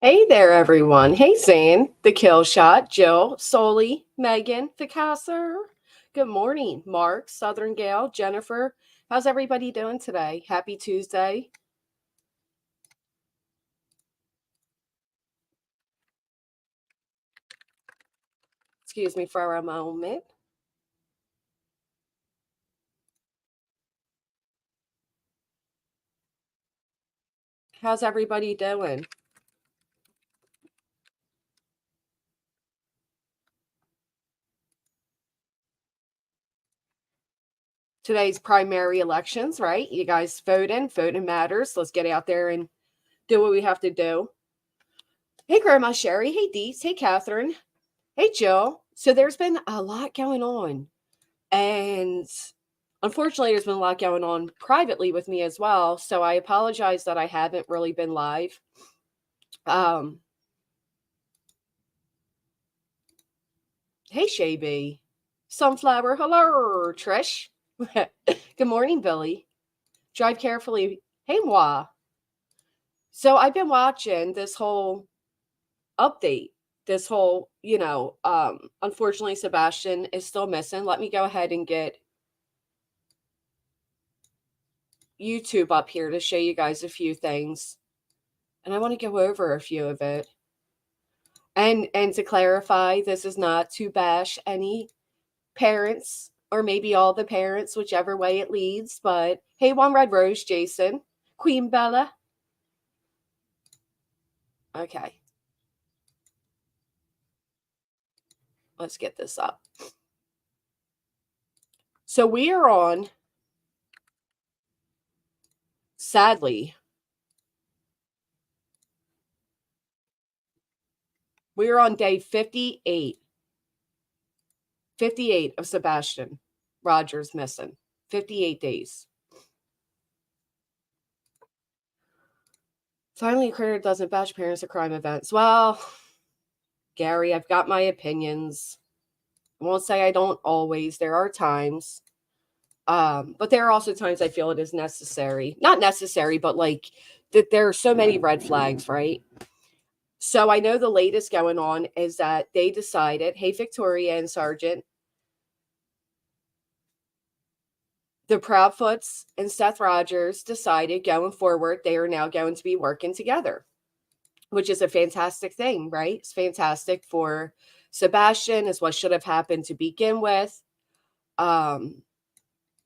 Hey there, everyone. Hey, Zane, the kill shot, Jill, Soli, Megan, the casser. Good morning, Mark, Southern Gale, Jennifer. How's everybody doing today? Happy Tuesday. Excuse me for a moment. How's everybody doing? Today's primary elections, right? You guys voting. Voting matters. Let's get out there and do what we have to do. Hey, Grandma Sherry. Hey, Deets. Hey, Catherine. Hey, Jill. So there's been a lot going on. And unfortunately, there's been a lot going on privately with me as well. So I apologize that I haven't really been live. Um, hey, Shaby. Sunflower. Hello, Trish. Good morning, Billy. Drive carefully. Hey, Moi. So I've been watching this whole update. This whole, unfortunately, Sebastian is still missing. Let me go ahead and get YouTube up here to show you guys a few things. And I want to go over a few of it. And to clarify, this is not to bash any parents or maybe all the parents, whichever way it leads. But hey, One Red Rose, Jason, Queen Bella. Okay, let's get this up. So we are on, sadly, we are on day 58. 58 of Sebastian Rogers missing. 58 days. Finally, a critter doesn't bash parents at crime events. Well, Gary, I've got my opinions. I won't say I don't always. There are times. But there are also times I feel it is necessary. Not necessary, but like that there are so many red flags, right? So I know the latest going on is that they decided, hey, Victoria and Sergeant, the Proudfoots and Seth Rogers decided going forward, they are now going to be working together, which is a fantastic thing, right? It's fantastic for Sebastian, is what should have happened to begin with. A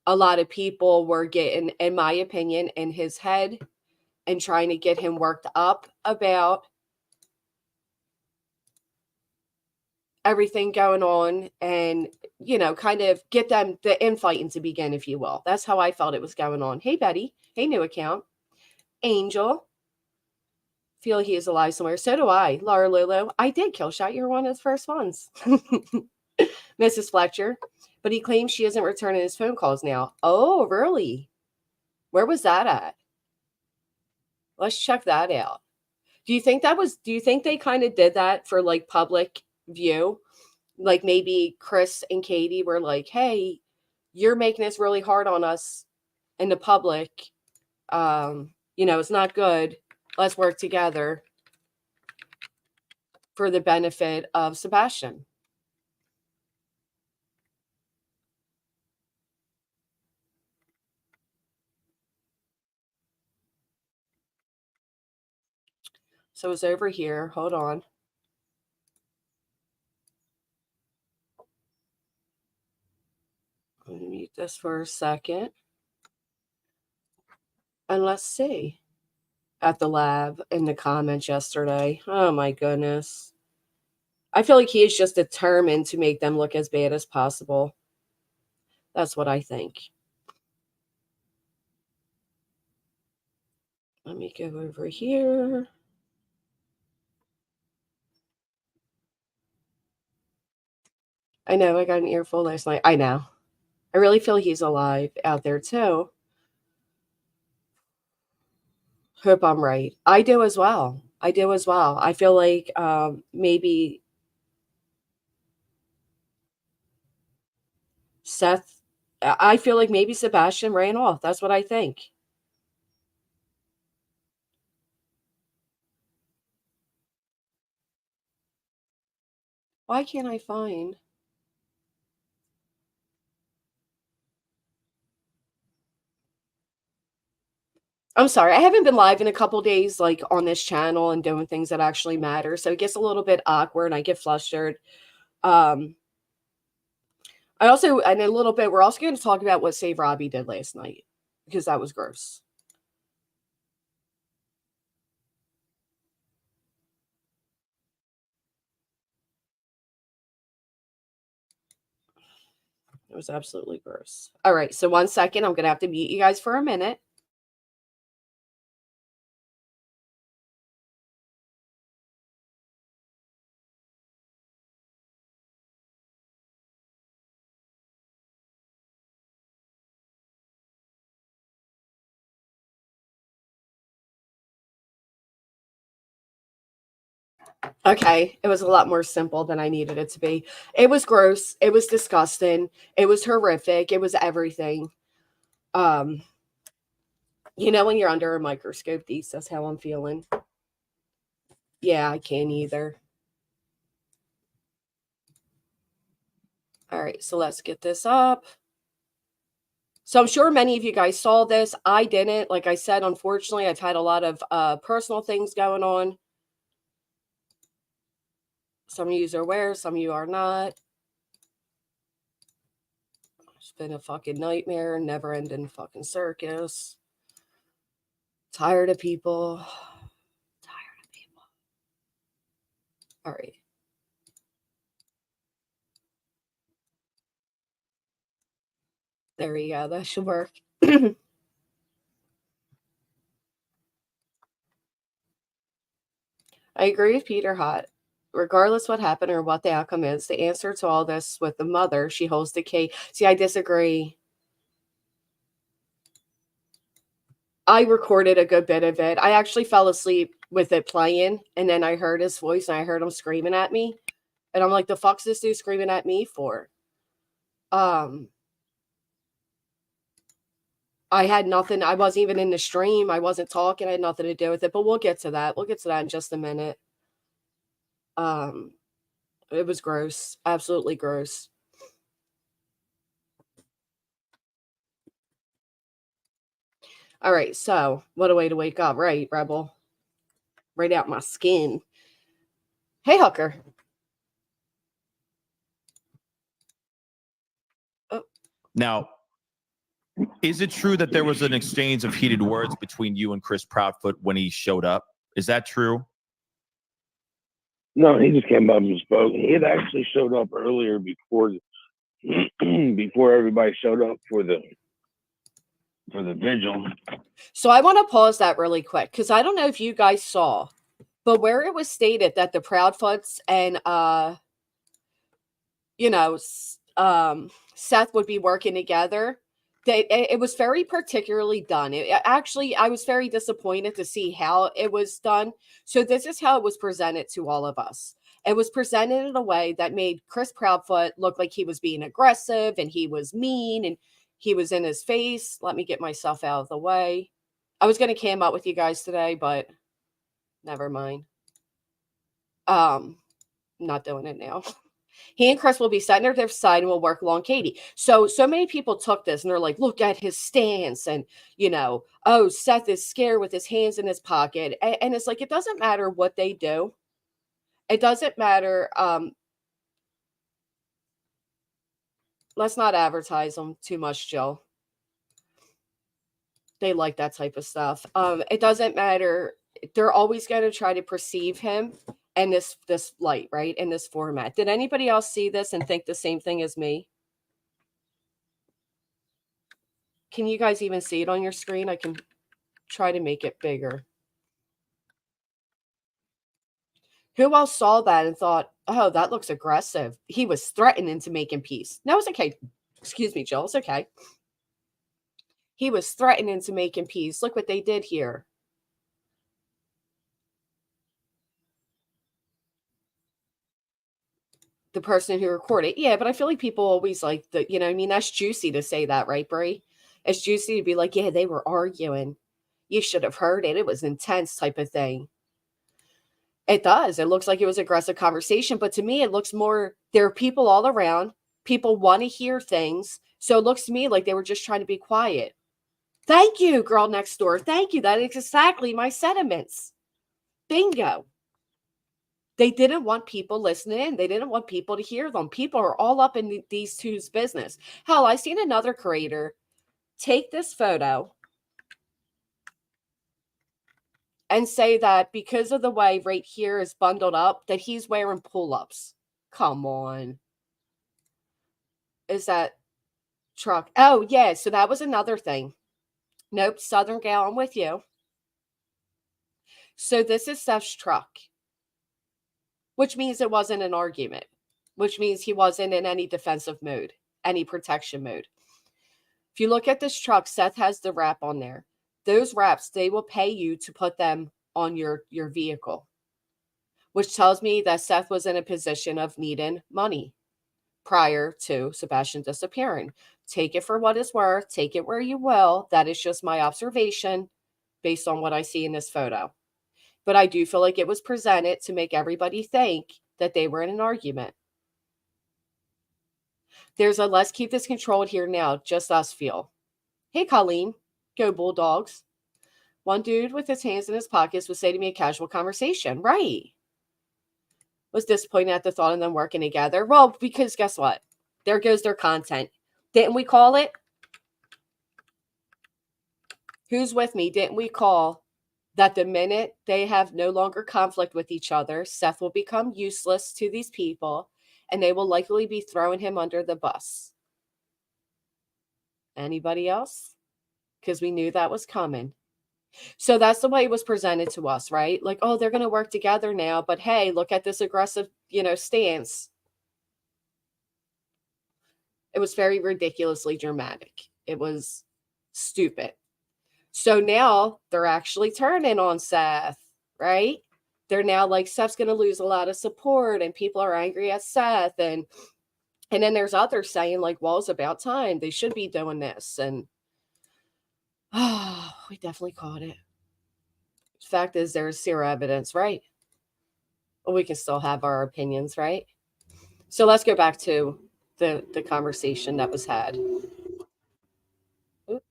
lot of people were getting, in my opinion, in his head and trying to get him worked up about everything going on and, kind of get them the infighting to begin, if you will. That's how I felt it was going on. Hey, Betty. Hey, new account. Angel. Feel he is alive somewhere. So do I. Laura Lulu. I did kill shot. You're one of the first ones. Mrs. Fletcher. But he claims she isn't returning his phone calls now. Oh, really? Where was that at? Let's check that out. Do you think they kind of did that for like public view? Like maybe Chris and Katie were like, hey, you're making this really hard on us in the public. It's not good. Let's work together for the benefit of Sebastian. So it's over here. Hold on. Let me mute this for a second. And let's see. At the lab in the comments yesterday. Oh my goodness. I feel like he is just determined to make them look as bad as possible. That's what I think. Let me go over here. I know I got an earful last night. I know. I really feel he's alive out there too. Hope I'm right. I do as well. I do as well. I feel like maybe Seth, I feel like maybe Sebastian ran off. That's what I think. Why can't I find? I'm sorry. I haven't been live in a couple days, like on this channel and doing things that actually matter. So it gets a little bit awkward and I get flustered. I also, in a little bit, we're also going to talk about what Save Robbie did last night because that was gross. It was absolutely gross. All right. So 1 second. I'm going to have to mute you guys for a minute. Okay, it was a lot more simple than I needed it to be. It was gross. It was disgusting. It was horrific. It was everything. When you're under a microscope, that's how I'm feeling. Yeah, I can't either. All right, so let's get this up. So I'm sure many of you guys saw this. I didn't. Like I said, unfortunately, I've had a lot of personal things going on. Some of you are aware, some of you are not. It's been a fucking nightmare, never ending fucking circus. Tired of people. All right. There we go. That should work. I agree with Peter Hott. Regardless what happened or what the outcome is, the answer to all this with the mother, she holds the key. See, I disagree. I recorded a good bit of it. I actually fell asleep with it playing, and then I heard his voice and I heard him screaming at me. And I'm like, the fuck's this dude screaming at me for? I had nothing. I wasn't even in the stream. I wasn't talking. I had nothing to do with it. But we'll get to that. We'll get to that in just a minute. It was gross. Absolutely gross. All right. So what a way to wake up, right, Rebel? Right out my skin. Hey, Hooker. Oh. Now, is it true that there was an exchange of heated words between you and Chris Proudfoot when he showed up? Is that true? No, he just came up and spoke. He had actually showed up earlier before everybody showed up for the vigil. So I want to pause that really quick because I don't know if you guys saw, but where it was stated that the Proudfoots and Seth would be working together. It was very particularly done. Actually, I was very disappointed to see how it was done. So this is how it was presented to all of us. It was presented in a way that made Chris Proudfoot look like he was being aggressive and he was mean and he was in his face. Let me get myself out of the way. I was going to cam out with you guys today, but never mind. Not doing it now. He and Chris will be sitting at their side and will work along Katie. So many people took this and they're like, look at his stance. And, oh, Seth is scared with his hands in his pocket. And it's like, it doesn't matter what they do. It doesn't matter. Let's not advertise them too much, Jill. They like that type of stuff. It doesn't matter. They're always going to try to perceive him in this light, right? In this format. Did anybody else see this and think the same thing as me? Can you guys even see it on your screen? I can try to make it bigger. Who else saw that and thought, oh, that looks aggressive? He was threatening to make him peace. No, it's okay. Excuse me, Jill. It's okay. He was threatening to make him peace. Look what they did here. The person who recorded. Yeah, but I feel like people always like that's juicy to say that, right, Brie? It's juicy to be like, yeah, they were arguing. You should have heard it. It was intense type of thing. It does. It looks like it was aggressive conversation, but to me, it looks more, there are people all around. People want to hear things. So it looks to me like they were just trying to be quiet. Thank you, girl next door. Thank you. That is exactly my sentiments. Bingo. They didn't want people listening. They didn't want people to hear them. People are all up in these two's business. Hell, I seen another creator take this photo and say that because of the way right here is bundled up, that he's wearing pull-ups. Come on. Is that truck? Oh, yeah. So that was another thing. Nope. Southern gal, I'm with you. So this is Seth's truck, which means it wasn't an argument, which means he wasn't in any defensive mode, any protection mode. If you look at this truck, Seth has the wrap on there. Those wraps, they will pay you to put them on your vehicle, which tells me that Seth was in a position of needing money prior to Sebastian disappearing. Take it for what it's worth. Take it where you will. That is just my observation based on what I see in this photo. But I do feel like it was presented to make everybody think that they were in an argument. There's a let's keep this controlled here now, just us feel. Hey, Colleen, go Bulldogs. One dude with his hands in his pockets would say to me a casual conversation. Right. Was disappointed at the thought of them working together. Well, because guess what? There goes their content. Didn't we call it? Who's with me? Didn't we call that the minute they have no longer conflict with each other, Seth will become useless to these people and they will likely be throwing him under the bus? Anybody else? Because we knew that was coming. So that's the way it was presented to us, right? Like, oh, they're going to work together now, but hey, look at this aggressive, stance. It was very ridiculously dramatic. It was stupid. So now they're actually turning on Seth, right? They're now like, Seth's going to lose a lot of support and people are angry at Seth. And then there's others saying like, well, it's about time. They should be doing this. And we definitely caught it. Fact is, there's zero evidence, right? But we can still have our opinions, right? So let's go back to the conversation that was had. Oop.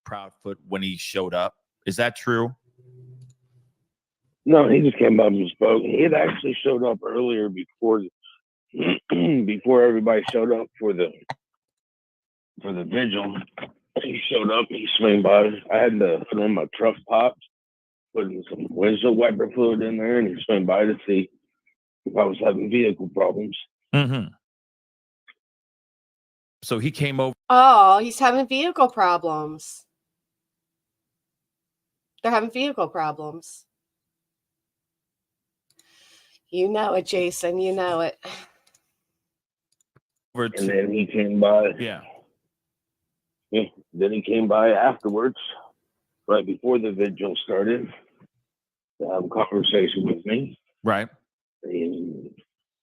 Proudfoot when he showed up. Is that true? No, he just came up and spoke. He had actually showed up earlier before everybody showed up for the vigil. He showed up. He swung by. I had to put in my truck pops, putting some windshield wiper fluid in there, and he swung by to see if I was having vehicle problems. Mm-hmm. So he came over. Oh, he's having vehicle problems. They're having vehicle problems. You know it, Jason. You know it. Over And then he came by. Yeah. Then he came by afterwards, right before the vigil started, to have a conversation with me. Right. And,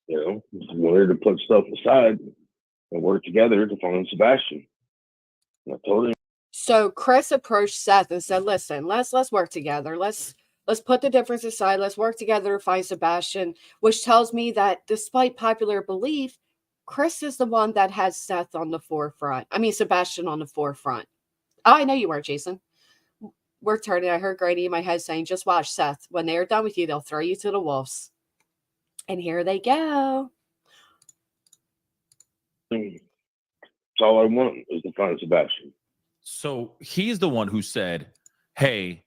wanted to put stuff aside and work together to find Sebastian. And I told him. So Chris approached Seth and said, listen, let's work together. Let's put the difference aside. Let's work together to find Sebastian, which tells me that despite popular belief, Chris is the one that has Seth on the forefront. I mean, Sebastian on the forefront. Oh, I know you are, Jason. We're turning. I heard Grady in my head saying, just watch, Seth. When they're done with you, they'll throw you to the wolves. And here they go. That's all I want is to find Sebastian. So he's the one who said, hey,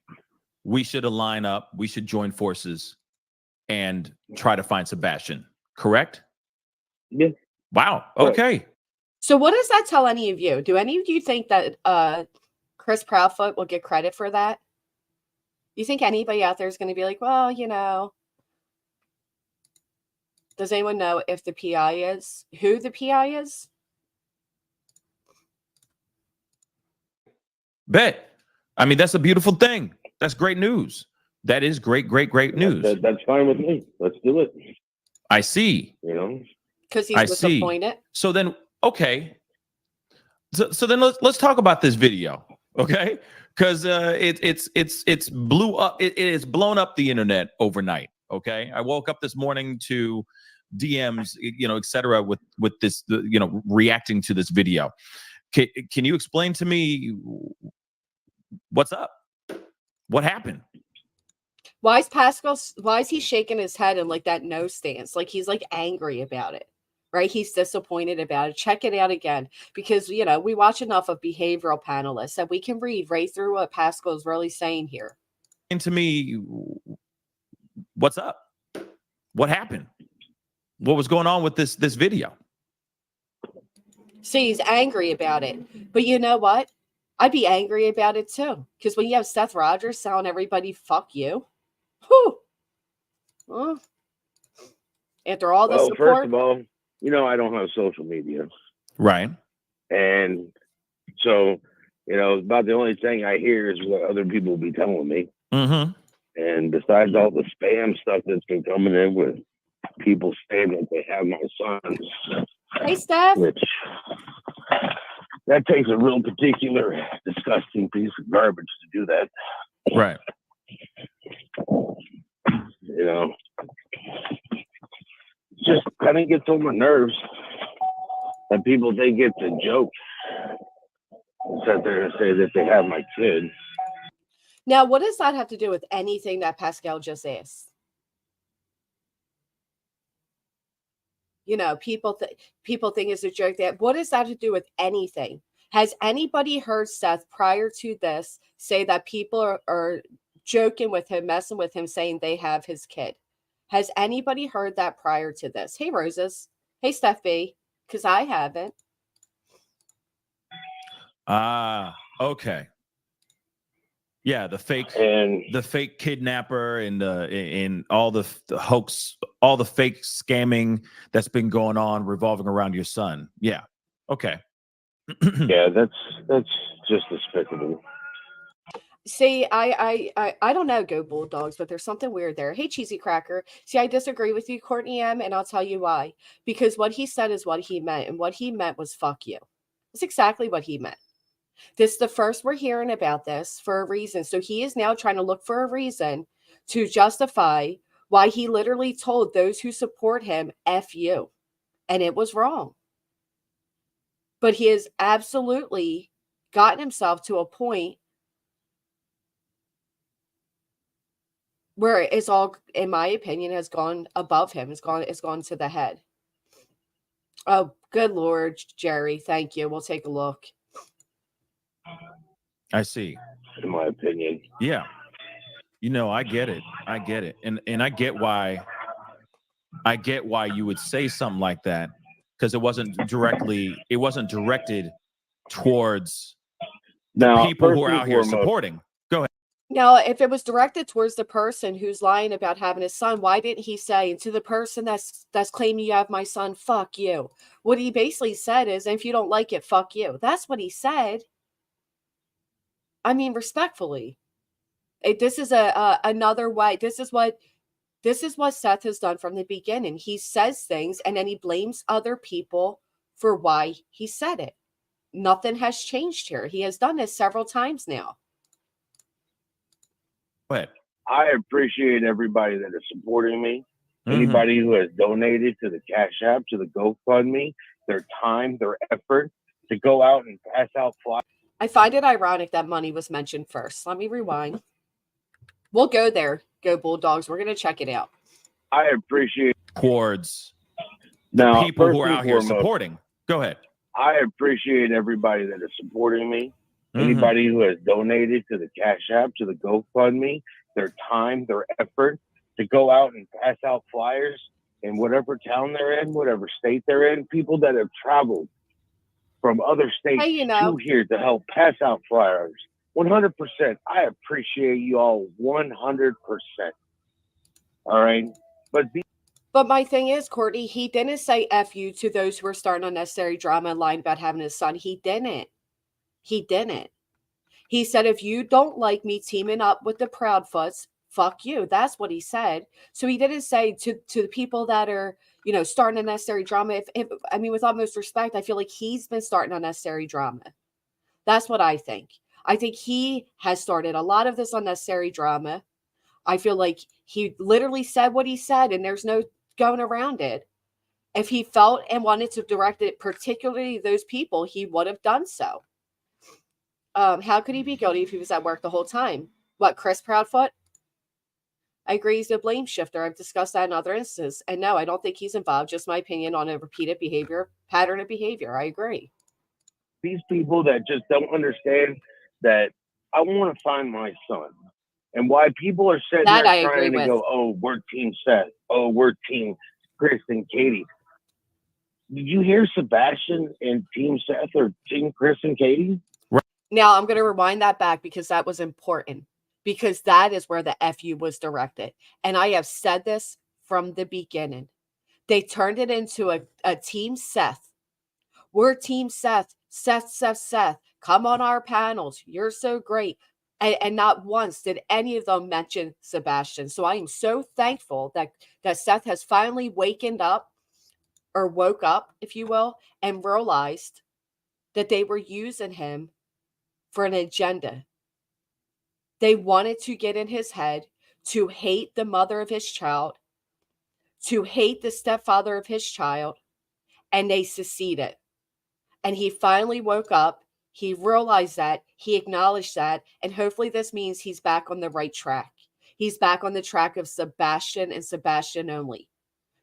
we should align up. We should join forces and try to find Sebastian. Correct? Yeah. Wow. Okay. So what does that tell any of you? Do any of you think that Chris Proudfoot will get credit for that? You think anybody out there is going to be like, well, does anyone know if the PI is? Who the PI is? Bet. I mean, that's a beautiful thing. That's great news. That is great news. That's fine with me. Let's do it. I see. Because he's disappointed. So then, okay. So then let's talk about this video. Okay, because it's blew up. It is blown up the internet overnight. Okay, I woke up this morning to DMs, etc. with this, reacting to this video. Can you explain to me what's up? What happened? Why is he shaking his head in like that no stance? Like he's like angry about it, right? He's disappointed about it. Check it out again, because we watch enough of behavioral panelists that we can read right through what Pascal's really saying here. And to me, what's up? What happened? What was going on with this video? See, he's angry about it. But you know what? I'd be angry about it too. Because when you have Seth Rogers telling everybody, fuck you. Whew. Well, after all the support. First of all, I don't have social media. Right. And so, about the only thing I hear is what other people will be telling me. Mm-hmm. And besides all the spam stuff that's been coming in with people saying that they have my sons. Hey, Steph. Which, that takes a real particular, disgusting piece of garbage to do that. Right. Just kind of gets on my nerves that people think it's a joke. Sit there and say that they have my kid. Now, what does that have to do with anything that Pascal just asked? People think it's a joke. What does that have to do with anything? Has anybody heard Seth prior to this say that people are joking with him, messing with him, saying they have his kid? Has anybody heard that prior to this? Hey, Roses. Hey, Steph B. Because I haven't. Okay. Yeah, the fake kidnapper and all the hoax, all the fake scamming that's been going on revolving around your son. Yeah. Okay. Yeah, that's just despicable. See, I don't know, Go Bulldogs, but there's something weird there. Hey, Cheesy Cracker. See, I disagree with you, Courtney M, and I'll tell you why. Because what he said is what he meant, and what he meant was fuck you. It's exactly what he meant. This is the first we're hearing about this for a reason. So he is now trying to look for a reason to justify why he literally told those who support him, F you. And it was wrong. But he has absolutely gotten himself to a point where it's all, in my opinion, has gone above him. It's gone to the head. Oh, good Lord, Jerry. Thank you. We'll take a look. I see. In my opinion. Yeah. I get it. And I get why you would say something like that, because it wasn't directed towards the people who are out here supporting. Go ahead. Now, if it was directed towards the person who's lying about having his son, why didn't he say, and to the person that's claiming you have my son, fuck you? What he basically said is, if you don't like it, fuck you. That's what he said. I mean, respectfully, this is another way. This is what Seth has done from the beginning. He says things and then he blames other people for why he said it. Nothing has changed here. He has done this several times now. Go ahead. I appreciate everybody that is supporting me. Mm-hmm. Anybody who has donated to the Cash App, to the GoFundMe, their time, their effort to go out and pass out flyers. I find it ironic that money was mentioned first. Let me rewind. We'll go there. Go Bulldogs. We're going to check it out. I appreciate towards the people who are out here supporting. Go ahead. I appreciate everybody that is supporting me. Mm-hmm. Anybody who has donated to the Cash App, to the GoFundMe, their time, their effort to go out and pass out flyers in whatever town they're in, whatever state they're in, people that have traveled from other states to here to help pass out flyers. 100%. I appreciate you all 100%. All right. But my thing is, Courtney, he didn't say F you to those who are starting unnecessary drama and lying about having his son. He didn't. He said, if you don't like me teaming up with the Proudfoots, fuck you. That's what he said. So he didn't say to the people that are, starting unnecessary drama. If I mean, with utmost respect, I feel like he's been starting unnecessary drama. That's what I think. I think he has started a lot of this unnecessary drama. I feel like he literally said what he said, and there's no going around it. If he felt and wanted to direct it, particularly those people, he would have done so. How could he be guilty if he was at work the whole time? What, Chris Proudfoot? I agree he's a blame shifter. I've discussed that in other instances. And no, I don't think he's involved. Just my opinion on a repeated pattern of behavior. I agree. These people that just don't understand that I want to find my son. And why people are sitting That I there agree trying to with. go, oh, we're Team Seth. Oh, we're Team Chris and Katie. Did you hear Sebastian and Team Seth or Team Chris and Katie? Now I'm going to rewind that back because that was important, because that is where the FU was directed. And I have said this from the beginning. They turned it into a Team Seth. We're Team Seth. Seth. Come on our panels. You're so great. And not once did any of them mention Sebastian. So I am so thankful that Seth has finally woke up, if you will, and realized that they were using him for an agenda. They wanted to get in his head to hate the mother of his child, to hate the stepfather of his child, and they succeeded. And he finally woke up. He realized that, he acknowledged that, and hopefully this means he's back on the right track. He's back on the track of Sebastian and Sebastian only.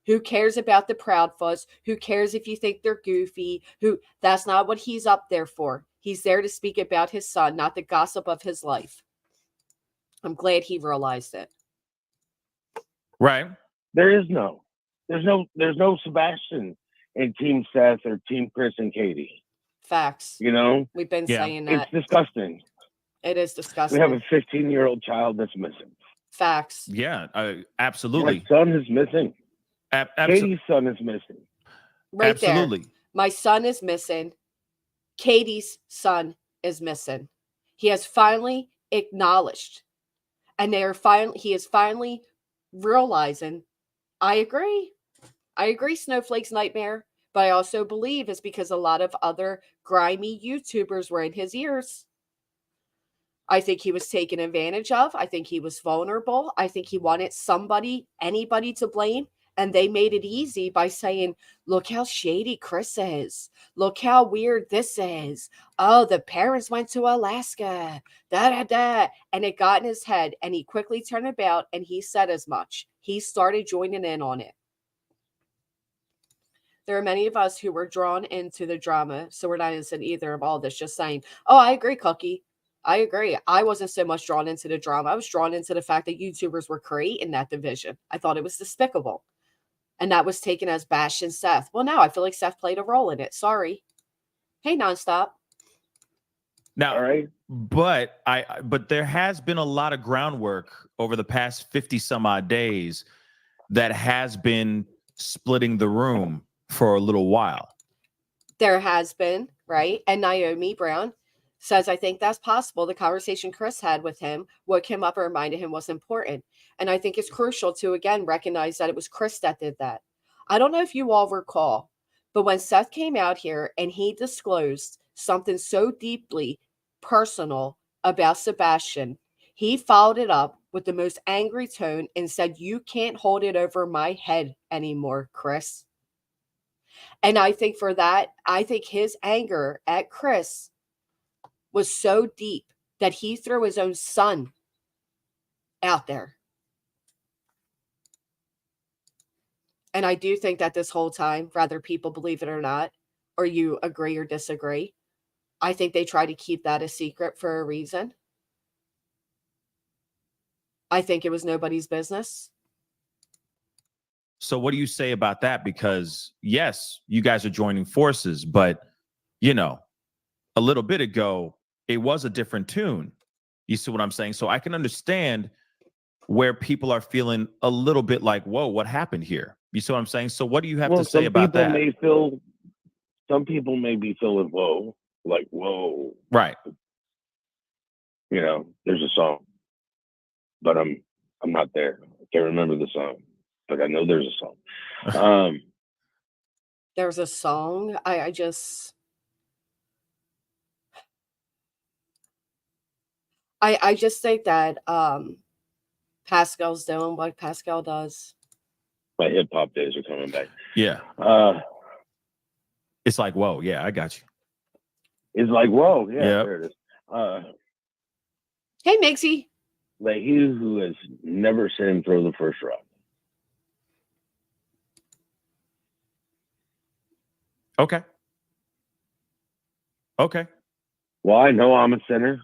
Who cares about the Proudfoots? Who cares if you think they're goofy? That's not what he's up there for. He's there to speak about his son, not the gossip of his life. I'm glad he realized it. Right. There's no Sebastian in Team Seth or Team Chris and Katie. Facts. You know? We've been saying that. It's disgusting. It is disgusting. We have a 15-year-old child that's missing. Facts. Yeah, absolutely. My son is missing. Katie's son is missing. Right absolutely. there. My son is missing. Katie's son is missing. He has finally acknowledged. And he is finally realizing, I agree, Snowflake's nightmare. But I also believe it's because a lot of other grimy YouTubers were in his ears. I think he was taken advantage of. I think he was vulnerable. I think he wanted anybody to blame. And they made it easy by saying, look how shady Chris is. Look how weird this is. Oh, the parents went to Alaska. And it got in his head. And he quickly turned about and he said as much. He started joining in on it. There are many of us who were drawn into the drama. So we're not innocent either of all this. Just saying, oh, I agree, Cookie. I agree. I wasn't so much drawn into the drama. I was drawn into the fact that YouTubers were creating that division. I thought it was despicable. And that was taken as bashing Seth. Well, now I feel like Seth played a role in it. Sorry. Hey, Nonstop. Now, all right. But there has been a lot of groundwork over the past 50 some odd days that has been splitting the room for a little while. There has been, right? And Naomi Brown says, I think that's possible. The conversation Chris had with him, what came up and reminded him was important. And I think it's crucial to, again, recognize that it was Chris that did that. I don't know if you all recall, but when Seth came out here and he disclosed something so deeply personal about Sebastian, he followed it up with the most angry tone and said, you can't hold it over my head anymore, Chris. And I think for that, I think his anger at Chris was so deep that he threw his own son out there. And I do think that this whole time, whether people believe it or not, or you agree or disagree, I think they try to keep that a secret for a reason. I think it was nobody's business. So what do you say about that? Because yes, you guys are joining forces, but you know, a little bit ago, it was a different tune. You see what I'm saying? So I can understand where people are feeling a little bit like, whoa, what happened here? You see what I'm saying? So what do you have to say about that? Some people may be feeling whoa, like, whoa. Right. You know, there's a song, but I'm not there. I can't remember the song, but I know there's a song. There's a song. I just think that Pascal's doing what Pascal does. My hip hop days are coming back. Yeah. It's like, whoa, yeah, I got you. It's like, whoa, yeah, Yep. there it is. Hey, Mixie. Like he who has never seen him throw the first rock. Okay. Okay. Well, I know I'm a sinner.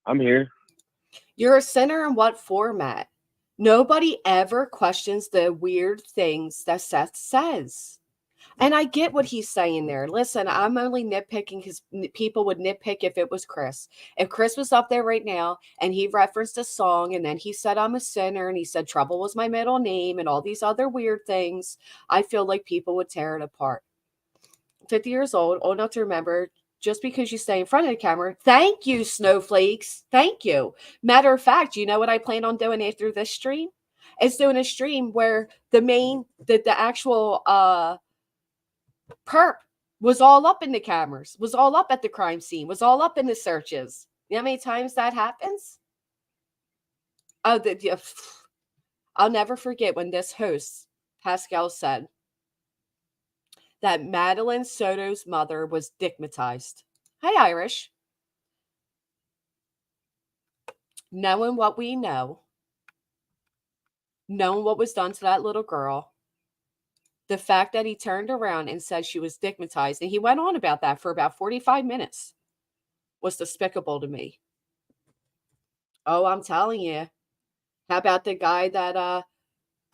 I'm here. You're a sinner in what format? Nobody ever questions the weird things that Seth says. And I get what he's saying there. Listen, I'm only nitpicking because people would nitpick if it was Chris. If Chris was up there right now and he referenced a song and then he said, I'm a sinner, and he said, Trouble was my middle name and all these other weird things, I feel like people would tear it apart. 50 years old enough to remember, just because you stay in front of the camera. Thank you, snowflakes. Thank you. Matter of fact, you know what I plan on doing after this stream? It's doing a stream where the actual perp was all up in the cameras, was all up at the crime scene, was all up in the searches. You know how many times that happens? Oh, I'll never forget when this host, Pascal, said that Madeline Soto's mother was stigmatized. Hi, Irish. Knowing what we know, knowing what was done to that little girl, the fact that he turned around and said she was stigmatized, and he went on about that for about 45 minutes, was despicable to me. Oh, I'm telling you. How about the guy that,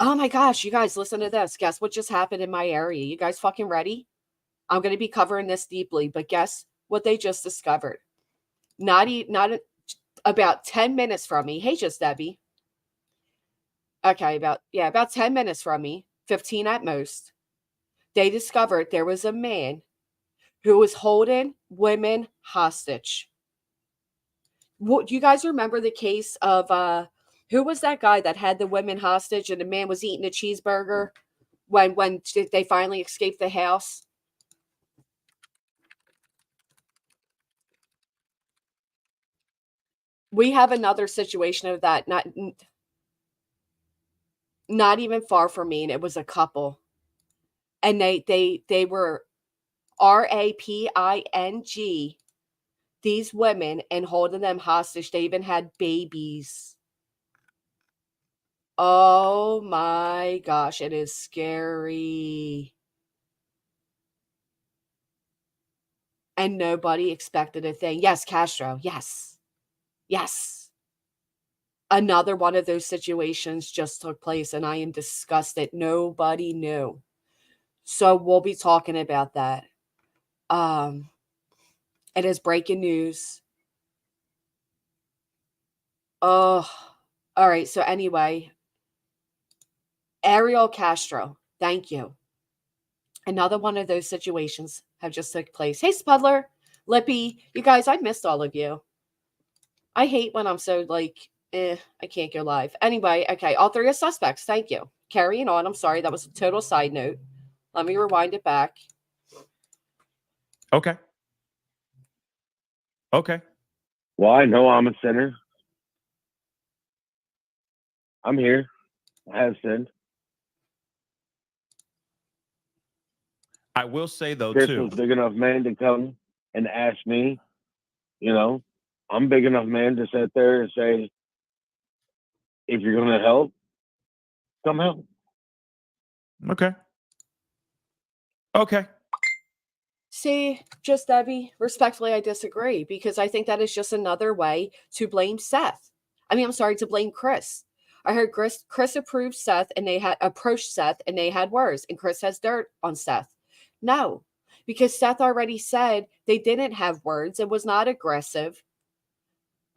oh my gosh, you guys, listen to this. Guess what just happened in my area? You guys fucking ready? I'm going to be covering this deeply, but guess what they just discovered? Not about 10 minutes from me. Hey, just Debbie. Okay, about 10 minutes from me, 15 at most. They discovered there was a man who was holding women hostage. What, do you guys remember the case of who was that guy that had the women hostage and the man was eating a cheeseburger when they finally escaped the house? We have another situation of that, not even far from me, and it was a couple. And they were raping these women and holding them hostage. They even had babies. Oh my gosh, it is scary. And nobody expected a thing. Yes, Castro. Yes. Yes. Another one of those situations just took place, and I am disgusted. Nobody knew. So we'll be talking about that. It is breaking news. Oh, all right. So anyway, Ariel Castro, thank you. Another one of those situations have just took place. Hey, Spudler, Lippy, you guys, I missed all of you. I hate when I'm so like, I can't go live. Anyway, okay, all three are suspects. Thank you. Carrying on. I'm sorry, that was a total side note. Let me rewind it back. Okay. Okay. Well, I know I'm a sinner. I'm here. I have sinned. I will say though, Chris too. was big enough man to come and ask me, you know, I'm big enough man to sit there and say, if you're going to help, come help. Okay. Okay. See, just Debbie, respectfully, I disagree because I think that is just another way to blame Seth. I mean, I'm sorry, to blame Chris. I heard Chris approved Seth and they had approached Seth and they had words, and Chris has dirt on Seth. No, because Seth already said they didn't have words. It was not aggressive.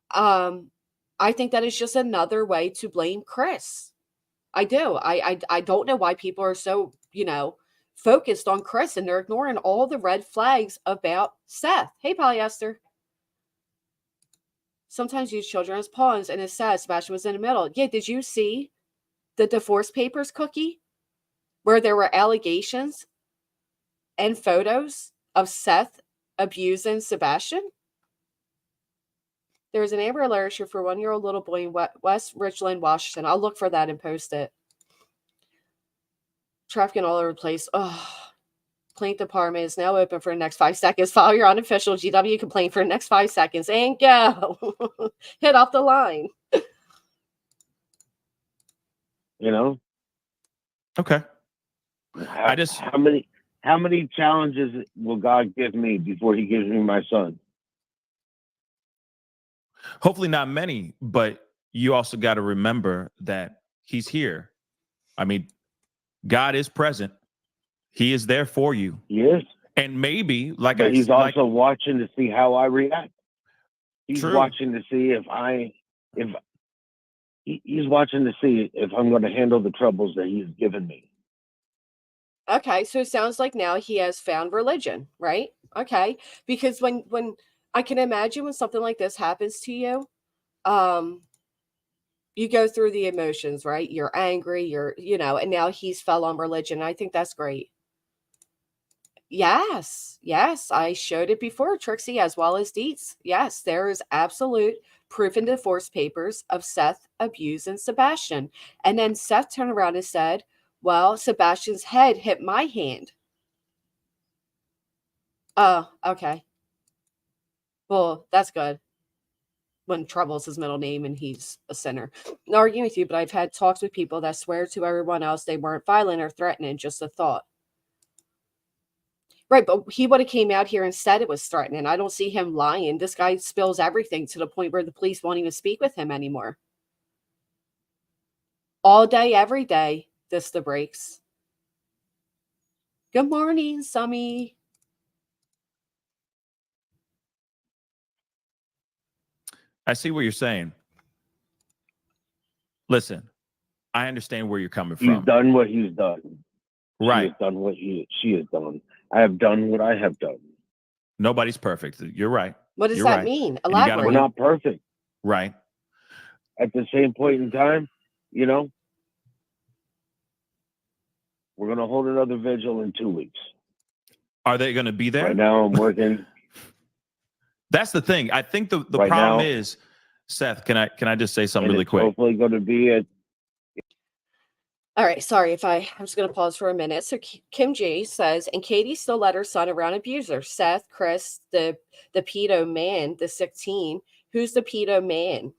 I think that is just another way to blame Chris. I do. I don't know why people are so, focused on Chris and they're ignoring all the red flags about Seth. Hey, polyester. Sometimes use children as pawns, and it's sad Sebastian was in the middle. Yeah, did you see the divorce papers cookie where there were allegations and photos of Seth abusing Sebastian? There was an Amber Alert issue for 1-year-old little boy in West Richland, Washington. I'll look for that and post it. Trafficking all over the place. Oh, complaint department is now open for the next 5 seconds. File your unofficial GW complaint for the next 5 seconds and go. Hit off the line. You know? Okay. How many challenges will God give me before he gives me my son? Hopefully not many, but you also got to remember that he's here. I mean, God is present. He is there for you. He is. And maybe, but he's also watching to see how I react. He's True. watching to see he's watching to see if I'm going to handle the troubles that he's given me. Okay, so it sounds like now he has found religion, right? Okay, because when I can imagine when something like this happens to you, you go through the emotions, right? You're angry, and now he's fell on religion. I think that's great. Yes, I showed it before, Trixie, as well as Dietz. Yes, there is absolute proof in divorce papers of Seth abusing Sebastian. And then Seth turned around and said, well, Sebastian's head hit my hand. Oh, okay. Well, that's good. When Trouble's his middle name and he's a sinner. I'm not arguing with you, but I've had talks with people that swear to everyone else they weren't violent or threatening, just a thought. Right, but he would have came out here and said it was threatening. I don't see him lying. This guy spills everything to the point where the police won't even speak with him anymore. All day, every day, this the breaks. Good morning, Summy. I see what you're saying. Listen, I understand where you're coming from. He's done what he's done. Right. She has done what she has done. I have done what I have done. Nobody's perfect. You're right. What does that mean? And you gotta Elaborate. We're not perfect. Right. At the same point in time, we're going to hold another vigil in 2 weeks. Are they going to be there? Right now, I'm working. That's the thing. I think the right problem now, is, Seth, can I just say something really quick? Hopefully going to be at. All right, sorry I'm just going to pause for a minute. So Kim G says, and Katie still let her son around abuse her. Seth, Chris, the pedo man, the 16. Who's the pedo man?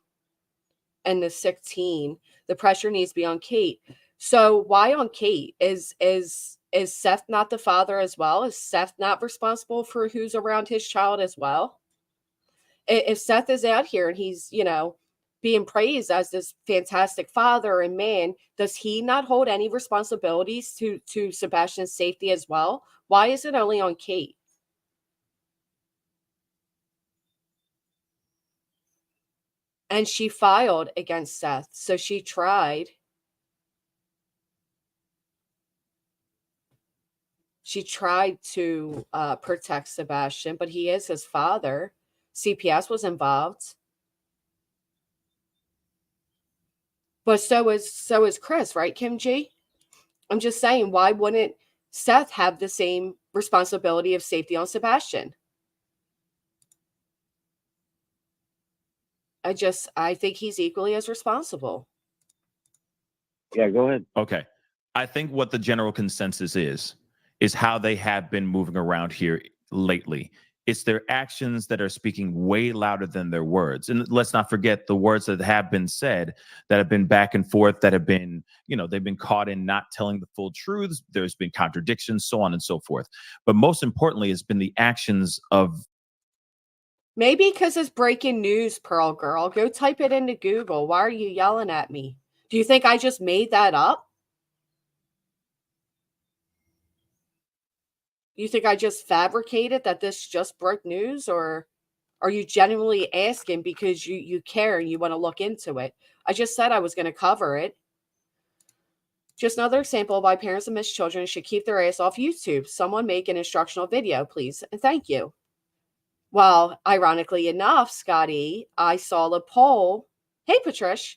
And the 16. The pressure needs to be on Kate. So why on Kate? Is Seth not the father as well? Is Seth not responsible for who's around his child as well? If Seth is out here and he's, being praised as this fantastic father and man, does he not hold any responsibilities to Sebastian's safety as well? Why is it only on Kate? And she filed against Seth. So she tried. She tried to protect Sebastian, but he is his father. CPS was involved. But so is Chris, right, Kim G? I'm just saying, why wouldn't Seth have the same responsibility of safety on Sebastian? I think he's equally as responsible. Yeah, go ahead. Okay. I think what the general consensus is how they have been moving around here lately. It's their actions that are speaking way louder than their words. And let's not forget the words that have been said, that have been back and forth, that have been, they've been caught in not telling the full truths. There's been contradictions, so on and so forth. But most importantly, it's been the actions of. Maybe because it's breaking news, Pearl Girl. Go type it into Google. Why are you yelling at me? Do you think I just made that up? You think I just fabricated that this just broke news, or are you genuinely asking because you care and you want to look into it? I just said I was going to cover it. Just another example of why parents of missed children should keep their ass off YouTube. Someone make an instructional video, please. And thank you. Well, ironically enough, Scotty, I saw a poll. Hey, Patrish.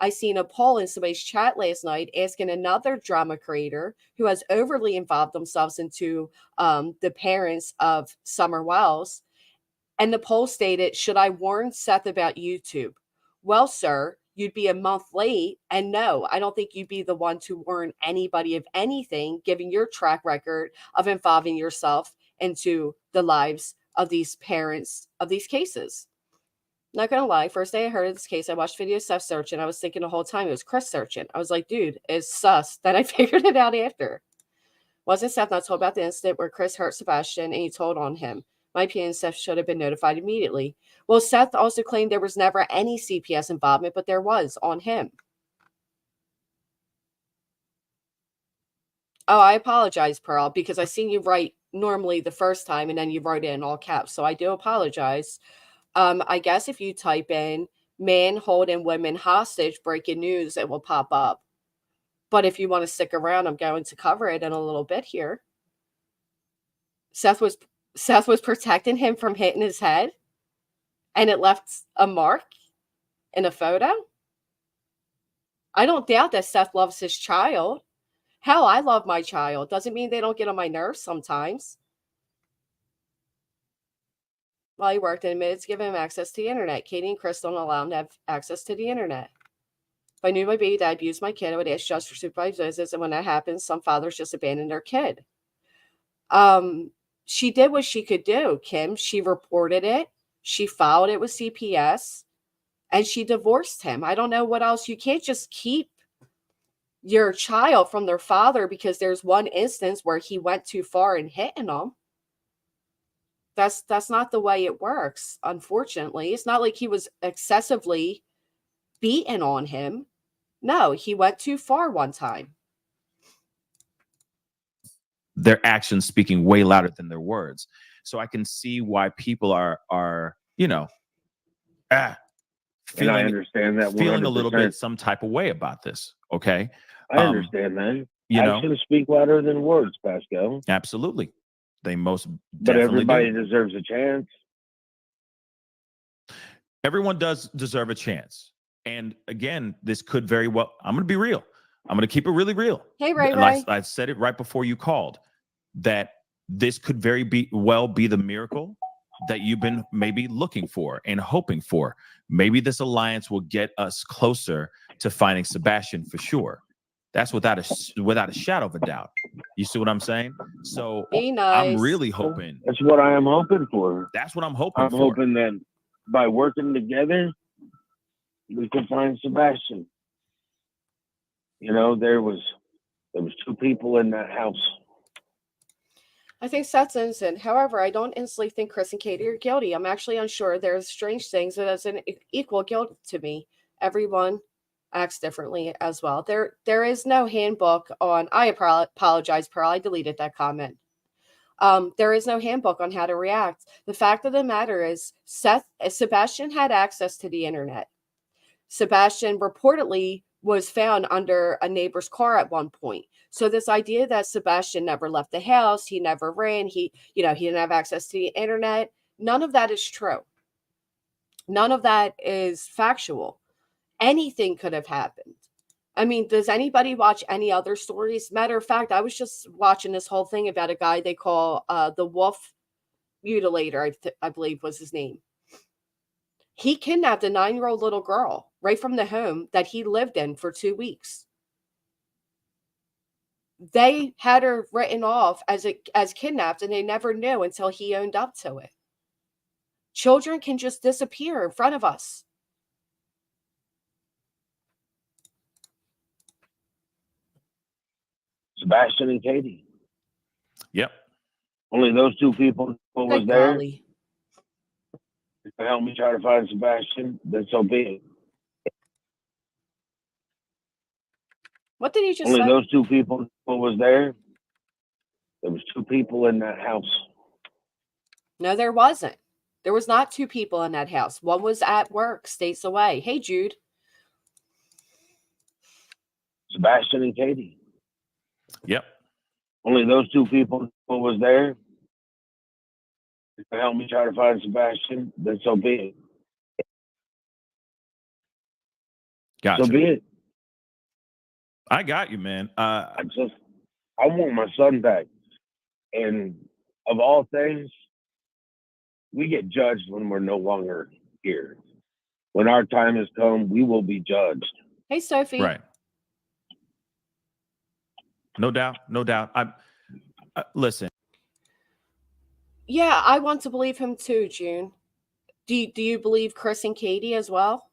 I seen a poll in somebody's chat last night asking another drama creator who has overly involved themselves into the parents of Summer Wells. And the poll stated, should I warn Seth about YouTube? Well, sir, you'd be a month late. And no, I don't think you'd be the one to warn anybody of anything, given your track record of involving yourself into the lives of these parents of these cases. Not gonna lie, first day I heard of this case, I watched video of Seth searching. I was thinking the whole time it was Chris searching. I was like, dude, it's sus. Then I figured it out after. Wasn't Seth not told about the incident where Chris hurt Sebastian and he told on him? My opinion, Seth should have been notified immediately. Well, Seth also claimed there was never any CPS involvement, but there was on him. Oh, I apologize, Pearl, because I seen you write normally the first time and then you wrote it in all caps. So I do apologize. I guess if you type in man holding women hostage breaking news, it will pop up. But if you want to stick around, I'm going to cover it in a little bit here. Seth was protecting him from hitting his head, and it left a mark in a photo. I don't doubt that Seth loves his child. Hell, I love my child. Doesn't mean they don't get on my nerves sometimes. While he worked, and admitted to giving him access to the internet. Katie and Chris don't allow him to have access to the internet. If I knew my baby dad abused my kid, I would ask just for supervised visits. And when that happens, some fathers just abandon their kid. She did what she could do, Kim. She reported it. She filed it with CPS. And she divorced him. I don't know what else. You can't just keep your child from their father because there's one instance where he went too far in hitting them. That's not the way it works, unfortunately. It's not like he was excessively beaten on him. No, he went too far one time. Their actions speaking way louder than their words. So I can see why people are and I understand that 100%. feeling a little bit some type of way about this. Okay. I understand that. You know, actions speak louder than words, Pascal. Absolutely. They most But definitely everybody do. deserves a chance. Everyone does deserve a chance. And again, this could very well, I'm going to be real. I'm going to keep it really real. Hey, Ray. Like I said it right before you called, that this could very well be the miracle that you've been maybe looking for and hoping for. Maybe this alliance will get us closer to finding Sebastian for sure. That's without a shadow of a doubt. You see what I'm saying? So Be nice. I'm really hoping. That's what I am hoping for. That's what I'm hoping for. I'm hoping that by working together, we can find Sebastian. You know, there was two people in that house. I think Seth's innocent. However, I don't instantly think Chris and Katie are guilty. I'm actually unsure. There's strange things that doesn't equal guilt to me. Everyone acts differently as well. There is no handbook on. I apologize, Pearl. I deleted that comment. There is no handbook on how to react. The fact of the matter is, Sebastian had access to the internet. Sebastian reportedly was found under a neighbor's car at one point. So this idea that Sebastian never left the house, he never ran, he didn't have access to the internet, none of that is true. None of that is factual. Anything could have happened. I mean, does anybody watch any other stories? Matter of fact, I was just watching this whole thing about a guy they call the Wolf Mutilator, I believe was his name. He kidnapped a 9-year-old little girl right from the home that he lived in for 2 weeks. They had her written off as kidnapped, and they never knew until he owned up to it. Children can just disappear in front of us. Sebastian and Katie. Yep. Only those two people was Good there. golly. To help me try to find Sebastian, then so be it. What did you just Only say? those two people was there. There was two people in that house. No, there wasn't. There was not two people in that house. One was at work, states away. Hey, Jude. Sebastian and Katie. Yep. Only those two people was there. To help me try to find Sebastian, then so be it. Gotcha. So be it. I got you, man. I want my son back. And of all things, we get judged when we're no longer here. When our time has come, we will be judged. Hey, Sophie. Right. No doubt. No doubt. Listen. Yeah, I want to believe him too, June. Do you believe Chris and Katie as well?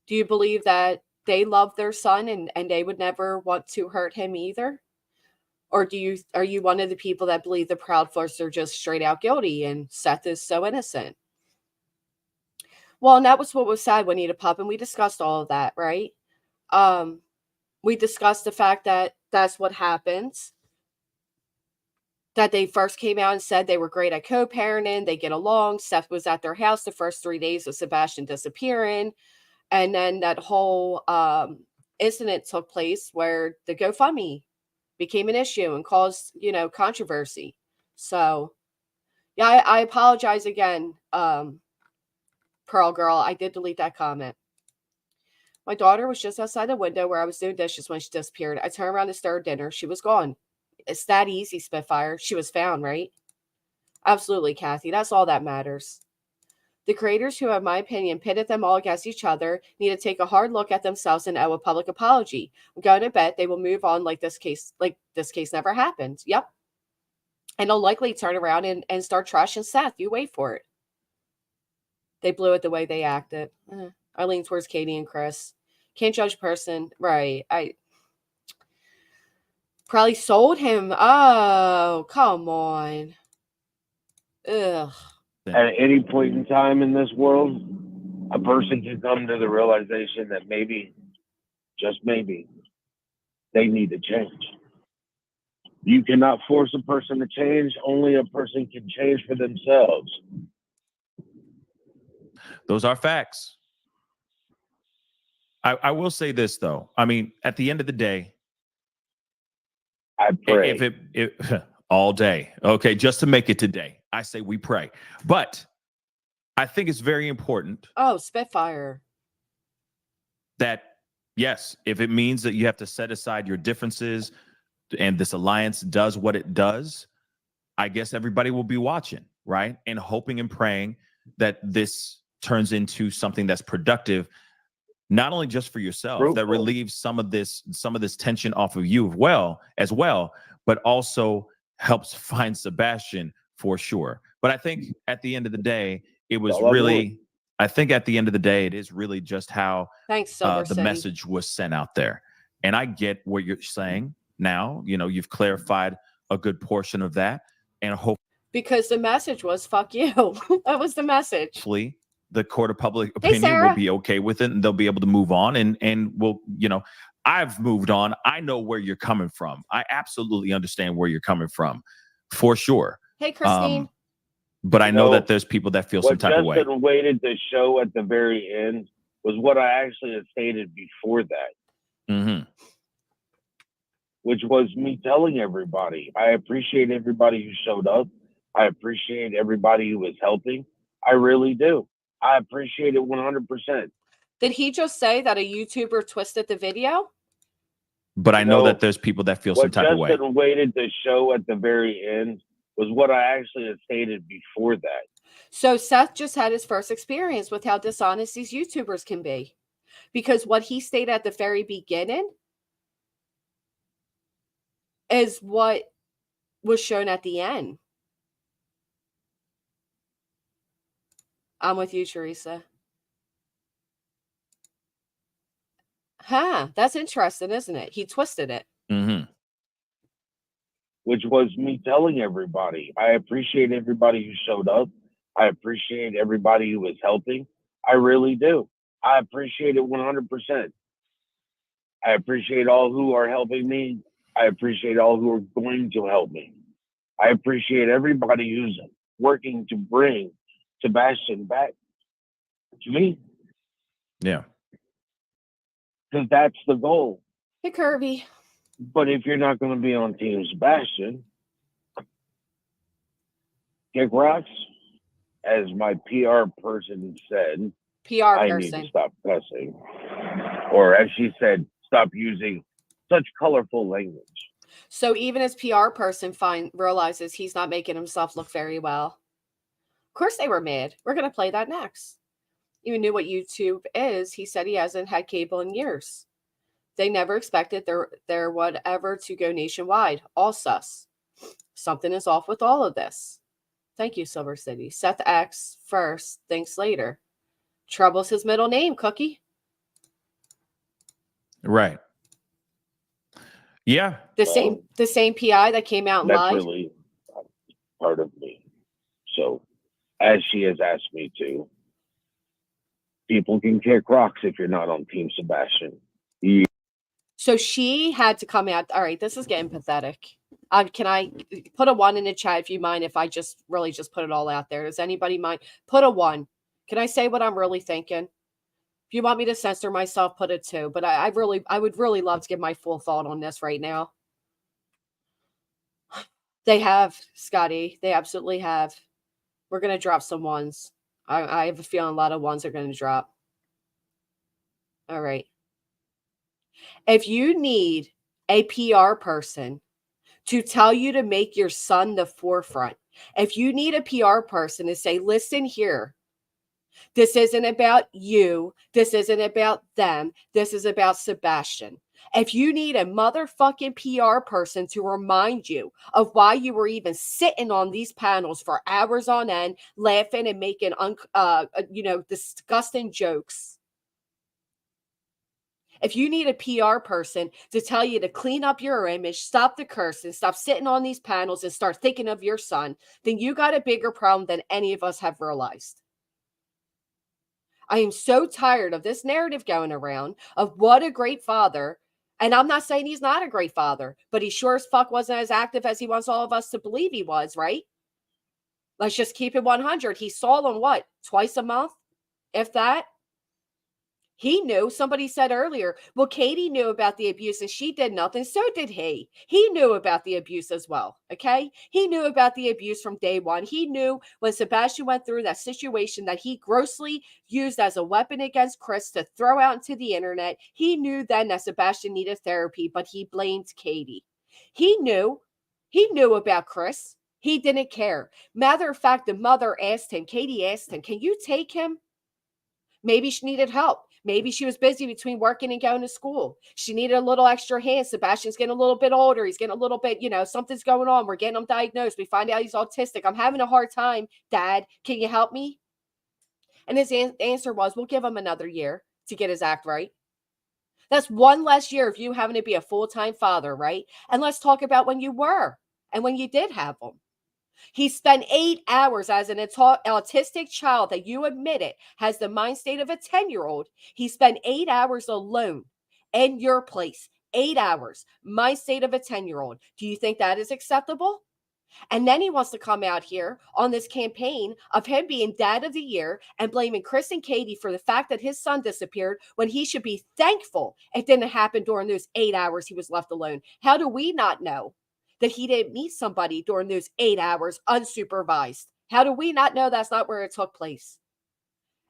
Do you believe that they love their son and they would never want to hurt him either? Or are you one of the people that believe the Proudfoots are just straight out guilty and Seth is so innocent? Well, and that was what was said when he had a pup, and we discussed all of that, right? We discussed the fact that that's what happens. That they first came out and said they were great at co-parenting, they get along. Seth was at their house the first 3 days of Sebastian disappearing. And then that whole incident took place where the GoFundMe became an issue and caused, controversy. So, yeah, I apologize again, Pearl Girl. I did delete that comment. My daughter was just outside the window where I was doing dishes when she disappeared. I turned around to stir dinner. She was gone. It's that easy, Spitfire. She was found, right? Absolutely, Kathy. That's all that matters. The creators who, in my opinion, pitted them all against each other need to take a hard look at themselves and owe a public apology. I'm going to bet they will move on like this case never happened. Yep. And they'll likely turn around and start trashing Seth. You wait for it. They blew it the way they acted. I lean towards Katie and Chris. Can't judge a person. Right. I probably sold him. Oh, come on. Ugh. At any point in time in this world, a person can come to the realization that maybe, just maybe, they need to change. You cannot force a person to change. Only a person can change for themselves. Those are facts. I will say this, though. I mean, at the end of the day, I pray. If it all day, okay, just to make it today, I say we pray. But I think it's very important. Oh, Spitfire. That, yes, if it means that you have to set aside your differences and this alliance does what it does, I guess everybody will be watching, right? And hoping and praying that this turns into something that's productive, not only just for yourself, Fruitful. that relieves some of this tension off of you as well, but also helps find Sebastian for sure. But I think at the end of the day, it was really, I think at the end of the day, it is really just how the message was sent out there. And I get what you're saying now. You've clarified a good portion of that, and hopefully, because the message was fuck you. That was the message. Hopefully the court of public opinion will be okay with it, and they'll be able to move on, and we'll, I've moved on. I know where you're coming from. I absolutely understand where you're coming from, for sure. Hey, Christine. But I know that there's people that feel some type of way. What Justin waited to show at the very end was what I actually had stated before that. Mm-hmm. Which was me telling everybody, I appreciate everybody who showed up. I appreciate everybody who was helping. I really do. I appreciate it 100%. Did he just say that a YouTuber twisted the video? But I know that there's people that feel some type of way. What Justin waited to show at the very end was what I actually had stated before that. So Seth just had his first experience with how dishonest these YouTubers can be. Because what he stated at the very beginning is what was shown at the end. I'm with you, Teresa. That's interesting, isn't it? He twisted it. Mm-hmm. Which was me telling everybody, I appreciate everybody who showed up. I appreciate everybody who was helping. I really do. I appreciate it 100%. I appreciate all who are helping me. I appreciate all who are going to help me. I appreciate everybody who's working to bring Sebastian back to me. Yeah. Because that's the goal. Hey, Kirby. But if you're not going to be on Team Sebastian, kick rocks, as my PR person said. I need to stop cussing. Or as she said, stop using such colorful language. So even as PR person realizes he's not making himself look very well. Of course they were mad. We're going to play that next. You knew what YouTube is. He said he hasn't had cable in years. They never expected their whatever to go nationwide. All sus. Something is off with all of this. Thank you, Silver City. Seth X first, thanks later. Trouble's his middle name, Cookie. Right. Yeah. The same PI that came out and That's lied. really part of me. So, as she has asked me to, people can kick rocks if you're not on Team Sebastian. So she had to come out. All right, this is getting pathetic. Can I put a 1 in the chat if you mind if I just put it all out there? Does anybody mind? Put a 1. Can I say what I'm really thinking? If you want me to censor myself, put a 2. But I would really love to give my full thought on this right now. They have, Scotty. They absolutely have. We're going to drop some 1s. I have a feeling a lot of 1s are going to drop. All right. If you need a PR person to tell you to make your son the forefront, if you need a PR person to say, listen here, this isn't about you, this isn't about them, this is about Sebastian. If you need a motherfucking PR person to remind you of why you were even sitting on these panels for hours on end, laughing and making disgusting jokes. If you need a PR person to tell you to clean up your image, stop the cursing, stop sitting on these panels and start thinking of your son, then you got a bigger problem than any of us have realized. I am so tired of this narrative going around of what a great father. And I'm not saying he's not a great father, but he sure as fuck wasn't as active as he wants all of us to believe he was, right? Let's just keep it 100. He saw them what? Twice a month? If that? He knew. Somebody said earlier, well, Katie knew about the abuse and she did nothing. So did he. He knew about the abuse as well. Okay. He knew about the abuse from day one. He knew when Sebastian went through that situation that he grossly used as a weapon against Chris to throw out into the internet. He knew then that Sebastian needed therapy, but he blamed Katie. He knew about Chris. He didn't care. Matter of fact, the mother asked him, Katie asked him, can you take him? Maybe she needed help. Maybe she was busy between working and going to school. She needed a little extra hand. Sebastian's getting a little bit older. He's getting a little bit, something's going on. We're getting him diagnosed. We find out he's autistic. I'm having a hard time. Dad, can you help me? And his answer was, we'll give him another year to get his act right. That's one less year of you having to be a full-time father, right? And let's talk about when you were and when you did have them. He spent 8 hours as an autistic child that you admitted has the mind state of a 10-year-old. He spent 8 hours alone in your place. 8 hours, mind state of a 10-year-old. Do you think that is acceptable? And then he wants to come out here on this campaign of him being dad of the year and blaming Chris and Katie for the fact that his son disappeared when he should be thankful it didn't happen during those 8 hours he was left alone. How do we not know that he didn't meet somebody during those 8 hours unsupervised? How do we not know that's not where it took place?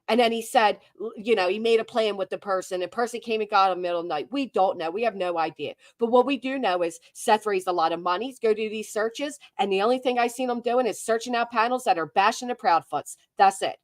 And then he said, he made a plan with the person. The person came and got him middle of the night. We don't know. We have no idea. But what we do know is Seth raised a lot of money to go do these searches. And the only thing I seen him doing is searching out panels that are bashing the Proudfoots. That's it.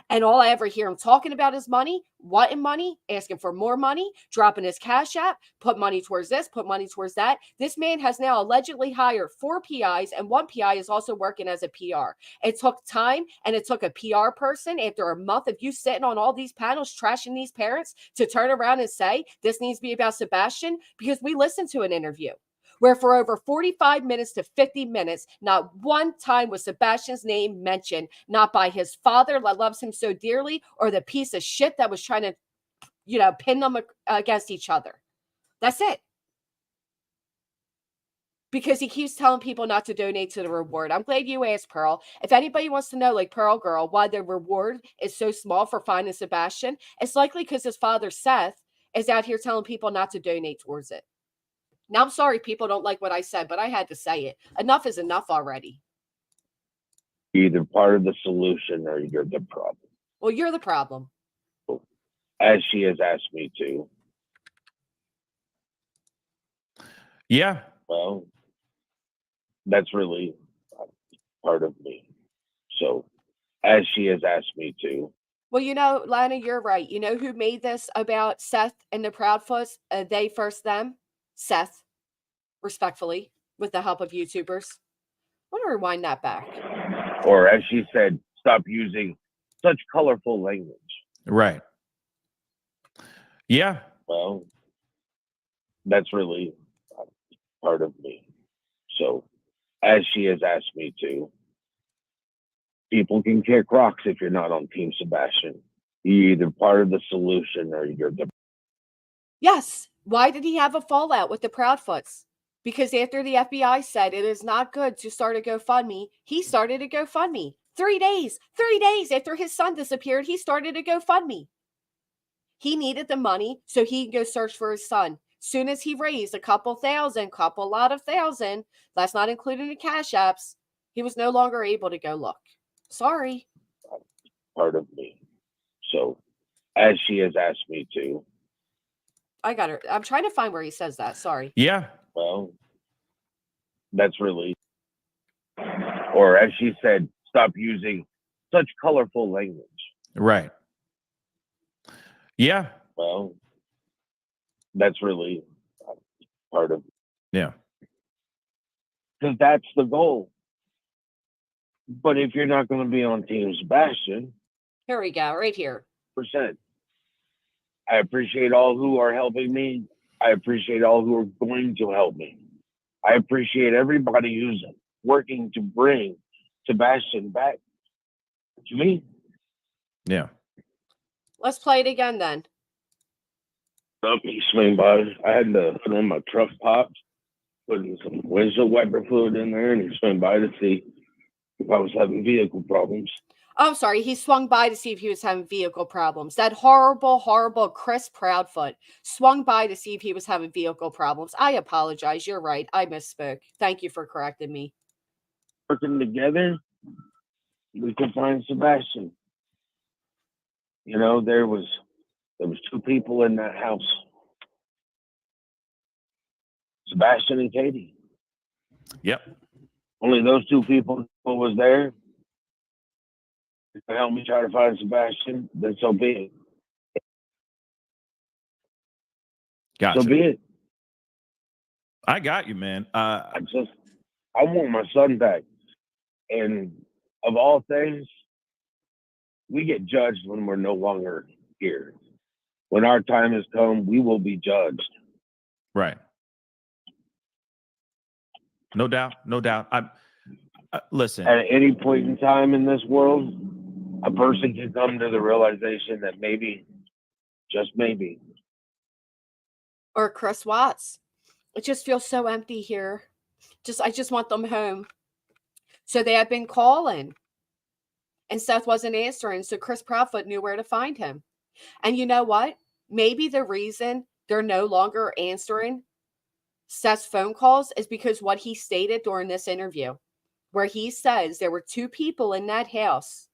And all I ever hear him talking about is money, wanting money, asking for more money, dropping his cash app, put money towards this, put money towards that. This man has now allegedly hired 4 PIs, and 1 PI is also working as a PR. It took time, and it took a PR person after a month of you sitting on all these panels trashing these parents to turn around and say, this needs to be about Sebastian, because we listened to an interview where for over 45 minutes to 50 minutes, not one time was Sebastian's name mentioned, not by his father that loves him so dearly or the piece of shit that was trying to, pin them against each other. That's it. Because he keeps telling people not to donate to the reward. I'm glad you asked, Pearl. If anybody wants to know, like Pearl Girl, why the reward is so small for finding Sebastian, it's likely because his father, Seth, is out here telling people not to donate towards it. Now, I'm sorry people don't like what I said, but I had to say it. Enough is enough already. Either part of the solution or you're the problem. Well, you're the problem. As she has asked me to. Yeah. Well, that's really part of me. So as she has asked me to. Well, you know, Lana, you're right. You know who made this about Seth and the Proudfoots? They first them? Seth, respectfully, with the help of YouTubers. I want to rewind that back. Or as she said, stop using such colorful language. Right. Yeah. Well, that's really part of me. So, as she has asked me to, people can kick rocks if you're not on Team Sebastian. You're either part of the solution or you're the. Yes. Why did he have a fallout with the Proudfoots? Because after the FBI said it is not good to start a GoFundMe, he started a GoFundMe. 3 days after his son disappeared, he started a GoFundMe. He needed the money so he could go search for his son. Soon as he raised a lot of thousand, that's not including the cash apps, he was no longer able to go look. Sorry. Part of me. So, as she has asked me to. I got her. I'm trying to find where he says that. Sorry. Yeah. Well, that's really. Or as she said, stop using such colorful language. Right. Yeah. Well, that's really part of. Yeah. Because that's the goal. But if you're not going to be on Team Sebastian, Here we go. Right here. percent. I appreciate all who are helping me. I appreciate all who are going to help me. I appreciate everybody who's working to bring Sebastian back to me. Yeah. Let's play it again then. He swing by. I had to put on my truck pops, putting some windshield wiper fluid in there, and he swung by to see if I was having vehicle problems. Oh, I'm sorry. He swung by to see if he was having vehicle problems. That horrible, horrible Chris Proudfoot swung by to see if he was having vehicle problems. I apologize. You're right. I misspoke. Thank you for correcting me. Working together, we could find Sebastian. You know, there was 2 people in that house. Sebastian and Katie. Yep. Only those 2 people was there. If they help me try to find Sebastian, then so be it. Gotcha. So be it. I got you, man. I want my son back. And of all things, we get judged when we're no longer here. When our time has come, we will be judged. Right. No doubt. No doubt. Listen. At any point in time in this world, a person can come to the realization that maybe, just maybe. Or Chris Watts. It just feels so empty here. I just want them home. So they had been calling. And Seth wasn't answering. So Chris Proudfoot knew where to find him. And you know what? Maybe the reason they're no longer answering Seth's phone calls is because what he stated during this interview, where he says there were 2 people in that house,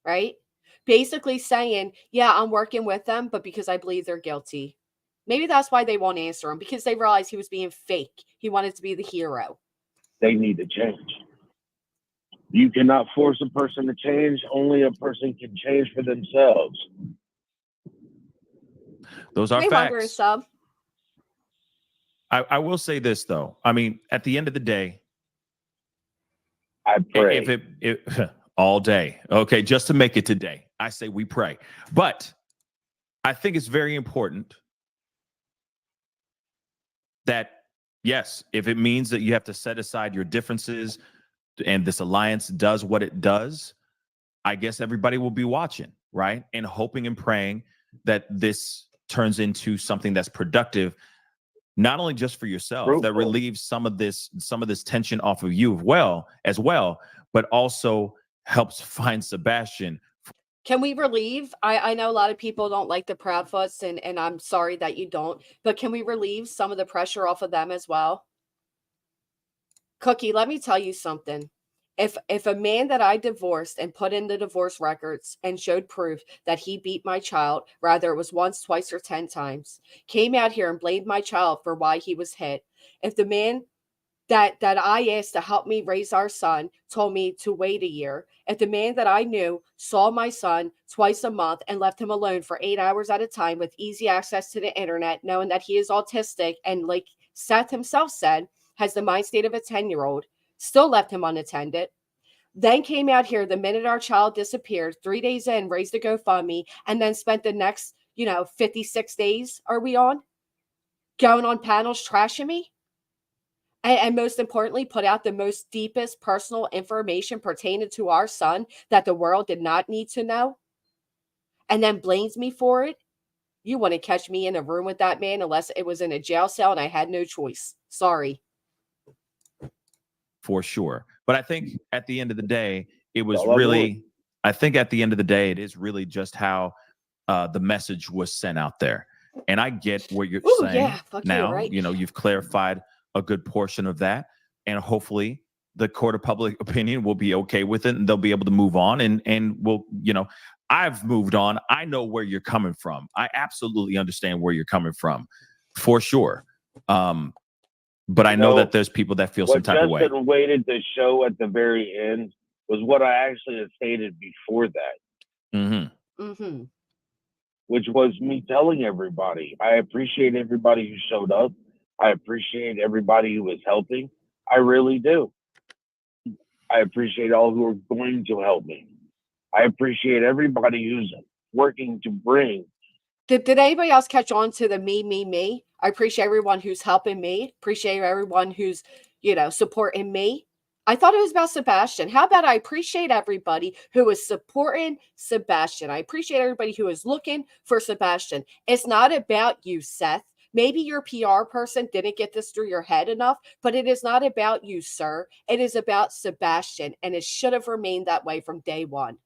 right? Basically saying, yeah, I'm working with them, but because I believe they're guilty. Maybe that's why they won't answer him, because they realized he was being fake. He wanted to be the hero. They need to change. You cannot force a person to change. Only a person can change for themselves. Those are facts. Sub. I will say this, though. I mean, at the end of the day, I pray. If it all day. Okay, just to make it today. I say we pray. But I think it's very important that, yes, if it means that you have to set aside your differences and this alliance does what it does, I guess everybody will be watching, right? And hoping and praying that this turns into something that's productive, not only just for yourself, that relieves some of this tension off of you as well, but also helps find Sebastian. Can we relieve? I know a lot of people don't like the Proudfoots, and I'm sorry that you don't, but can we relieve some of the pressure off of them as well? Cookie, let me tell you something. If a man that I divorced and put in the divorce records and showed proof that he beat my child, rather it was once, twice, or 10 times, came out here and blamed my child for why he was hit, if the man that I asked to help me raise our son told me to wait a year. If the man that I knew saw my son twice a month and left him alone for 8 hours at a time with easy access to the internet, knowing that he is autistic and, like Seth himself said, has the mind state of a 10-year-old, still left him unattended, then came out here the minute our child disappeared, 3 days in, raised a GoFundMe, and then spent the next, 56 days are we on, going on panels trashing me? And most importantly, put out the most deepest personal information pertaining to our son that the world did not need to know, and then blames me for it. You want to catch me in a room with that man unless it was in a jail cell and I had no choice. Sorry. For sure. But I think at the end of the day, it was Well, really, I think at the end of the day, it is really just how the message was sent out there. And I get what you're saying Yeah, now. right. You've clarified a good portion of that. And hopefully the court of public opinion will be okay with it and they'll be able to move on. And we'll, I've moved on. I know where you're coming from. I absolutely understand where you're coming from, for sure. But I know that there's people that feel some type of way. What Justin waited to show at the very end was what I actually had stated before that. Mm-hmm. Mm-hmm. Which was me telling everybody, I appreciate everybody who showed up. I appreciate everybody who was helping. I really do. I appreciate all who are going to help me. I appreciate everybody who's working to bring. Did anybody else catch on to the me? I appreciate everyone who's helping me. Appreciate everyone who's, supporting me. I thought it was about Sebastian. How about I appreciate everybody who is supporting Sebastian? I appreciate everybody who is looking for Sebastian. It's not about you, Seth. Maybe your PR person didn't get this through your head enough, but it is not about you, sir. It is about Sebastian, and it should have remained that way from day one.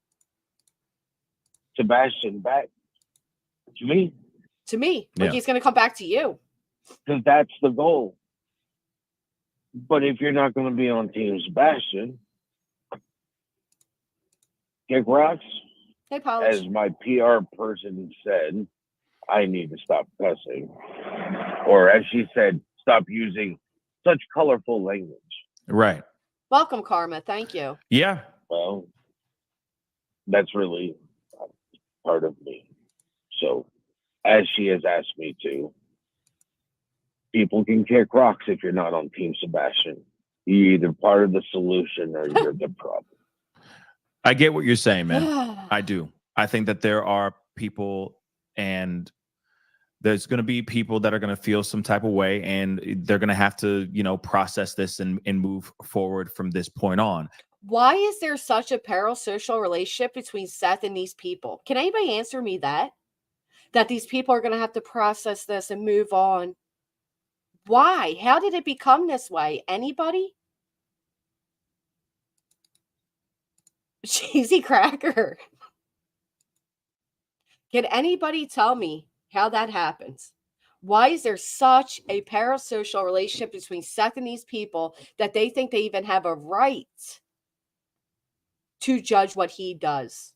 Sebastian back to me. Like he's going to come back to you. Because that's the goal. But if you're not going to be on Team Sebastian, kick rocks. Hey, Polish. As my PR person said, I need to stop cussing. Or as she said, stop using such colorful language. Right. Welcome, Karma. Thank you. Yeah. Well, that's really part of me. So, as she has asked me to, people can kick rocks if you're not on Team Sebastian. You're either part of the solution or you're the problem. I get what you're saying, man. I do. I think that there are people, and there's going to be people that are going to feel some type of way, and they're going to have to, process this and move forward from this point on. Why is there such a parasocial relationship between Seth and these people? Can anybody answer me that? That these people are going to have to process this and move on. Why? How did it become this way? Anybody? Cheesy cracker. Can anybody tell me how that happens? Why is there such a parasocial relationship between Seth and these people that they think they even have a right to judge what he does?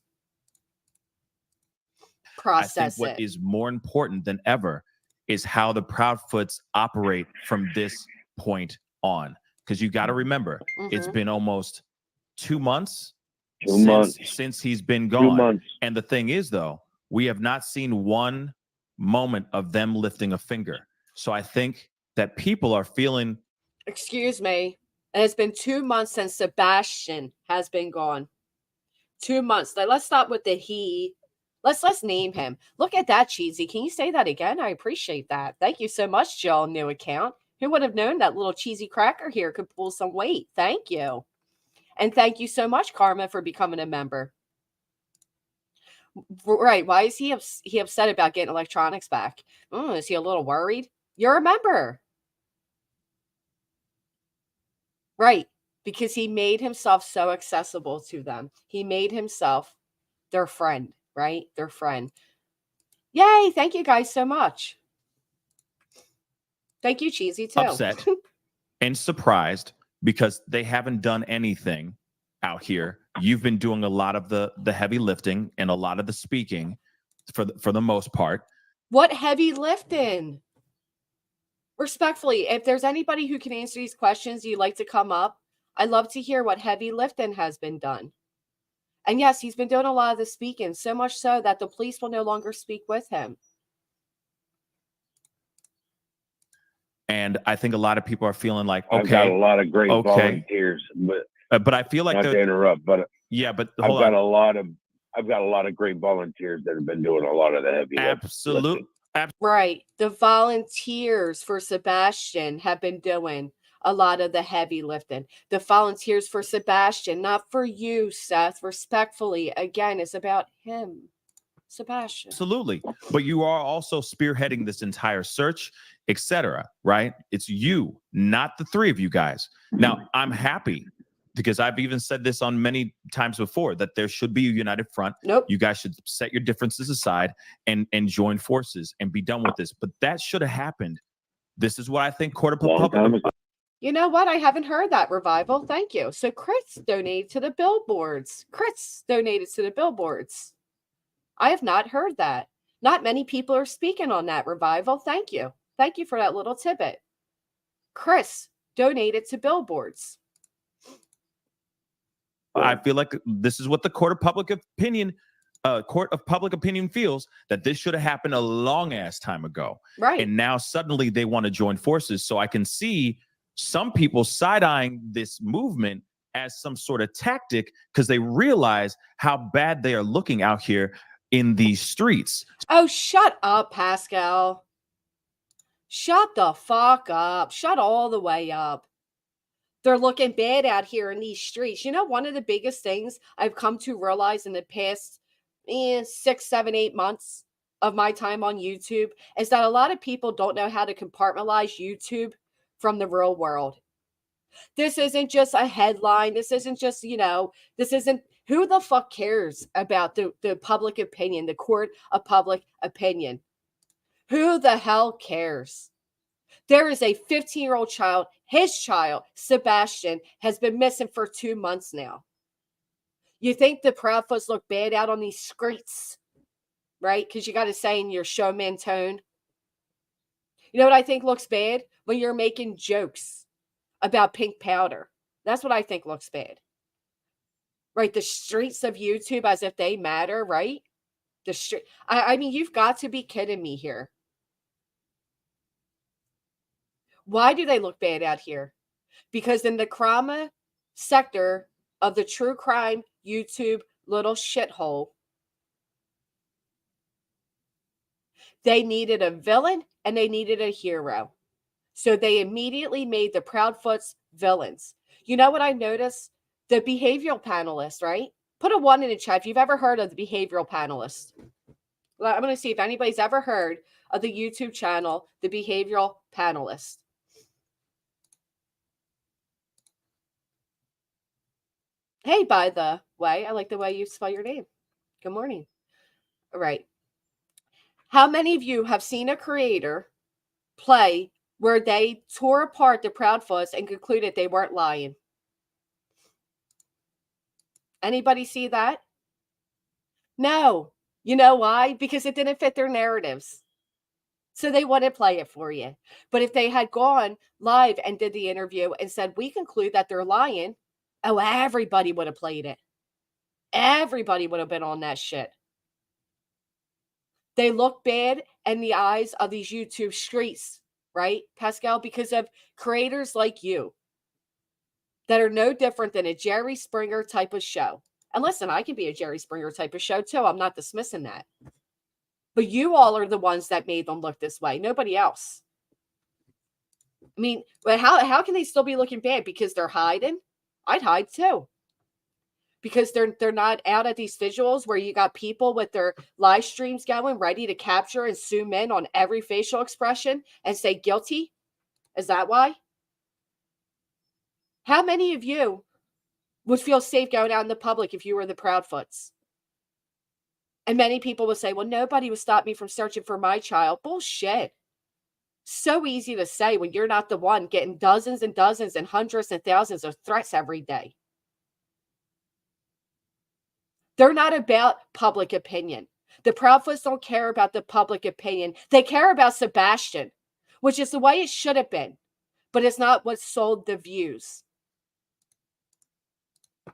Process I think what is more important than ever is how the Proudfoots operate from this point on. Because you got to remember, it's been almost 2 months since he's been gone. 2 months. And the thing is, though, we have not seen one moment of them lifting a finger. So I think that people are feeling. Excuse me. And it's been 2 months since Sebastian has been gone. 2 months. Let's stop with the he. Let's name him. Look at that, Cheesy. Can you say that again? I appreciate that. Thank you so much, Jill. New account. Who would have known that little cheesy cracker here could pull some weight? Thank you. And thank you so much, Karma, for becoming a member. Right. Why is he upset about getting electronics back? Is he a little worried? You're a member. Right. Because he made himself so accessible to them. He made himself their friend. Right? Their friend. Yay. Thank you guys so much. Thank you, Cheesy, too. Upset and surprised because they haven't done anything out here. You've been doing a lot of the heavy lifting and a lot of the speaking for the most part. What heavy lifting? Respectfully, if there's anybody who can answer these questions, you'd like to come up, I'd love to hear what heavy lifting has been done. And yes, he's been doing a lot of the speaking, so much so that the police will no longer speak with him. And I think a lot of people are feeling like, okay, I've got a lot of great volunteers, but I feel like not to interrupt, but yeah, but I've got a lot of great volunteers that have been doing a lot of the heavy absolutely. Right. The volunteers for Sebastian have been doing a lot of the heavy lifting. The volunteers for Sebastian, not for you, Seth. Respectfully, again, it's about him, Sebastian. Absolutely. But you are also spearheading this entire search, etc. Right? It's you, not the three of you guys. Now, I'm happy because I've even said this on many times before that there should be a united front. Nope. You guys should set your differences aside and join forces and be done with this. But that should have happened. This is what I think Court of Public. You know what? I haven't heard that, Revival. Thank you. So Chris donated to the billboards. Chris donated to the billboards. I have not heard that. Not many people are speaking on that, Revival. Thank you. Thank you for that little tidbit. Chris donated to billboards. I feel like this is what the Court of Public Opinion feels, that this should have happened a long ass time ago. Right. And now suddenly they want to join forces. So I can see some people side-eyeing this movement as some sort of tactic because they realize how bad they are looking out here in these streets. Oh, shut up, Pascal. Shut the fuck up. Shut all the way up. They're looking bad out here in these streets. You know, one of the biggest things I've come to realize in the past 6, 7, 8 months of my time on YouTube is that a lot of people don't know how to compartmentalize YouTube from the real world. This isn't just a headline. This isn't just, this isn't, who the fuck cares about the public opinion, the court of public opinion? Who the hell cares? There is a 15-year-old child. His child, Sebastian, has been missing for 2 months now. You think the Proudfoots look bad out on these streets, right? Because you got to say in your showman tone. You know what I think looks bad? When you're making jokes about pink powder. That's what I think looks bad. Right? The streets of YouTube as if they matter, right? The street. I mean, you've got to be kidding me here. Why do they look bad out here? Because in the crime sector of the true crime YouTube little shithole, they needed a villain and they needed a hero. So they immediately made the Proudfoots villains. You know what I noticed? The behavioral panelists, right? Put a 1 in the chat if you've ever heard of the behavioral panelists. Well, I'm going to see if anybody's ever heard of the YouTube channel, the behavioral panelists. Hey, by the way, I like the way you spell your name. Good morning. All right. How many of you have seen a creator play where they tore apart the Proudfoots and concluded they weren't lying? Anybody see that? No. You know why? Because it didn't fit their narratives. So they wouldn't play it for you. But if they had gone live and did the interview and said, we conclude that they're lying, oh, everybody would have played it. Everybody would have been on that shit. They look bad in the eyes of these YouTube streets, right, Pascal? Because of creators like you that are no different than a Jerry Springer type of show. And listen, I can be a Jerry Springer type of show too. I'm not dismissing that. But you all are the ones that made them look this way. Nobody else. I mean, but how can they still be looking bad? Because they're hiding? I'd hide too. Because they're not out at these visuals where you got people with their live streams going, ready to capture and zoom in on every facial expression and say guilty. Is that why? How many of you would feel safe going out in the public if you were the Proudfoots? And many people would say, well, nobody would stop me from searching for my child. Bullshit. So easy to say when you're not the one getting dozens and dozens and hundreds and thousands of threats every day. They're not about public opinion. The Proudfoots don't care about the public opinion. They care about Sebastian. which is the way it should have been, but it's not what sold the views.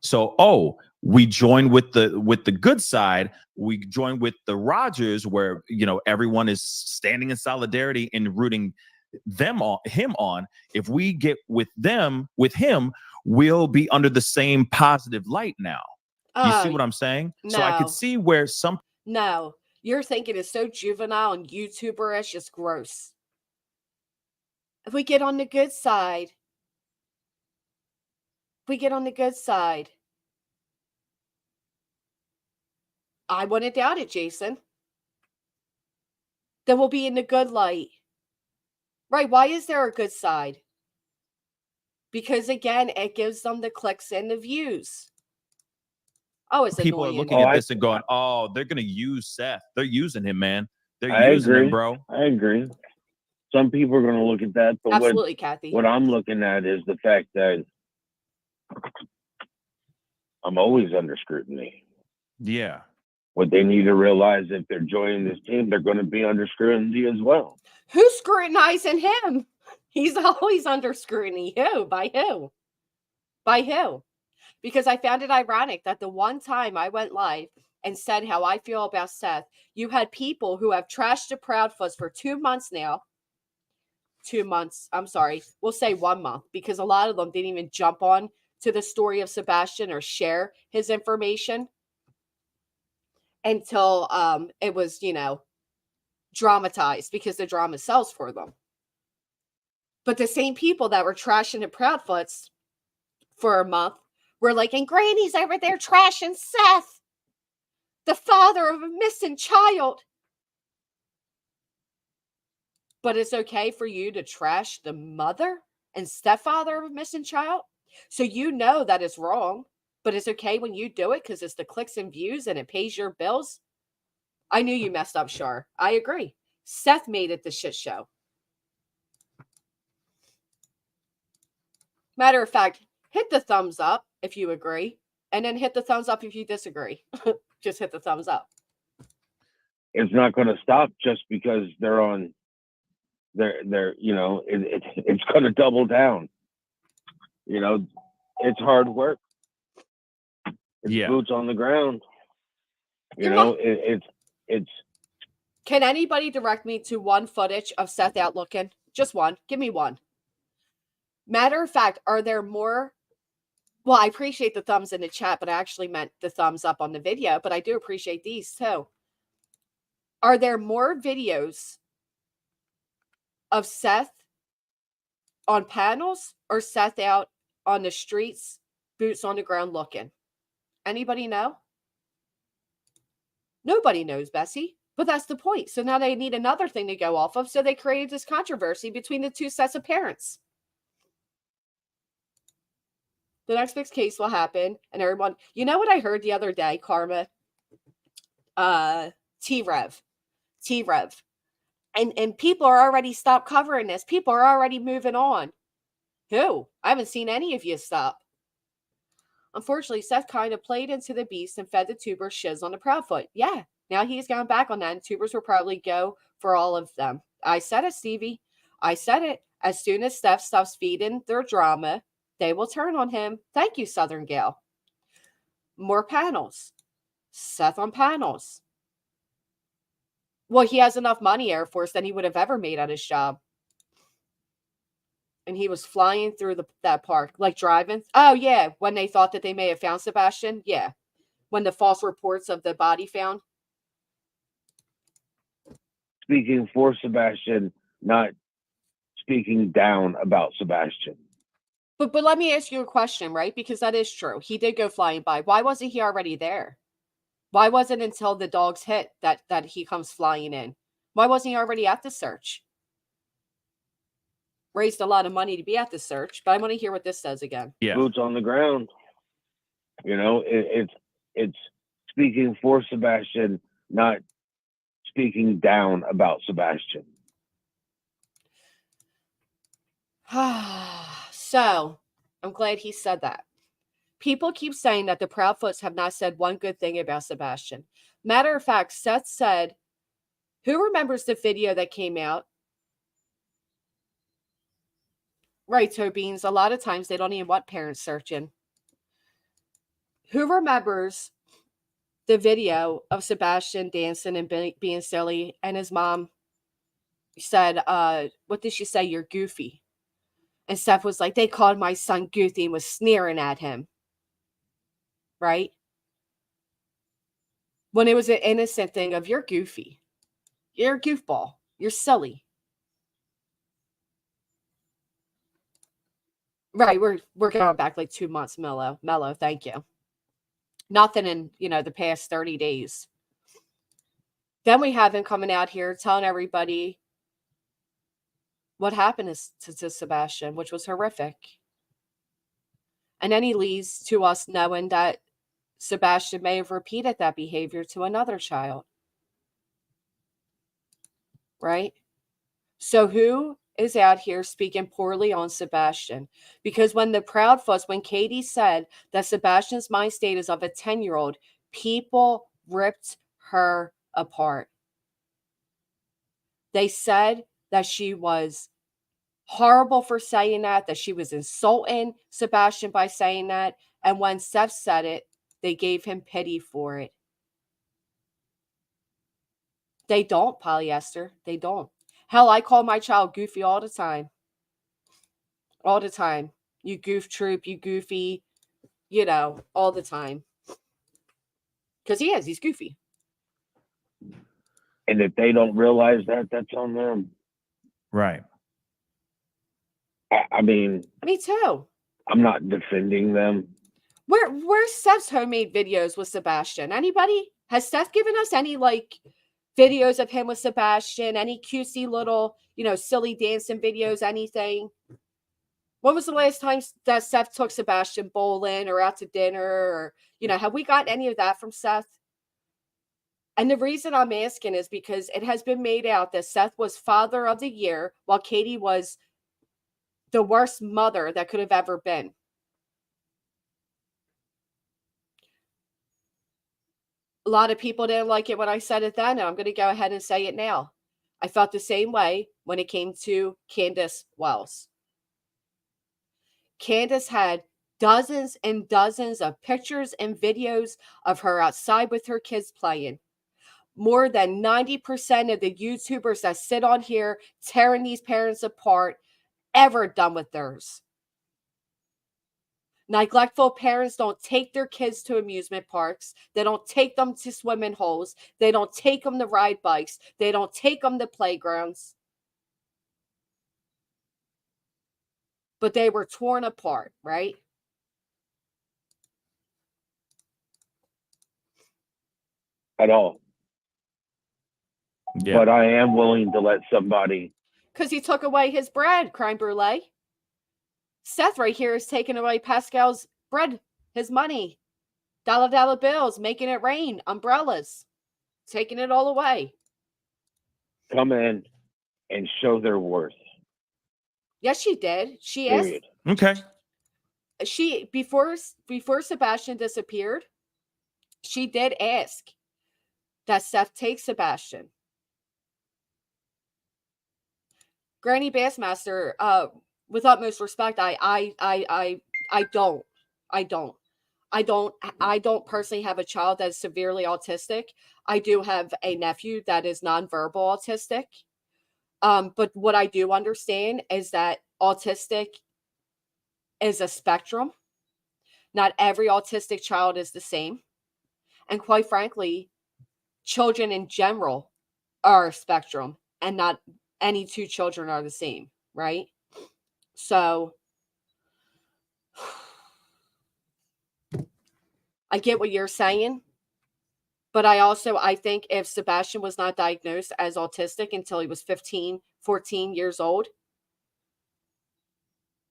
So, we join with the good side. We join with the Rogers, where everyone is standing in solidarity and rooting him on. If we get with him, we'll be under the same positive light now. You see what I'm saying? No. So I could see where some. No, your thinking is so juvenile and YouTuber-ish, it's gross. If we get on the good side, I wouldn't doubt it, Jason. Then we'll be in the good light. Right, why is there a good side? Because, again, it gives them the clicks and the views. Oh, it's people annoying. are looking at this and going, "Oh, they're gonna use Seth. They're using him, man. They're using him, bro." I agree. Some people are going to look at that, but Absolutely, Kathy. what I'm looking at is the fact that I'm always under scrutiny. Yeah. What they need to realize, if they're joining this team, they're going to be under scrutiny as well. Who's scrutinizing him? He's always under scrutiny. Who? By who? By who? Because I found it ironic that the one time I went live and said how I feel about Seth, you had people who have trashed the Proudfoots for 2 months now. 2 months. I'm sorry. We'll say 1 month, because a lot of them didn't even jump on to the story of Sebastian or share his information until it was, dramatized, because the drama sells for them. But the same people that were trashing the Proudfoots for a month were like, and Granny's over there trashing Seth, the father of a missing child. But it's okay for you to trash the mother and stepfather of a missing child? So you know that it's wrong, but it's okay when you do it because it's the clicks and views and it pays your bills? I knew you messed up, Shar. I agree. Seth made it the shit show. Matter of fact, hit the thumbs up if you agree, and then hit the thumbs up if you disagree. Just hit the thumbs up. It's not going to stop just because they're on. It's going to double down. It's hard work. It's boots on the ground. It's. Can anybody direct me to one footage of Seth out looking? Just one. Give me one. Matter of fact, are there more? Well, I appreciate the thumbs in the chat, but I actually meant the thumbs up on the video, but I do appreciate these too. Are there more videos of Seth on panels or Seth out on the streets, boots on the ground looking? Anybody know? Nobody knows, Bessie. But that's the point. So now they need another thing to go off of. So they created this controversy between the two sets of parents. The next big case will happen, and everyone, you know what I heard the other day, Karma? T-Rev. And people are already stopped covering this. People are already moving on. Who? I haven't seen any of you stop. Unfortunately, Seth kind of played into the beast and fed the tubers shiz on the Proudfoot. Yeah, now he's gone back on that, and tubers will probably go for all of them. I said it, Stevie. I said it. As soon as Steph stops feeding their drama, they will turn on him. Thank you, Southern Gal. More panels. Seth on panels. Well, he has enough money, Air Force, than he would have ever made at his job. And he was flying through that park, like driving. Oh, yeah, when they thought that they may have found Sebastian. Yeah, when the false reports of the body found. Speaking for Sebastian, not speaking down about Sebastian. But let me ask you a question, right? Because that is true. He did go flying by. Why wasn't he already there? Why wasn't it until the dogs hit that he comes flying in? Why wasn't he already at the search? Raised a lot of money to be at the search, but I want to hear what this says again. Yeah. Boots on the ground. It's speaking for Sebastian, not speaking down about Sebastian. So, I'm glad he said that. People keep saying that the Proudfoots have not said one good thing about Sebastian. Matter of fact, Seth said, who remembers the video that came out Right, so Beans, a lot of times they don't even want parents searching. Who remembers the video of Sebastian dancing and being silly, and his mom said, what did she say? You're goofy. And Seth was like, they called my son goofy and was sneering at him. Right? When it was an innocent thing of, you're goofy. You're a goofball. You're silly. Right, we're going back like 2 months, Mellow, thank you. Nothing in, the past 30 days. Then we have him coming out here telling everybody what happened to Sebastian, which was horrific. And then he leads to us knowing that Sebastian may have repeated that behavior to another child. Right? So who is out here speaking poorly on Sebastian? Because when the Proudfoots, when Katie said that Sebastian's mind state is of a 10-year-old, people ripped her apart. They said that she was horrible for saying that she was insulting Sebastian by saying that. And when Seth said it, they gave him pity for it. They don't, polyester. They don't. Hell, I call my child goofy all the time. All the time. You goof troop, you goofy, all the time. Because he's goofy. And if they don't realize that, that's on them. Right. I mean, me too. I'm not defending them. Where's Seth's homemade videos with Sebastian? Anybody? Has Seth given us any videos of him with Sebastian? Any cutesy little, silly dancing videos? Anything? When was the last time that Seth took Sebastian bowling or out to dinner? Or have we gotten any of that from Seth? And the reason I'm asking is because it has been made out that Seth was Father of the Year while Katie was the worst mother that could have ever been. A lot of people didn't like it when I said it then, and I'm going to go ahead and say it now. I felt the same way when it came to Candace Wells. Candace had dozens and dozens of pictures and videos of her outside with her kids playing. More than 90% of the YouTubers that sit on here tearing these parents apart ever done with theirs. Neglectful parents don't take their kids to amusement parks. They don't take them to swimming holes. They don't take them to ride bikes. They don't take them to playgrounds. But they were torn apart, right? At all. Yeah. But I am willing to let somebody. Because he took away his bread, creme brulee. Seth right here is taking away Pascal's bread, his money, dollar bills, making it rain, umbrellas, taking it all away. Come in and show their worth. Yes, she did. She Period. asked. Okay. She before Sebastian disappeared, she did ask that Seth take Sebastian. Granny Bassmaster, with utmost respect, I don't personally have a child that is severely autistic. I do have a nephew that is nonverbal autistic. But what I do understand is that autistic is a spectrum. Not every autistic child is the same. And quite frankly, children in general are a spectrum, and not any two children are the same, right? So I get what you're saying, but I think if Sebastian was not diagnosed as autistic until he was 15, 14 years old,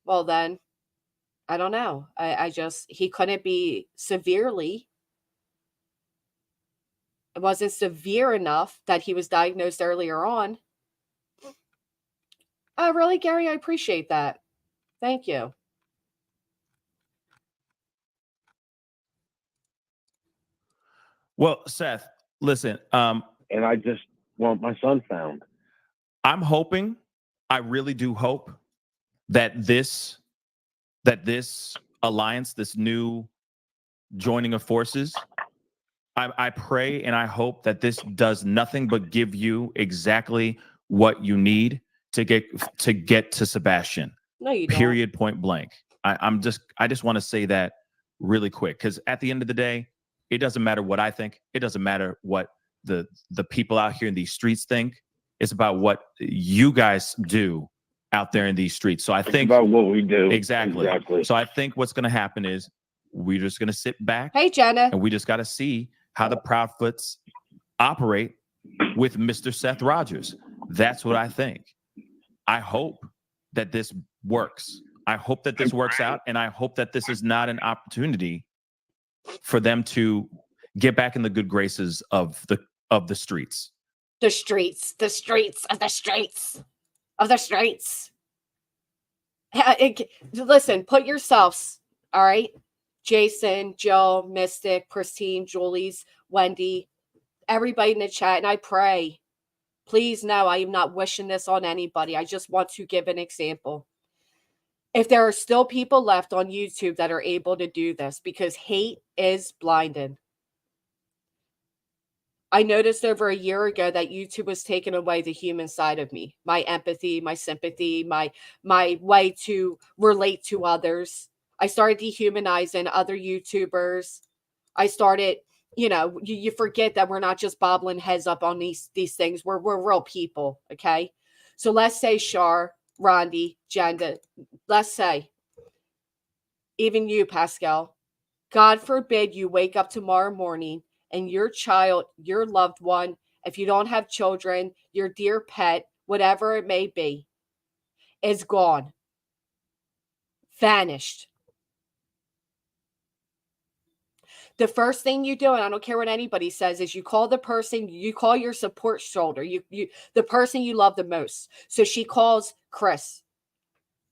well then, I don't know. He couldn't be severely. It wasn't severe enough that he was diagnosed earlier on. Oh, really, Gary? I appreciate that. Thank you. Well, Seth, listen, And I just want my son found. I'm hoping, I really do hope that this alliance, this new joining of forces, I pray and I hope that this does nothing but give you exactly what you need to get to Sebastian. No, you don't. Period. Point blank. I just want to say that really quick, because at the end of the day, it doesn't matter what I think. It doesn't matter what the people out here in these streets think. It's about what you guys do out there in these streets. So I think about what we do. Exactly. So I think what's going to happen is we're just going to sit back. Hey, Jenna. And we just got to see how the Proudfoots operate with Mr. Seth Rogers. That's what I think. I hope that this works. I hope that this works out, and I hope that this is not an opportunity for them to get back in the good graces of the streets. The streets of the streets of the streets. Listen, put yourselves, all right? Jason, Joe, Mystic, Christine, Julie's, Wendy, everybody in the chat, and I pray, please know I am not wishing this on anybody. I just want to give an example. If there are still people left on YouTube that are able to do this, because hate is blinded. I noticed over a year ago that YouTube was taking away the human side of me, my empathy, my sympathy, my way to relate to others. I started dehumanizing other YouTubers. I started, you forget that we're not just bobbling heads up on these things. We're real people, okay? So let's say Shar, Rondi, Jenda, let's say, even you, Pascal, God forbid you wake up tomorrow morning and your child, your loved one, if you don't have children, your dear pet, whatever it may be, is gone, vanished. The first thing you do, and I don't care what anybody says, is you call the person, you call your support shoulder, the person you love the most. So she calls Chris.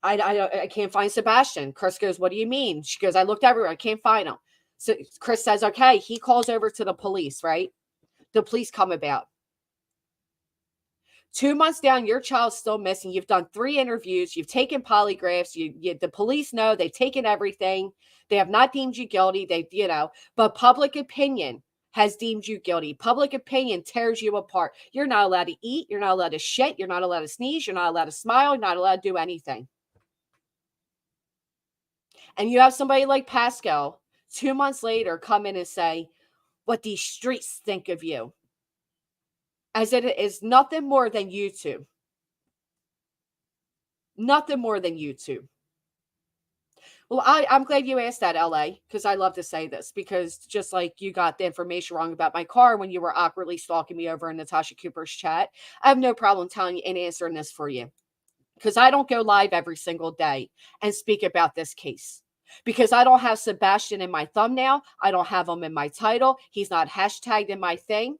I can't find Sebastian. Chris goes, what do you mean? She goes, I looked everywhere. I can't find him. So Chris says, okay. He calls over to the police, right? The police come about. 2 months down, your child's still missing. You've done 3 interviews. You've taken polygraphs. The police know they've taken everything. They have not deemed you guilty. But public opinion has deemed you guilty. Public opinion tears you apart. You're not allowed to eat. You're not allowed to shit. You're not allowed to sneeze. You're not allowed to smile. You're not allowed to do anything. And you have somebody like Pascal 2 months later come in and say what these streets think of you, as it is nothing more than YouTube. Nothing more than YouTube. Well, I'm glad you asked that, LA, because I love to say this, because just like you got the information wrong about my car when you were awkwardly stalking me over in Natasha Cooper's chat, I have no problem telling you and answering this for you, because I don't go live every single day and speak about this case. Because I don't have Sebastian in my thumbnail. I don't have him in my title. He's not hashtagged in my thing.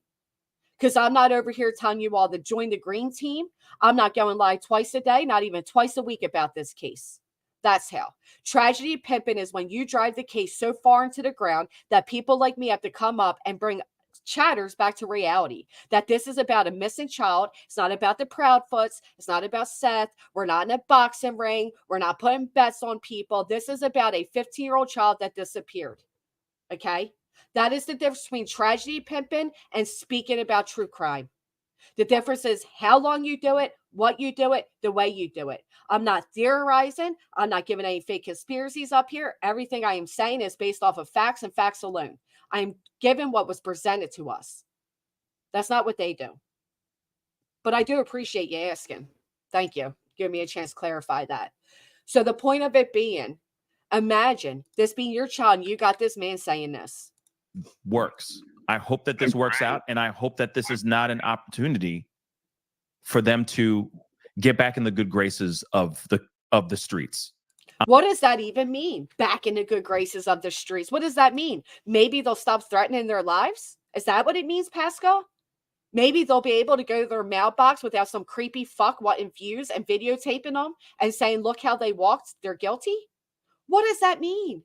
Because I'm not over here telling you all to join the green team. I'm not going live twice a day, not even twice a week about this case. That's how. Tragedy pimping is when you drive the case so far into the ground that people like me have to come up and bring chatters back to reality, that this is about a missing child. It's not about the Proudfoots. It's not about Seth. We're not in a boxing ring. We're not putting bets on people. This is about a 15-year-old child that disappeared. Okay? That is the difference between tragedy pimping and speaking about true crime. The difference is how long you do it, what you do it, the way you do it. I'm not theorizing. I'm not giving any fake conspiracies up here. Everything I am saying is based off of facts and facts alone. I'm given what was presented to us. That's not what they do. But I do appreciate you asking. Thank you. Give me a chance to clarify that. So the point of it being, imagine this being your child and you got this man saying this. Works. I hope that this works out, and I hope that this is not an opportunity for them to get back in the good graces of the streets. What does that even mean? Back in the good graces of the streets. What does that mean? Maybe they'll stop threatening their lives? Is that what it means, Pascal? Maybe they'll be able to go to their mailbox without some creepy fuck wanting views and videotaping them and saying, look how they walked. They're guilty. What does that mean?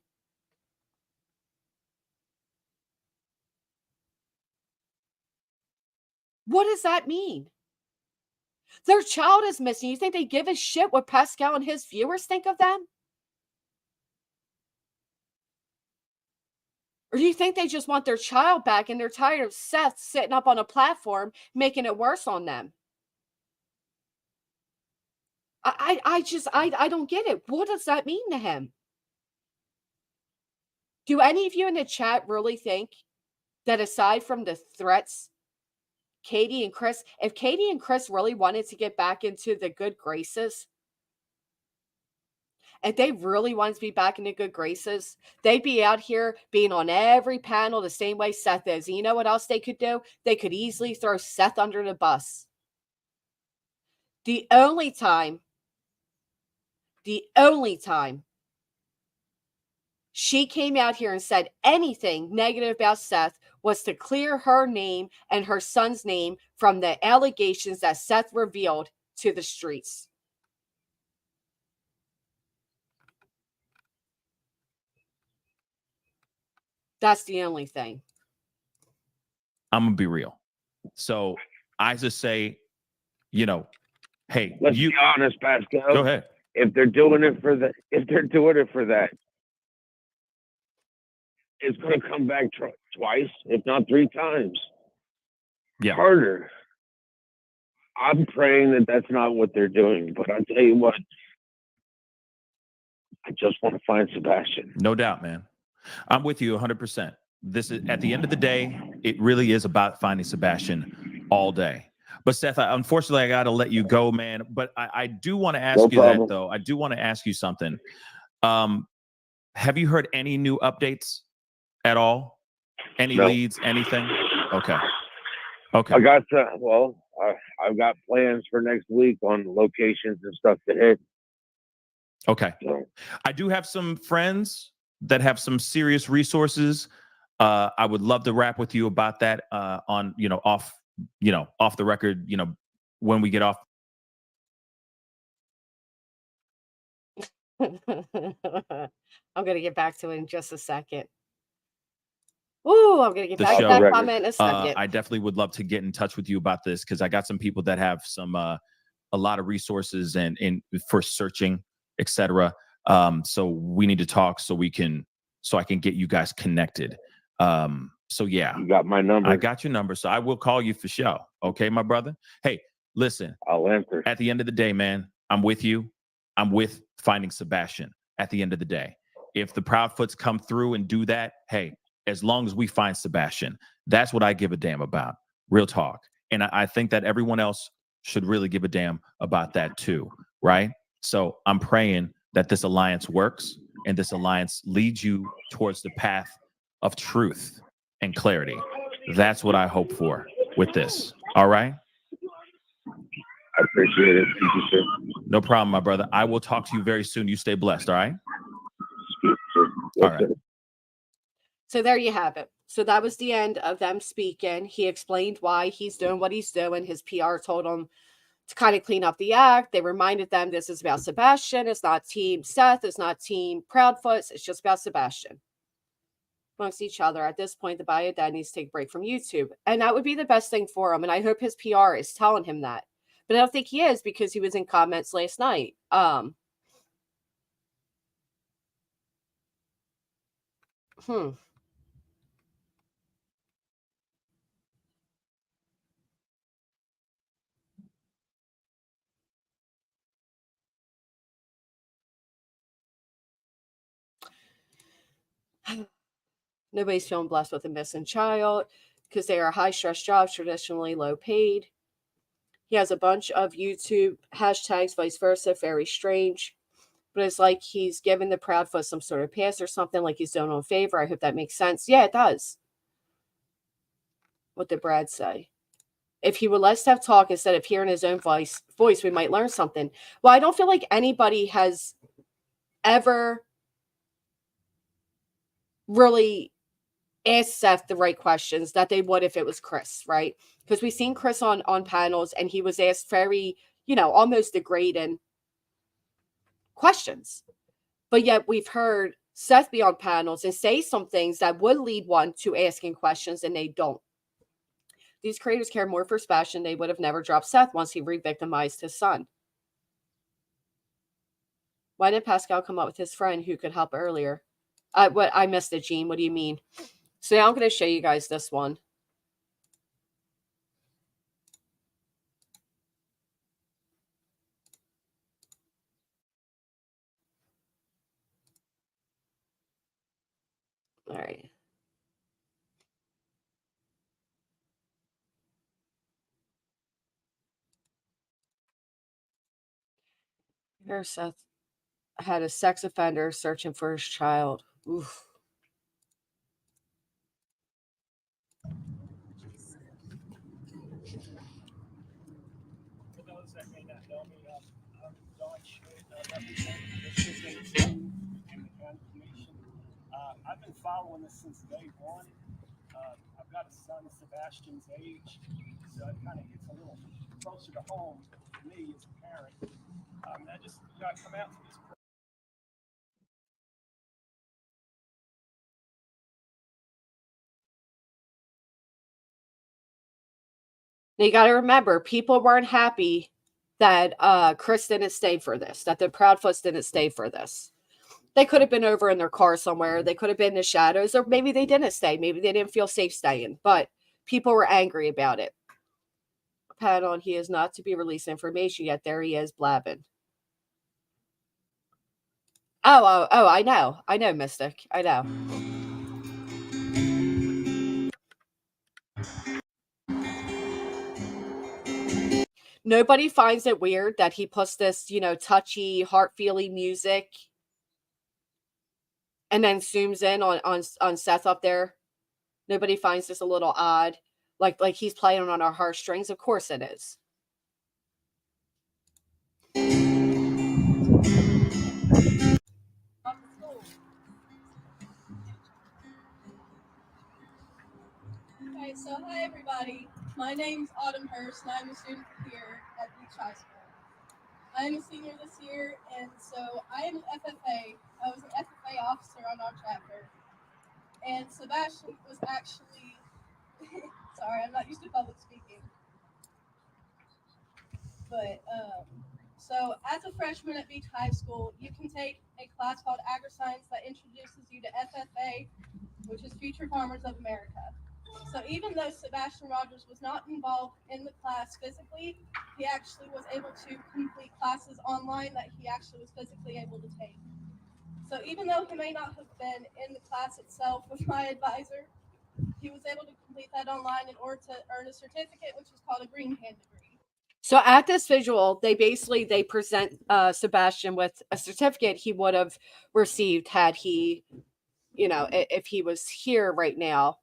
What does that mean? Their child is missing. You think they give a shit what Pascal and his viewers think of them? Or do you think they just want their child back and they're tired of Seth sitting up on a platform making it worse on them? I don't get it. What does that mean to him? Do any of you in the chat really think that aside from the threats, Katie and Chris, if Katie and Chris really wanted to get back into the good graces, if they really wanted to be back in the good graces, they'd be out here being on every panel the same way Seth is. And you know what else they could do? They could easily throw Seth under the bus. The only time she came out here and said anything negative about Seth was to clear her name and her son's name from the allegations that Seth revealed to the streets. That's the only thing. I'm going to be real. So I just say, you know, hey, let's be honest, Pascal. Go ahead. If they're doing it for that, it's going to come back twice, if not 3 times. Yeah. Harder. I'm praying that that's not what they're doing, but I'll tell you what, I just want to find Sebastian. No doubt, man. I'm with you 100%. This is, at the end of the day, it really is about finding Sebastian all day. But Seth, unfortunately, I got to let you go, man. But I do want to ask you that, though. I do want to ask you something. Have you heard any new updates at all? Any leads? Anything? Okay. Okay. I've got plans for next week on locations and stuff to hit. Okay. So. I do have some friends that have some serious resources. I would love to rap with you about that on, off the record, when we get off. I'm going to get back to it in just a second. Ooh, I'm going to get back to that comment in a second. I definitely would love to get in touch with you about this because I got some people that have some a lot of resources and for searching, etc. So we need to talk so I can get you guys connected. So yeah, you got my number. I got your number, so I will call you for sure. Okay, my brother. Hey, listen. I'll answer. At the end of the day, man, I'm with you. I'm with finding Sebastian. At the end of the day, if the Proudfoots come through and do that, hey, as long as we find Sebastian, that's what I give a damn about. Real talk. And I think that everyone else should really give a damn about that too, right? So I'm praying that this alliance works and this alliance leads you towards the path of truth and clarity. That's what I hope for with this. All right? I appreciate it. Thank you, sir. No problem, my brother. I will talk to you very soon. You stay blessed, all right? Yes, all right. Sir. So there you have it. So that was the end of them speaking. He explained why he's doing what he's doing. His PR told him to kind of clean up the act. They reminded them this is about Sebastian. It's not Team Seth. It's not Team Proudfoots. It's just about Sebastian. Amongst each other. At this point, the bio dad needs to take a break from YouTube. And that would be the best thing for him. And I hope his PR is telling him that. But I don't think he is because he was in comments last night. Nobody's feeling blessed with a missing child because they are high-stress jobs, traditionally low paid. He has a bunch of YouTube hashtags, vice versa, very strange. But it's like he's giving the Proudfoot some sort of pass or something, like he's doing him a favor. I hope that makes sense. Yeah, it does. What did Brad say? If he would let Steph talk instead of hearing his own voice, we might learn something. Well, I don't feel like anybody has ever really asked Seth the right questions that they would if it was Chris, right? Because we've seen Chris on panels and he was asked very, almost degrading questions. But yet we've heard Seth be on panels and say some things that would lead one to asking questions and they don't. These creators care more for Sebastian. They would have never dropped Seth once he re-victimized his son. Why didn't Pascal come up with his friend who could help earlier? I missed it, Gene. What do you mean? So now I'm going to show you guys this one. All right. Here, Seth had a sex offender searching for his child. Oof. For those that may not know me, I'm Dutch, representing and the information. I've been following this since day one. I've got a son Sebastian's age, so it kind of gets a little closer to home for me as a parent. I just got to come out to this. Now you got to remember, people weren't happy that Chris didn't stay for this, that the Proudfoots didn't stay for this. They could have been over in their car somewhere. They could have been in the shadows, or maybe they didn't stay. Maybe they didn't feel safe staying, but people were angry about it. Pat on, he is not to be released information yet. There he is blabbing. Oh, I know, Mystic. I know. Nobody finds it weird that he puts this, touchy, heart-feeling music and then zooms in on Seth up there. Nobody finds this a little odd. Like he's playing on our heartstrings. Of course it is. Okay, so hi everybody. My name's Autumn Hurst, and I'm a student here at Beach High School. I'm a senior this year, and so I am an FFA. I was an FFA officer on our chapter. And Sebastian was actually, sorry, I'm not used to public speaking. But, so as a freshman at Beach High School, you can take a class called Agri-Science that introduces you to FFA, which is Future Farmers of America. So even though Sebastian Rogers was not involved in the class physically, he actually was able to complete classes online that he actually was physically able to take. So even though he may not have been in the class itself with my advisor, he was able to complete that online in order to earn a certificate, which is called a green hand degree. So at this visual, they present Sebastian with a certificate he would have received had he, if he was here right now.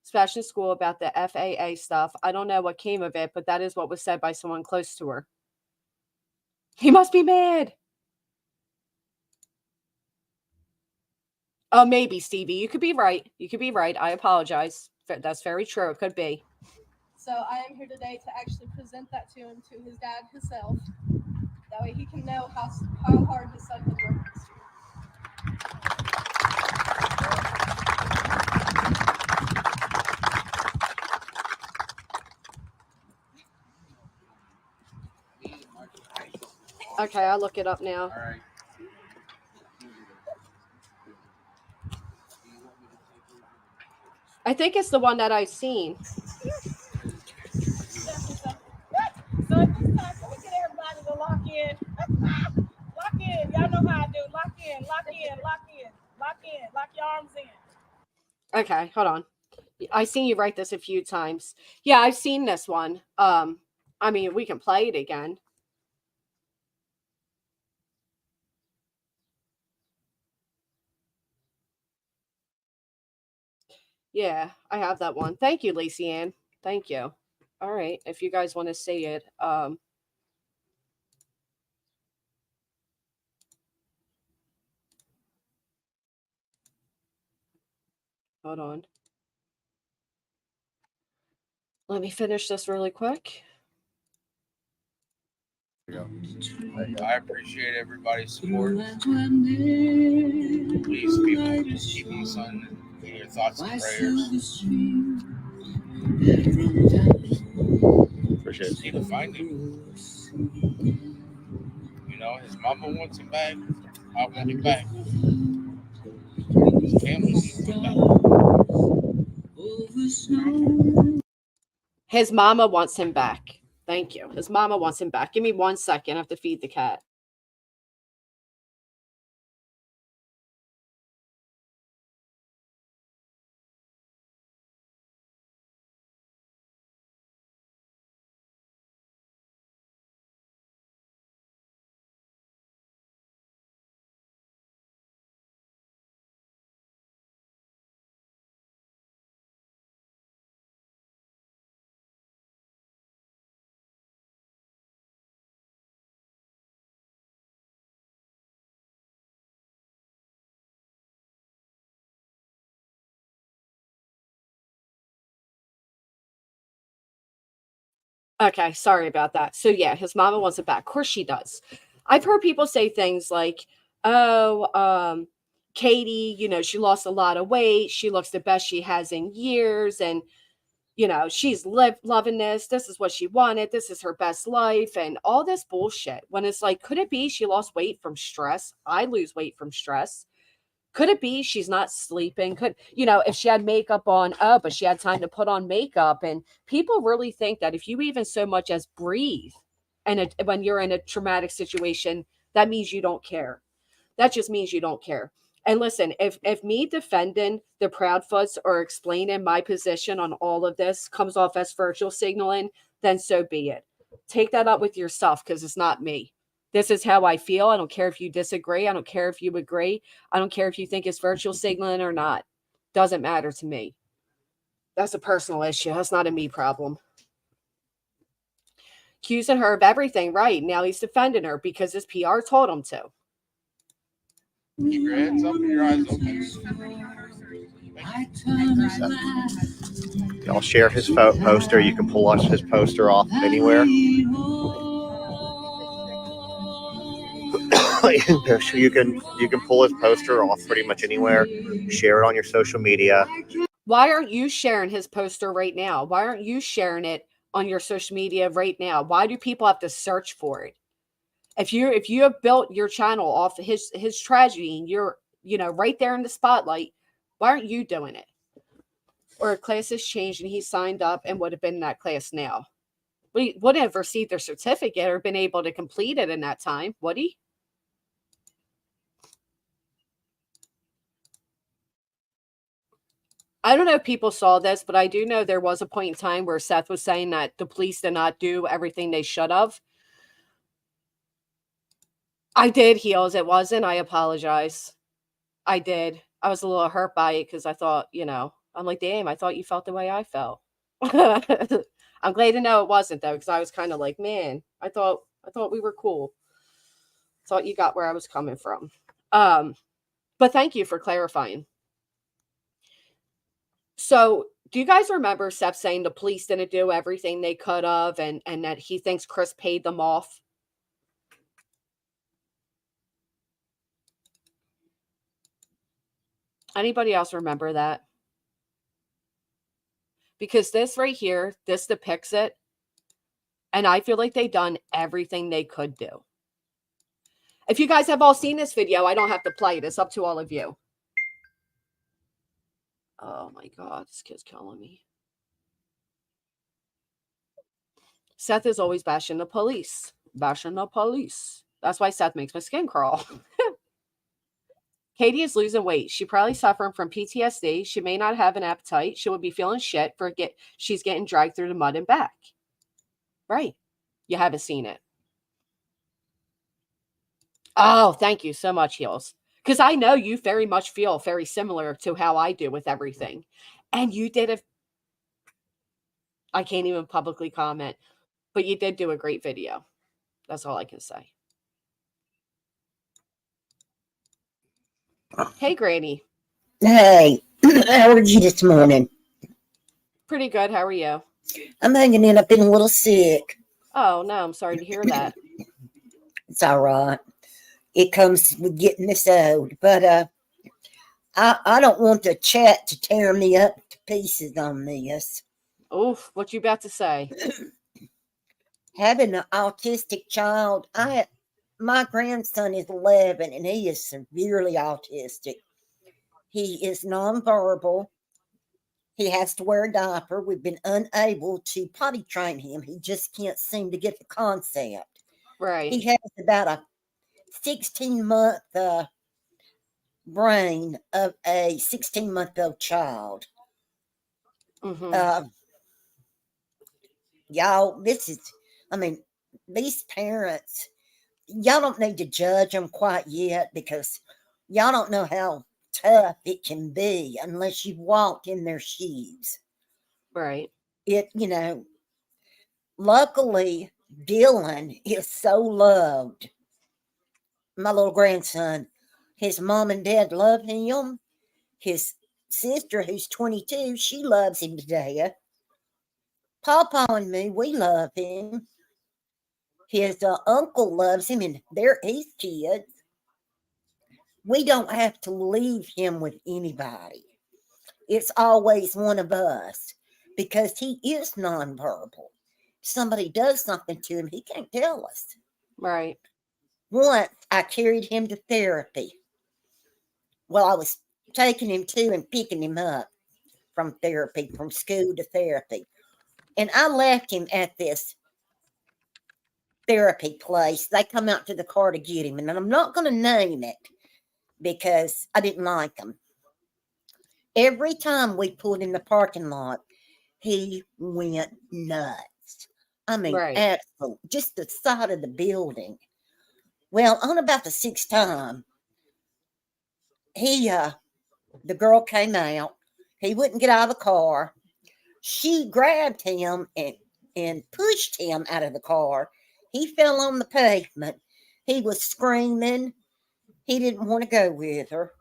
Sebastian's school about the FAA stuff. I don't know what came of it, but that is what was said by someone close to her. He must be mad. Oh, maybe, Stevie. You could be right. I apologize. That's very true. It could be. So I am here today to actually present that to him, to his dad himself. That way he can know how hard his son can work this year. Okay, I'll look it up now. All right. I think it's the one that I've seen. So at this time, can we get everybody to lock in? Lock in. Y'all know how I do. Lock in. Lock your arms in. Okay, hold on. I've seen you write this a few times. Yeah, I've seen this one. I mean, we can play it again. Yeah, I have that one. Thank you, Lacey Ann. Thank you. All right, if you guys want to see it. Hold on. Let me finish this really quick. I appreciate everybody's support. Please, people, keep my son in your thoughts and prayers. Appreciate Just need to find him. You know, his mama wants him back. I want him back. His family needs him back. His mama wants him back. Thank you. His mama wants him back. Give me 1 second. I have to feed the cat. Okay, sorry about that. So yeah, his mama wants it back. Of course she does. I've heard people say things like, "Oh, Katie, she lost a lot of weight. She looks the best she has in years, and she's loving this. This is what she wanted. This is her best life, and all this bullshit." When it's like, could it be she lost weight from stress? I lose weight from stress. Could it be she's not sleeping? If she had makeup on, but she had time to put on makeup. And people really think that if you even so much as breathe and when you're in a traumatic situation, that means you don't care. That just means you don't care. And listen, if me defending the Proudfoots or explaining my position on all of this comes off as virtual signaling, then so be it. Take that up with yourself, because it's not me. This is how I feel. I don't care if you disagree. I don't care if you agree. I don't care if you think it's virtual signaling or not. Doesn't matter to me. That's a personal issue. That's not a me problem. Accusing her of everything, right? Now he's defending her because his PR told him to. Keep your heads up and your eyes open. I'll share his poster. You can pull his poster off anywhere. So you can pull his poster off pretty much anywhere. Share it on your social media. Why aren't you sharing his poster right now? Why aren't you sharing it on your social media right now? Why do people have to search for it? If you have built your channel off his tragedy and you're right there in the spotlight, why aren't you doing it? Or if class has changed and he signed up and would have been in that class now, he wouldn't have received their certificate or been able to complete it in that time, would he? I don't know if people saw this, but I do know there was a point in time where Seth was saying that the police did not do everything they should have. I did, Heels. It wasn't. I apologize. I did. I was a little hurt by it because I thought, I'm like, damn, I thought you felt the way I felt. I'm glad to know it wasn't, though, because I was kind of like, man, I thought we were cool. Thought you got where I was coming from. But thank you for clarifying. So do you guys remember Seth saying the police didn't do everything they could have and that he thinks Chris paid them off? Anybody else remember that? Because this right here, this depicts it. And I feel like they've done everything they could do. If you guys have all seen this video, I don't have to play it. It's up to all of you. Oh my God, this kid's killing me. Seth is always bashing the police. Bashing the police. That's why Seth makes my skin crawl. Katie is losing weight. She probably suffering from PTSD. She may not have an appetite. She would be feeling shit she's getting dragged through the mud and back. Right. You haven't seen it. Oh, thank you so much, Heels. Because I know you very much feel very similar to how I do with everything. And you did I can't even publicly comment, but you did do a great video. That's all I can say. Hey, Granny. Hey, how are you this morning? Pretty good. How are you? I'm hanging in. I've been a little sick. Oh, no. I'm sorry to hear that. It's all right. It comes with getting this old. But I don't want the chat to tear me up to pieces on this. Oof, what you about to say? Having an autistic child, my grandson is 11 and he is severely autistic. He is nonverbal. He has to wear a diaper. We've been unable to potty train him. He just can't seem to get the concept. Right. He has about a 16-month brain of a 16-month-old child. Mm-hmm. Y'all, these parents, y'all don't need to judge them quite yet because y'all don't know how tough it can be unless you walked in their shoes. Right. Luckily, Dylan is so loved. My little grandson, his mom and dad love him. His sister, who's 22, she loves him to death. Papa and me, we love him. His uncle loves him, and they're his kids. We don't have to leave him with anybody. It's always one of us because he is nonverbal. If somebody does something to him, he can't tell us. Right. Once I carried him to therapy. Well, I was taking him to and picking him up from therapy, from school to therapy. And I left him at this therapy place. They come out to the car to get him. And I'm not going to name it because I didn't like him. Every time we pulled in the parking lot, he went nuts. Right. Absolutely. Just the side of the building. Well, on about the sixth time, the girl came out. He wouldn't get out of the car. She grabbed him and pushed him out of the car. He fell on the pavement. He was screaming. He didn't want to go with her.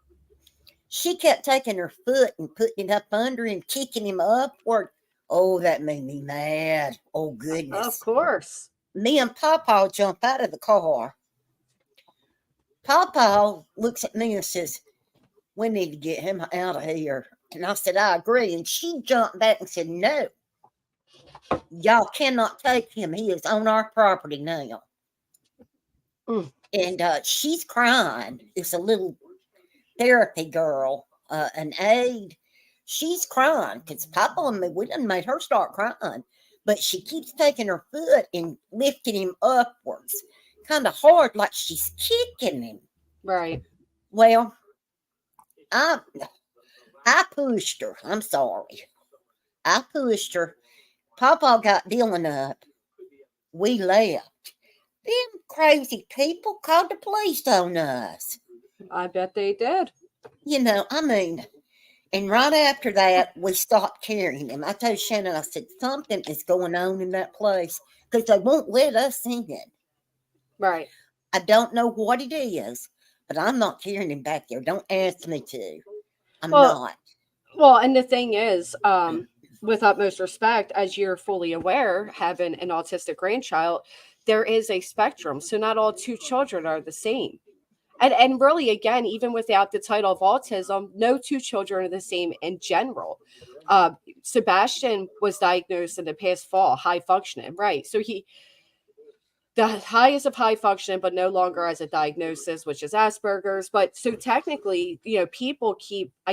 She kept taking her foot and putting it up under him, kicking him upward. Oh, that made me mad. Oh, goodness. Of course. Me and Papa jump out of the car. Papa looks at me and says, we need to get him out of here. And I said, I agree. And she jumped back and said, no, y'all cannot take him. He is on our property now. And she's crying. It's a little therapy girl, an aide. She's crying because Papa and me, we done made her start crying. But she keeps taking her foot and lifting him upwards, kind of hard, like she's kicking him. Right. Well, I pushed her. I'm sorry. I pushed her. Papa got Dylan up. We left. Them crazy people called the police on us. I bet they did. And right after that, we stopped carrying him. I told Shannon, I said, something is going on in that place because they won't let us in. Right. I don't know what it is, but I'm not carrying him back there. Don't ask me to. I'm not. Well, and the thing is, with utmost respect, as you're fully aware, having an autistic grandchild, there is a spectrum. So not all two children are the same. And really, again, even without the title of autism, no two children are the same in general. Sebastian was diagnosed in the past fall, high functioning, right? So the highest of high functioning, but no longer as a diagnosis, which is Asperger's. But so technically, I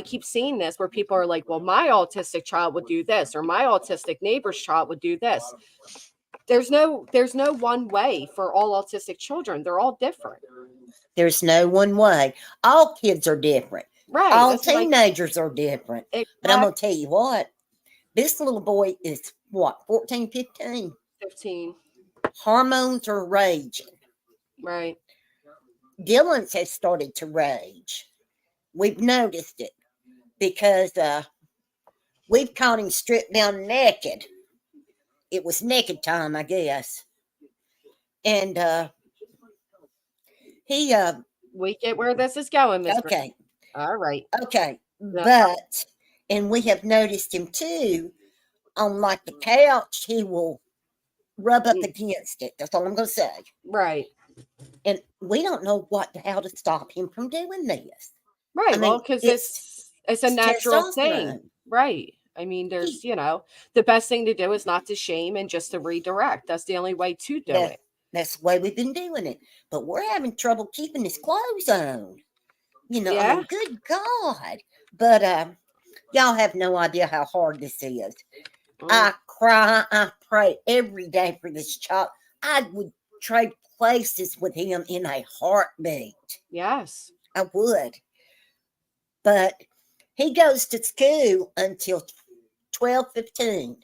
keep seeing this where people are like, well, my autistic child would do this, or my autistic neighbor's child would do this. There's no one way for all autistic children. They're all different. There's no one way. All kids are different. Right. All teenagers are different. Exactly. But I'm going to tell you what, this little boy is 14, 15? 15. Hormones are raging. Right. Dylan's has started to rage. We've noticed it because we've caught him stripped down naked. It was naked time, I guess. And we get where this is going, Miss. Okay. All right. Okay. But, and we have noticed him too, on like the couch, he will rub up against it. That's all I'm going to say. Right. And we don't know how to stop him from doing this. Right. Well, because it's a natural thing. Right. I mean, there's, the best thing to do is not to shame and just to redirect. That's the only way to do it. That's the way we've been doing it. But we're having trouble keeping his clothes on. I Yeah. mean, good God. But y'all have no idea how hard this is. I cry, I pray every day for this child. I would trade places with him in a heartbeat. Yes. I would. But he goes to school until 12:15,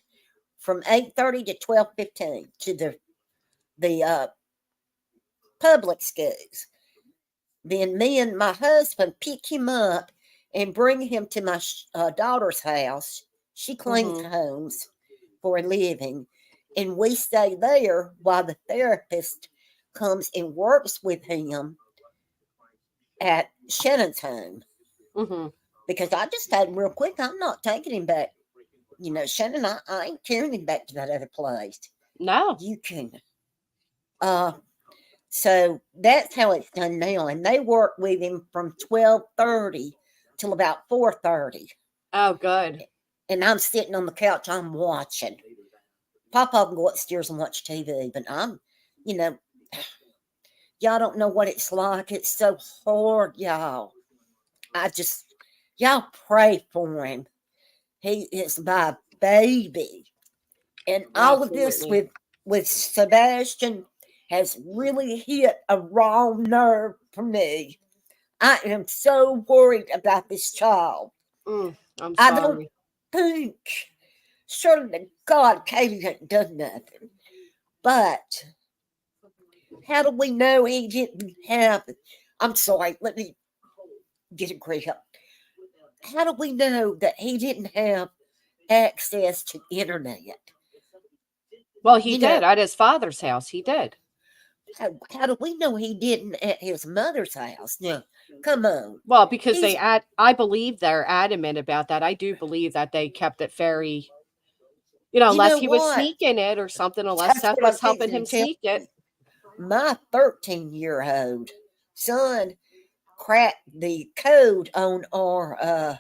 from 8:30 to 12:15 to the public schools. Then me and my husband pick him up and bring him to my daughter's house. She cleans homes for a living. And we stay there while the therapist comes and works with him at Shannon's home. Because I just told him real quick, I'm not taking him back. Shannon, I ain't carrying him back to that other place. No. You can. So that's how it's done now. And they work with him from 12:30 till about 4:30. Oh, good. And I'm sitting on the couch, I'm watching. Papa can go upstairs and watch TV, but I'm, y'all don't know what it's like. It's so hard, y'all. Y'all pray for him. He is my baby. And all of this with Sebastian has really hit a raw nerve for me. I am so worried about this child. I'm sorry. I don't think, surely to God, Katie ain't done nothing. But how do we know he didn't have, I'm sorry, let me get a grip. How do we know that he didn't have access to internet? Well, he did at his father's house. He did. How do we know he didn't at his mother's house? No, come on. Well, because I believe they're adamant about that. I do believe that they kept it very, unless he was sneaking it or something, unless Seth was helping him sneak it. My 13-year-old son cracked the code on our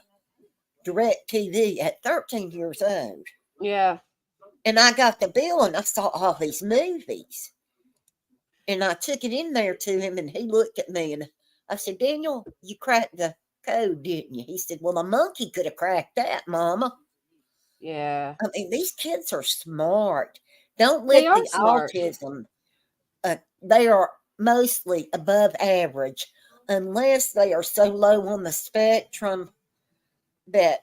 direct TV at 13 years old. Yeah. And I got the bill and I saw all these movies. And I took it in there to him and he looked at me and I said, Daniel, you cracked the code, didn't you? He said, well, a monkey could have cracked that, Mama. Yeah. I mean, these kids are smart. Don't let the smart. autism, they are mostly above average unless they are so low on the spectrum that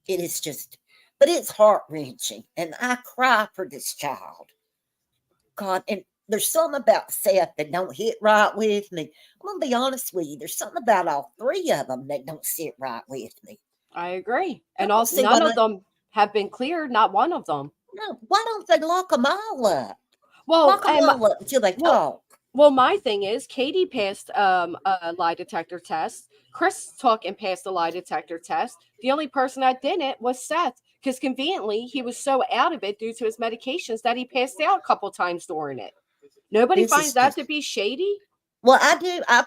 it is just, but it's heart-wrenching. And I cry for this child. God, and there's something about Seth that don't hit right with me. I'm going to be honest with you. There's something about all three of them that don't sit right with me. I agree. And also, none of them have been cleared. Not one of them. No, why don't they lock them all up? Well, lock them all up until they talk. Well, my thing is, Katie passed a lie detector test. Chris took and passed a lie detector test. The only person that didn't was Seth, because conveniently he was so out of it due to his medications that he passed out a couple times during it. Nobody finds that to be shady. Well, I do. I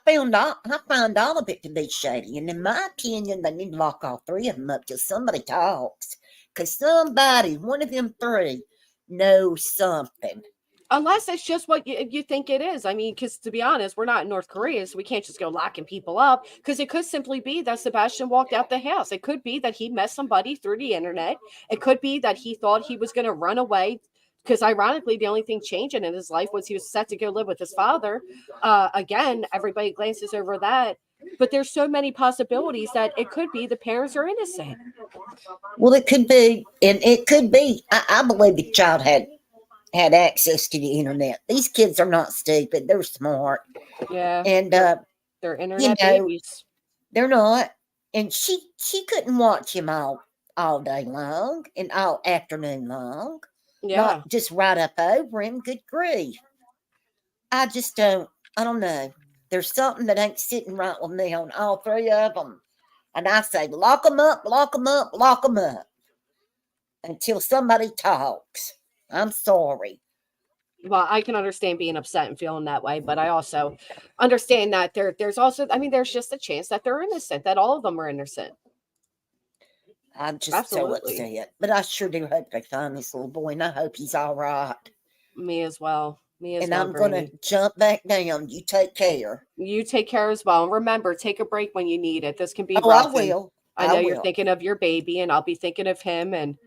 find all of it to be shady, and in my opinion, they need to lock all three of them up till somebody talks, because somebody, one of them three, knows something. Unless it's just what you think it is. I mean, because to be honest, we're not in North Korea, so we can't just go locking people up, because it could simply be that Sebastian walked out the house. It could be that he met somebody through the internet. It could be that he thought he was going to run away, because ironically, the only thing changing in his life was he was set to go live with his father. Again, everybody glances over that. But there's so many possibilities that it could be the parents are innocent. Well, it could be, and it could be. I believe the child had access to the internet. These kids are not stupid. They're smart. Yeah. And they're internet babies. They're not. And she couldn't watch him all day long and all afternoon long. Yeah. Not just right up over him. Good grief. I don't know. There's something that ain't sitting right with me on all three of them. And I say, lock them up, lock them up, lock them up. Until somebody talks. I'm sorry. Well, I can understand being upset and feeling that way, but I also understand that there's also, I mean, there's just a chance that they're innocent, that all of them are innocent. I'm just Absolutely. so upset. But I sure do hope they find this little boy, and I hope he's all right. Me as well. Me as And well, I'm going to Granny. jump back down. You take care. You take care as well. And remember, take a break when you need it. This can be Oh, I rough. And will. I know you're thinking of your baby, and I'll be thinking of him. And,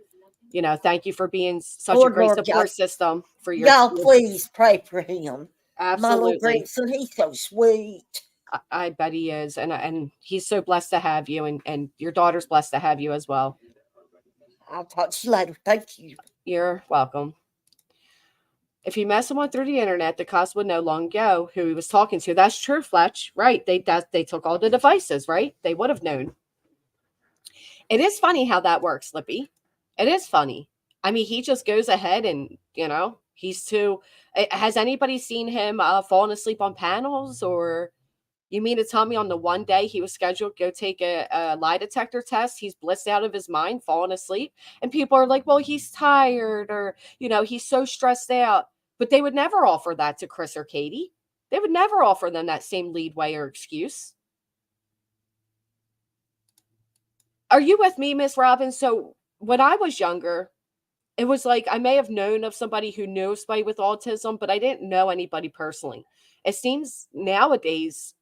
you know, thank you for being such a Lord, great Lord, support y'all, system for your y'all please pray for him. My little Absolutely. grandson, he's so sweet. I bet he is. And he's so blessed to have you. And your daughter's blessed to have you as well. I'll talk to you later. Thank you. You're welcome. If you mess someone through the internet, the cops would know long ago who he was talking to. That's true, Fletch. Right. They took all the devices, right? They would have known. It is funny how that works, Lippy. It is funny. I mean, he just goes ahead and, you know, he's too. Has anybody seen him falling asleep on panels? Or you mean to tell me on the one day he was scheduled to go take a lie detector test, he's blissed out of his mind, falling asleep? And people are like, well, he's tired, or, you know, he's so stressed out. But they would never offer that to Chris or Katie. They would never offer them that same leadway or excuse. Are you with me, Miss Robbins? So when I was younger, it was like I may have known of somebody who knew somebody with autism, but I didn't know anybody personally. It seems nowadays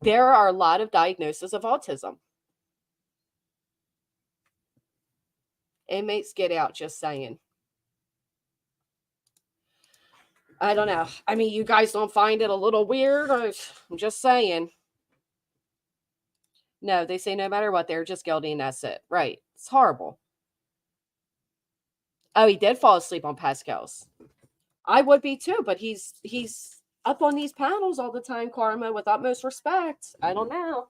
there are a lot of diagnoses of autism. Inmates get out, just saying. I don't know. I mean, you guys don't find it a little weird? I'm just saying. No, they say no matter what, they're just guilty and that's it. Right. It's horrible. Oh, he did fall asleep on Pascal's. I would be too, but he's up on these panels all the time, Karma, with utmost respect. I don't know.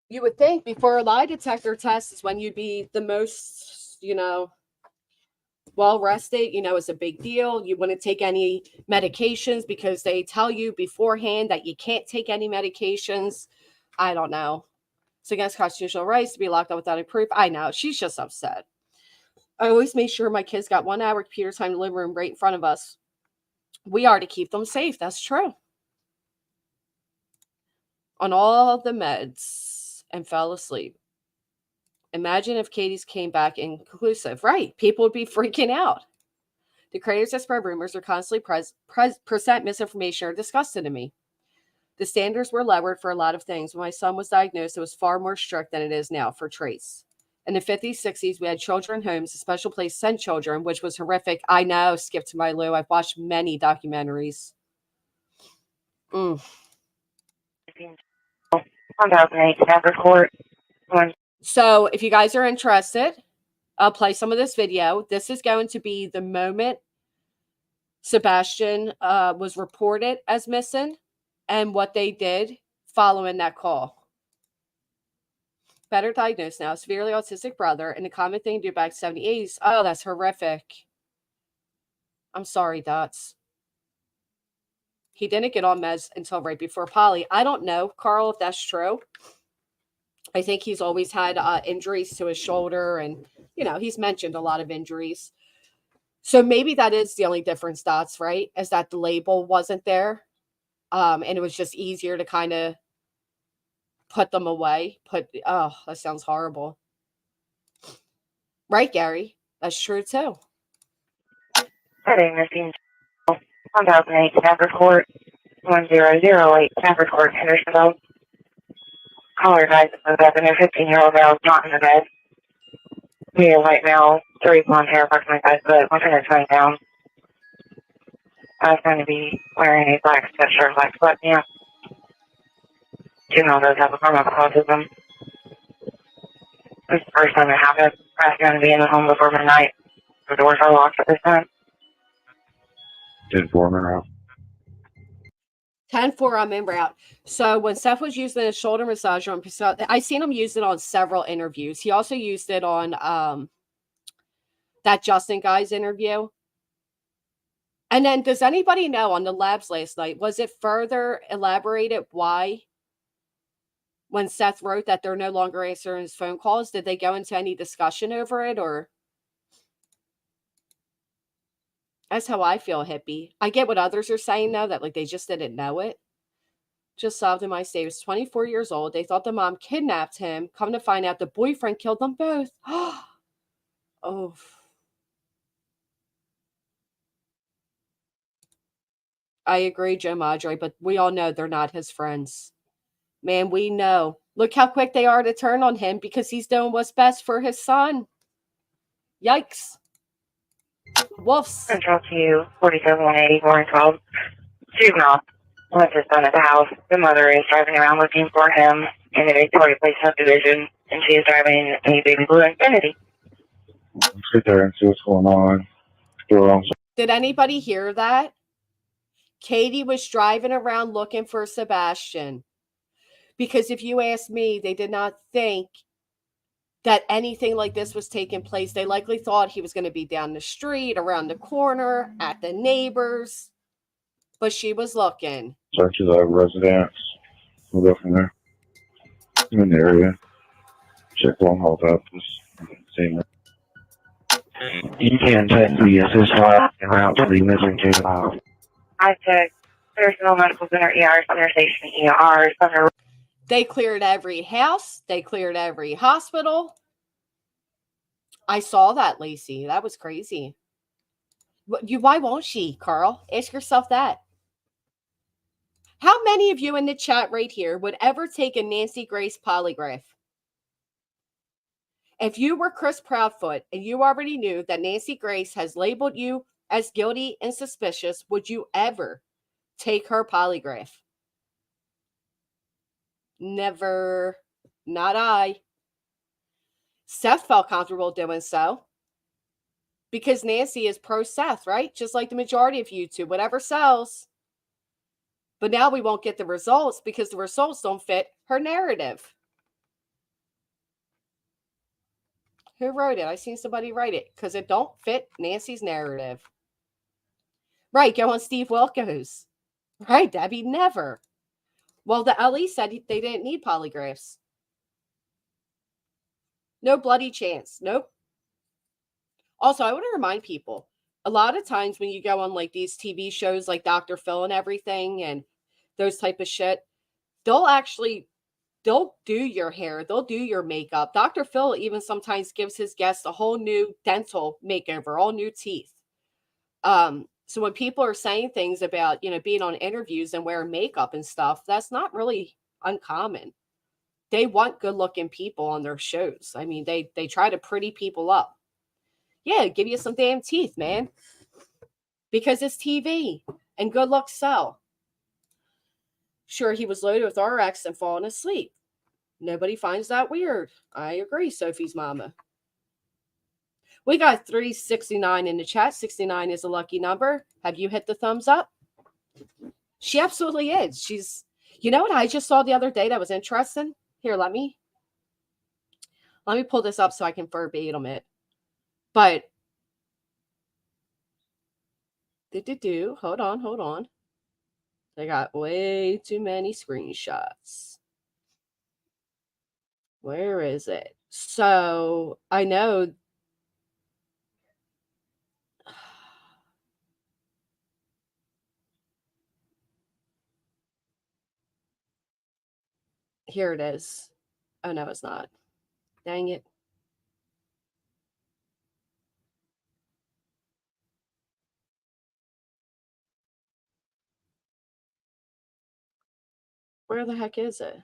You would think before a lie detector test is when you'd be the most, you know, well rested. You know, it's a big deal. You wouldn't take any medications because they tell you beforehand that you can't take any medications. I don't know. It's against constitutional rights to be locked up without any proof. I know. She's just upset. I always make sure my kids got 1 hour computer time in the living room right in front of us. We are to keep them safe. That's true. On all the meds and fell asleep. Imagine if Katie's came back inconclusive. Right. People would be freaking out. The creators of spread rumors are constantly present misinformation or disgusted to me. The standards were lowered for a lot of things. When my son was diagnosed, it was far more strict than it is now for traits. In the 50s, 60s, we had children homes, a special place sent children, which was horrific. I know, skip to my Lou. I've watched many documentaries. Stafford Court. So if you guys are interested, I'll play some of this video. This is going to be the moment Sebastian was reported as missing and what they did following that call. Better diagnosed now, severely autistic brother, and a common thing to do back 70s. Oh, that's horrific. I'm sorry, Dots. He didn't get on meds until right before Polly. I don't know, Carl, if that's true. I think he's always had injuries to his shoulder, and, you know, he's mentioned a lot of injuries. So maybe that is the only difference, Dots, right? Is that the label wasn't there. And it was just easier to kind of put them away. Oh, that sounds horrible. Right, Gary? That's true, too. Heading missing 1008 Stafford Court, 1008 Stafford Court, Hendersonville. Caller advised that the 15-year-old male is not in the bed. He is white male, 30 blonde hair, approximately 5 foot, 120 pounds. I was going to be wearing a black sweatshirt, black sweatpants. Juvenile does have a form of autism. This is the first time it happened. I was going to be in the home before midnight. The doors are locked at this time. 10-4 route. 10-4, I'm in route. So when Seth was using his shoulder massager, I seen him use it on several interviews. He also used it on that Justin guy's interview. And then does anybody know on the labs last night, was it further elaborated why when Seth wrote that they're no longer answering his phone calls, did they go into any discussion over it? Or That's how I feel, hippie. I get what others are saying, though, that like they just didn't know it. Just solved in my state. He was 24 years old. They thought the mom kidnapped him. Come to find out, the boyfriend killed them both. Oh. I agree, Joe Madre, but we all know they're not his friends. Man, we know. Look how quick they are to turn on him because he's doing what's best for his son. Yikes. Woofs. Central to 4780 412. Juvenile left his son at the house. The mother is driving around looking for him in the Victoria Place subdivision, and she is driving a baby blue Infiniti. Let's get there and see what's going on. Did anybody hear that? Katie was driving around looking for Sebastian. Because if you ask me, they did not think that anything like this was taking place. They likely thought he was going to be down the street, around the corner, at the neighbors. But she was looking. Search the residence. We'll go from there. I'm in the area. Check one hold up. You can text the assist line and route to the missing juvenile. I checked Personal Medical Center, ER, Center Station, ER, Sumner. They cleared every house. They cleared every hospital. I saw that, Lacey. That was crazy. Why won't she, Carl? Ask yourself that. How many of you in the chat right here would ever take a Nancy Grace polygraph? If you were Chris Proudfoot and you already knew that Nancy Grace has labeled you as guilty and suspicious, would you ever take her polygraph? Never. Not I. Seth felt comfortable doing so because Nancy is pro Seth, right? Just like the majority of YouTube, whatever sells. But now we won't get the results because the results don't fit her narrative. Who wrote it? I seen somebody write it because it don't fit Nancy's narrative. Right, go on Steve Wilkos. Right, Debbie, never. Well, the LE said they didn't need polygraphs. No bloody chance. Nope. Also, I want to remind people, a lot of times when you go on like these TV shows like Dr. Phil and everything and those type of shit, they'll do your hair. They'll do your makeup. Dr. Phil even sometimes gives his guests a whole new dental makeover, all new teeth. So when people are saying things about, being on interviews and wearing makeup and stuff, that's not really uncommon. They want good looking people on their shows. I mean, they try to pretty people up. Yeah, give you some damn teeth, man. Because it's TV and good looks sell. Sure, he was loaded with RX and falling asleep. Nobody finds that weird. I agree, Sophie's mama. We got 369 in the chat. 69 is a lucky number. Have you hit the thumbs up? She absolutely is. She's, you know what I just saw the other day that was interesting? Here, let me pull this up so I can verbatim it. But, hold on. I got way too many screenshots. Where is it? So, I know. Here it is. Oh, no, it's not. Dang it. Where the heck is it?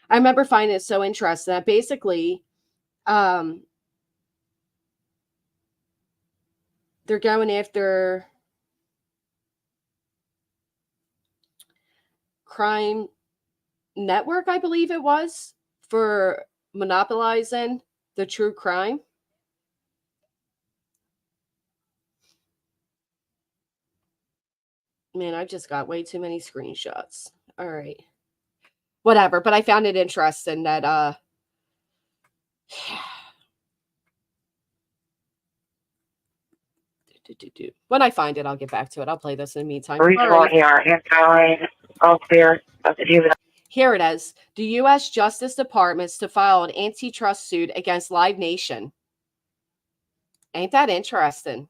I remember finding it so interesting that basically they're going after Crime Network, I believe it was, for monopolizing the true crime. Man, I just got way too many screenshots. All right. Whatever, but I found it interesting that when I find it, I'll get back to it. I'll play this in the meantime. Regional ER, anti-line, all clear. Here it is. The U.S. Justice Department's to file an antitrust suit against Live Nation. Ain't that interesting?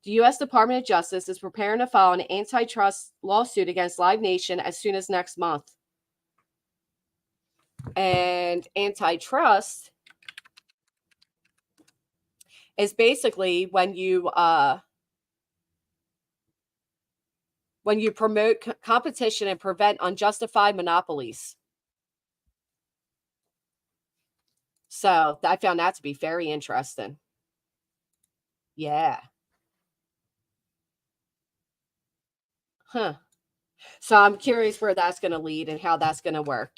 The U.S. Department of Justice is preparing to file an antitrust lawsuit against Live Nation as soon as next month. And antitrust is basically when you promote competition and prevent unjustified monopolies. So I found that to be very interesting. Yeah. Huh. So I'm curious where that's going to lead and how that's going to work.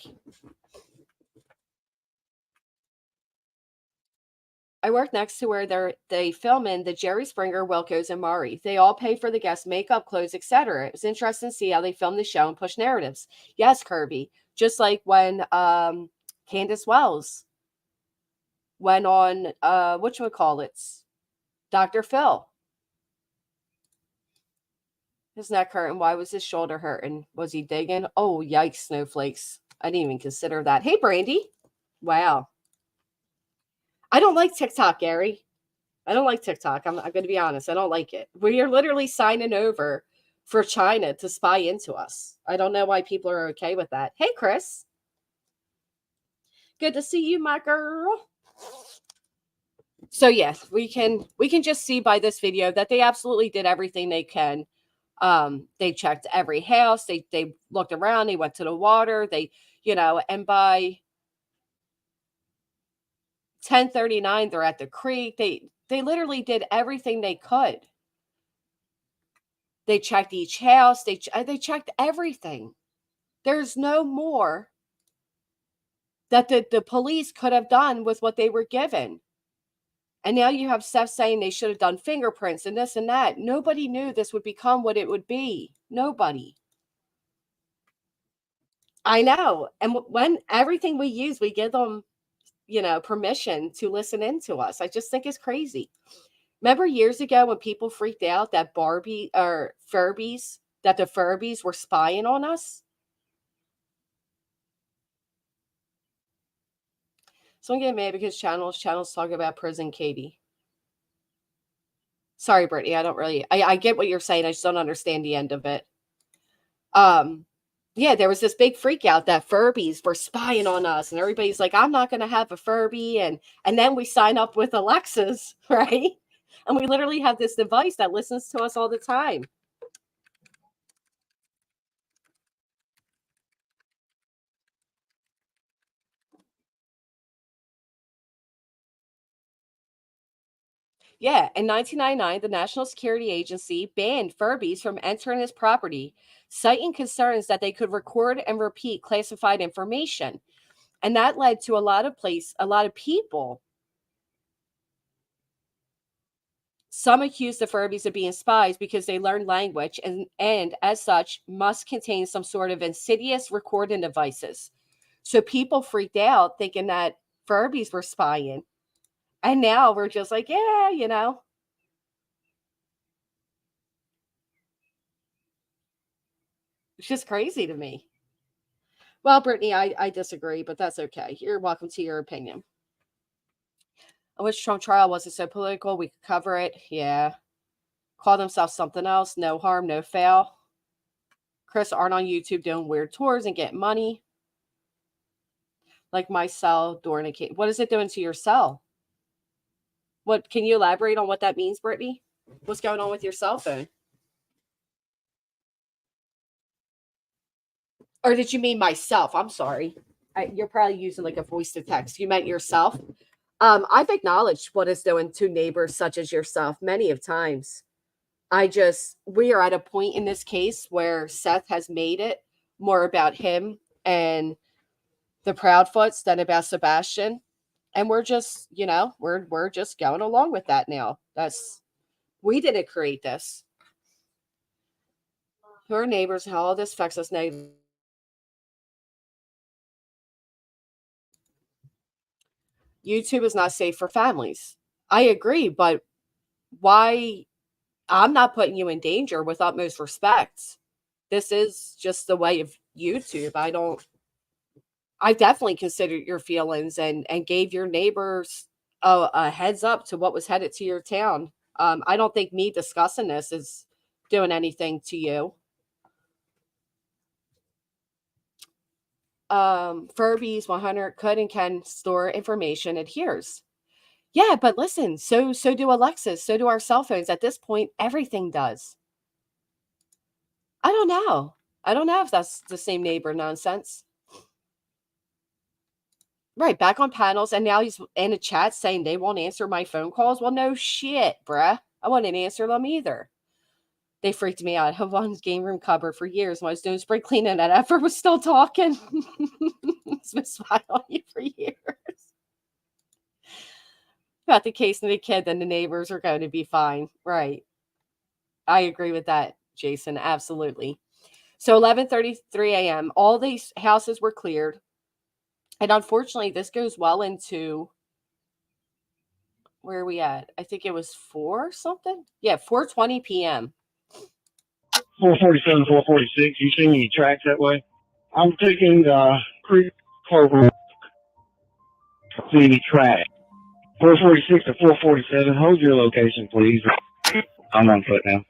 I work next to where they film in the Jerry Springer, Wilco's, and Maury. They all pay for the guests' makeup, clothes, etc. It was interesting to see how they film the show and push narratives. Yes, Kirby. Just like when Candace Wells went on whatchamacallits, Dr. Phil. His neck hurting. Why was his shoulder hurting? Was he digging? Oh, yikes, snowflakes. I didn't even consider that. Hey, Brandy. Wow. I don't like TikTok, Gary. I don't like TikTok. I'm going to be honest. I don't like it. We are literally signing over for China to spy into us. I don't know why people are okay with that. Hey, Chris. Good to see you, my girl. So yes, we can just see by this video that they absolutely did everything they can. They checked every house. They looked around. They went to the water. And by 10:39, they're at the creek. They literally did everything they could. They checked each house. They checked everything. There's no more that the police could have done with what they were given. And now you have Seth saying they should have done fingerprints and this and that. Nobody knew this would become what it would be. Nobody. I know. And when everything we use, we give them, permission to listen into us. I just think it's crazy. Remember years ago when people freaked out that the Furbies were spying on us? So I'm getting mad because channels talk about prison Katie. Sorry, Brittany. I get what you're saying. I just don't understand the end of it. Yeah, there was this big freak out that Furbies were spying on us, and everybody's like, I'm not going to have a Furby. And then we sign up with Alexas, right? And we literally have this device that listens to us all the time. Yeah, in 1999, the National Security Agency banned Furbies from entering its property, citing concerns that they could record and repeat classified information. And that led to a lot of people. Some accused the Furbies of being spies because they learned language and as such must contain some sort of insidious recording devices. So people freaked out thinking that Furbies were spying. And now we're just like, yeah, It's just crazy to me. Well, Brittany, I disagree, but that's okay. You're welcome to your opinion. I wish Trump trial wasn't so political. We could cover it. Yeah. Call themselves something else. No harm, no foul. Chris aren't on YouTube doing weird tours and getting money. Like my cell during a case. What is it doing to your cell? What can you elaborate on what that means, Brittany? What's going on with your cell phone? Or did you mean myself? I'm sorry. You're probably using like a voice to text. You meant yourself. I've acknowledged what it's doing to neighbors such as yourself many of times. We are at a point in this case where Seth has made it more about him and the Proudfoots than about Sebastian. And we're just, we're just going along with that now. We didn't create this. Who are neighbors? How all this affects us negatively. YouTube is not safe for families. I agree, but why? I'm not putting you in danger with utmost respect. This is just the way of YouTube. I definitely considered your feelings and gave your neighbors a heads up to what was headed to your town. I don't think me discussing this is doing anything to you. Furbies 100 could and can store information adheres. Yeah, but listen, so do Alexas, so do our cell phones. At this point, everything does. I don't know. I don't know if that's the same neighbor nonsense. Right, back on panels, and now he's in a chat saying they won't answer my phone calls. Well, no shit, bruh. I wouldn't answer them either. They freaked me out. I have one game room cupboard for years when I was doing spring cleaning and Effort was still talking. It's been spying on you for years. About the case of the kid, then the neighbors are going to be fine. Right. I agree with that, Jason. Absolutely. So 11:33 a.m., all these houses were cleared. And unfortunately, this goes well into, where are we at? I think it was 4 something. Yeah, 4:20 p.m. 447, 446. You see any tracks that way? I'm taking Creek Clover. See any track? 446 to 447. Hold your location, please. I'm on foot now.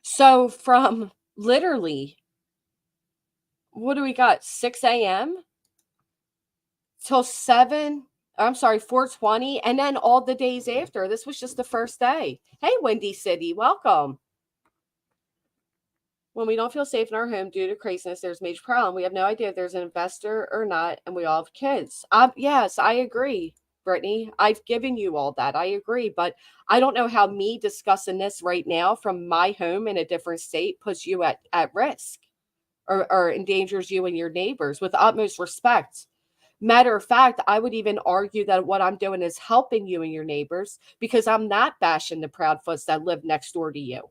So from literally, what do we got? 6 a.m. till 4:20. And then all the days after. This was just the first day. Hey, Windy City, welcome. When we don't feel safe in our home due to craziness, there's a major problem. We have no idea if there's an investor or not, and we all have kids. Yes, I agree, Brittany. I've given you all that. I agree. But I don't know how me discussing this right now from my home in a different state puts you at risk or endangers you and your neighbors, with utmost respect. Matter of fact, I would even argue that what I'm doing is helping you and your neighbors, because I'm not bashing the Proudfoots that live next door to you.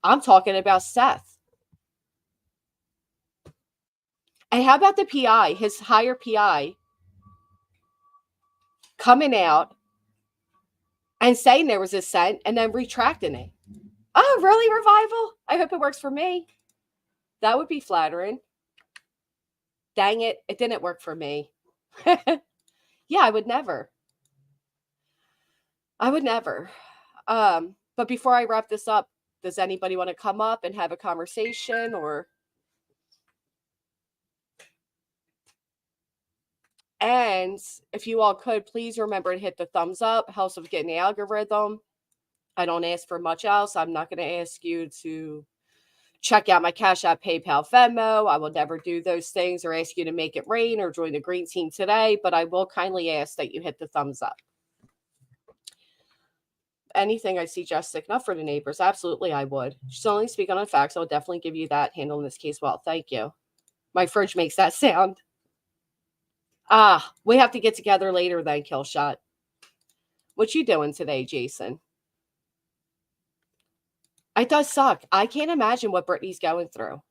I'm talking about Seth. And how about the PI, his higher PI, coming out and saying there was a scent and then retracting it? Oh, really, Revival? I hope it works for me. That would be flattering. Dang it, it didn't work for me. Yeah, I would never. But before I wrap this up, does anybody want to come up and have a conversation? And if you all could, please remember to hit the thumbs up. Helps with getting the algorithm. I don't ask for much else. I'm not going to ask you to check out my Cash App, PayPal, Venmo. I will never do those things or ask you to make it rain or join the green team today, but I will kindly ask that you hit the thumbs up. Anything I suggest sticking up for the neighbors, absolutely I would. She's only speaking on facts. I'll definitely give you that handle in this case well. Thank you. My fridge makes that sound. We have to get together later then, Killshot. What you doing today, Jason? It does suck. I can't imagine what Brittany's going through.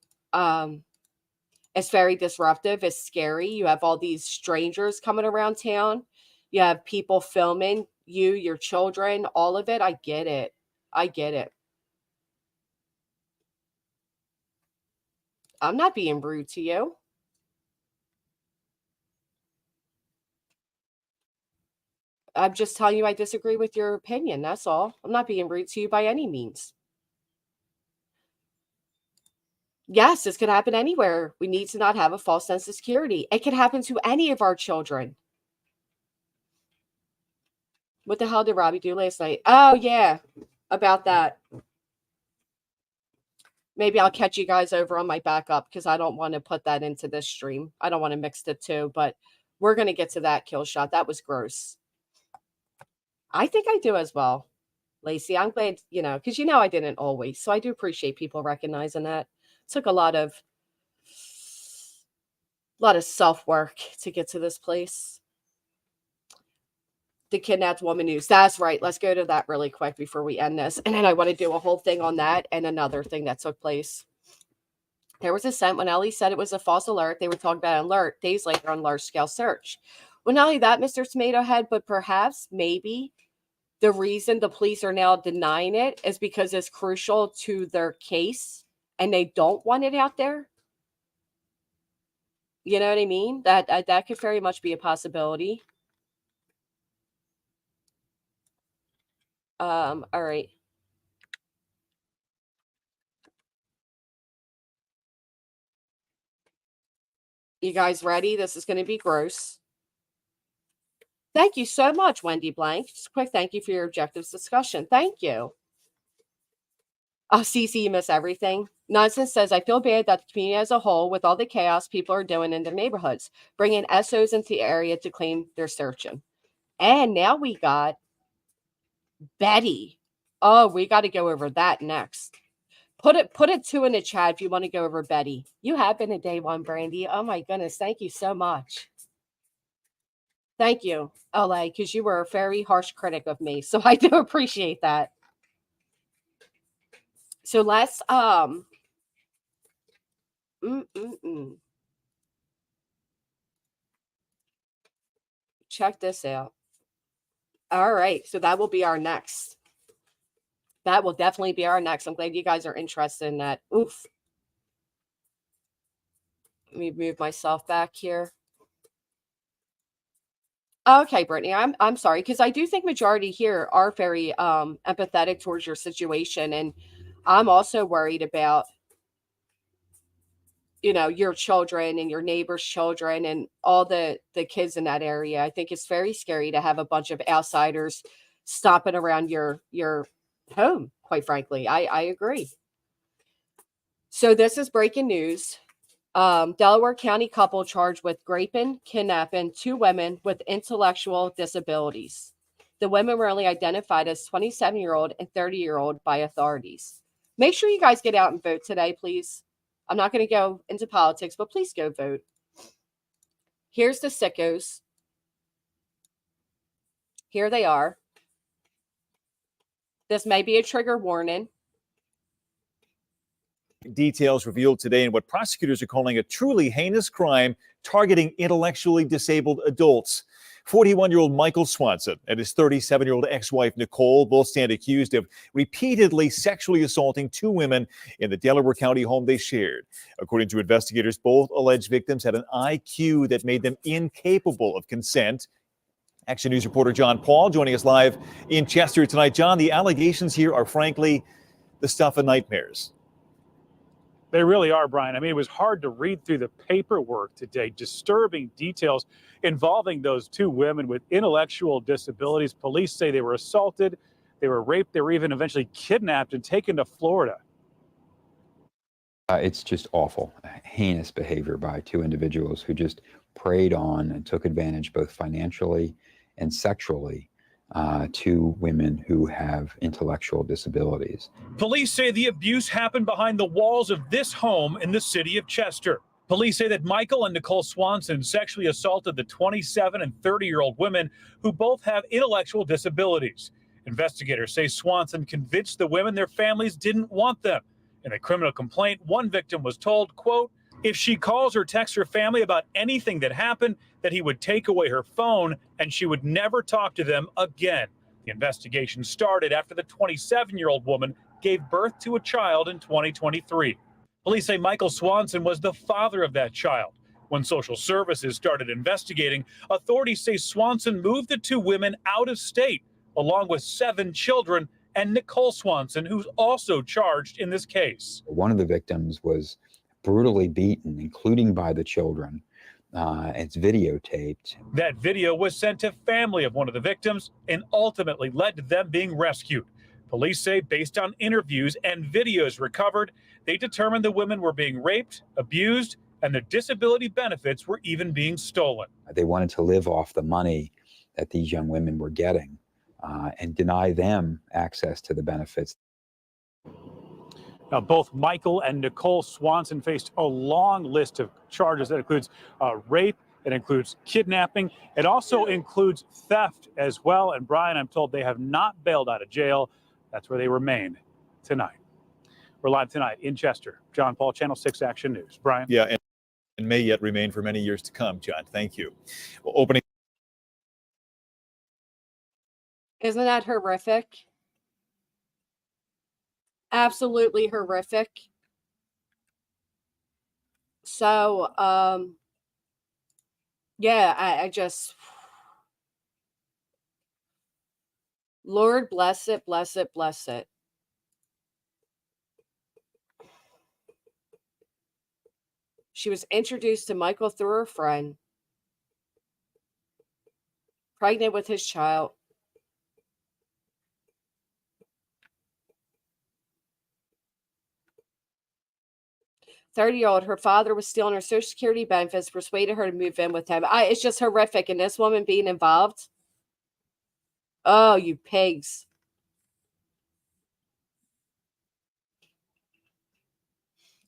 It's very disruptive. It's scary. You have all these strangers coming around town. You have people filming you, your children, all of it. I get it. I'm not being rude to you. I'm just telling you I disagree with your opinion. That's all. I'm not being rude to you by any means. Yes, this could happen anywhere. We need to not have a false sense of security. It could happen to any of our children. What the hell did Robbie do last night? Oh, yeah, about that. Maybe I'll catch you guys over on my backup because I don't want to put that into this stream. I don't want to mix the two, but we're going to get to that, Killshot. That was gross. I think I do as well, Lacey. I'm glad, because I didn't always. So I do appreciate people recognizing that. It took a lot of self-work to get to this place. The kidnapped woman news. That's right. Let's go to that really quick before we end this. And then I want to do a whole thing on that and another thing that took place. There was a scent when Ellie said it was a false alert. They were talking about an alert days later on large-scale search. Well, not only that, Mr. Tomato Head, but perhaps, maybe, the reason the police are now denying it is because it's crucial to their case and they don't want it out there. You know what I mean? That could very much be a possibility. All right. You guys ready? This is going to be gross. Thank you so much, Wendy Blank. Just a quick thank you for your objectives discussion. Thank you. Oh, Cece, you miss everything. Nonsense says, I feel bad that the community as a whole, with all the chaos people are doing in their neighborhoods, bringing SOs into the area to claim they're searching. And now we got Betty. Oh, we got to go over that next. Put it 2 in the chat if you want to go over Betty. You have been a day one, Brandy. Oh my goodness. Thank you so much. Thank you, LA, because you were a very harsh critic of me. So I do appreciate that. So let's check this out. All right. So that will be our next. That will definitely be our next. I'm glad you guys are interested in that. Oof. Let me move myself back here. Okay, Brittany, I'm sorry, because I do think majority here are very empathetic towards your situation, and I'm also worried about, you know, your children and your neighbors' children and all the kids in that area. I think it's very scary to have a bunch of outsiders stomping around your home. Quite frankly, I agree. So this is breaking news. Delaware County couple charged with raping, kidnapping 2 women with intellectual disabilities. The women were only identified as 27-year-old and 30-year-old by authorities. Make sure you guys get out and vote today, please. I'm not going to go into politics, but please go vote. Here's the sickos. Here they are. This may be a trigger warning. Details revealed today in what prosecutors are calling a truly heinous crime targeting intellectually disabled adults. 41-year-old Michael Swanson and his 37-year-old ex-wife Nicole both stand accused of repeatedly sexually assaulting 2 women in the Delaware County home they shared. According to investigators, both alleged victims had an IQ that made them incapable of consent. Action News reporter John Paul joining us live in Chester tonight. John, the allegations here are frankly the stuff of nightmares. They really are, Brian. I mean, it was hard to read through the paperwork today. Disturbing details involving those 2 women with intellectual disabilities. Police say they were assaulted, they were raped, they were even eventually kidnapped and taken to Florida. It's just awful, heinous behavior by 2 individuals who just preyed on and took advantage both financially and sexually to women who have intellectual disabilities. Police say the abuse happened behind the walls of this home in the city of Chester. Police say that Michael and Nicole Swanson sexually assaulted the 27 and 30-year-old women who both have intellectual disabilities. Investigators say Swanson convinced the women their families didn't want them. In a criminal complaint, one victim was told, quote, if she calls or texts her family about anything that happened, that he would take away her phone and she would never talk to them again. The investigation started after the 27-year-old woman gave birth to a child in 2023. Police say Michael Swanson was the father of that child. When social services started investigating, authorities say Swanson moved the 2 women out of state, along with 7 children, and Nicole Swanson, who's also charged in this case. One of the victims was brutally beaten, including by the children. It's videotaped. That video was sent to family of one of the victims and ultimately led to them being rescued. Police say based on interviews and videos recovered, they determined the women were being raped, abused, and their disability benefits were even being stolen. They wanted to live off the money that these young women were getting and deny them access to the benefits. Now, both Michael and Nicole Swanson faced a long list of charges that includes rape, it includes kidnapping, it also includes theft as well. And Brian, I'm told they have not bailed out of jail. That's where they remain tonight. We're live tonight in Chester. John Paul, Channel 6 Action News. Brian? Yeah, and may yet remain for many years to come, John. Thank you. Well, opening. Isn't that horrific? Absolutely horrific. So, yeah, I just Lord, bless it, bless it, bless it. She was introduced to Michael through her friend, pregnant with his child. "30-year-old, her father was stealing her Social Security benefits, persuaded her to move in with him." It's just horrific. And this woman being involved. Oh, you pigs.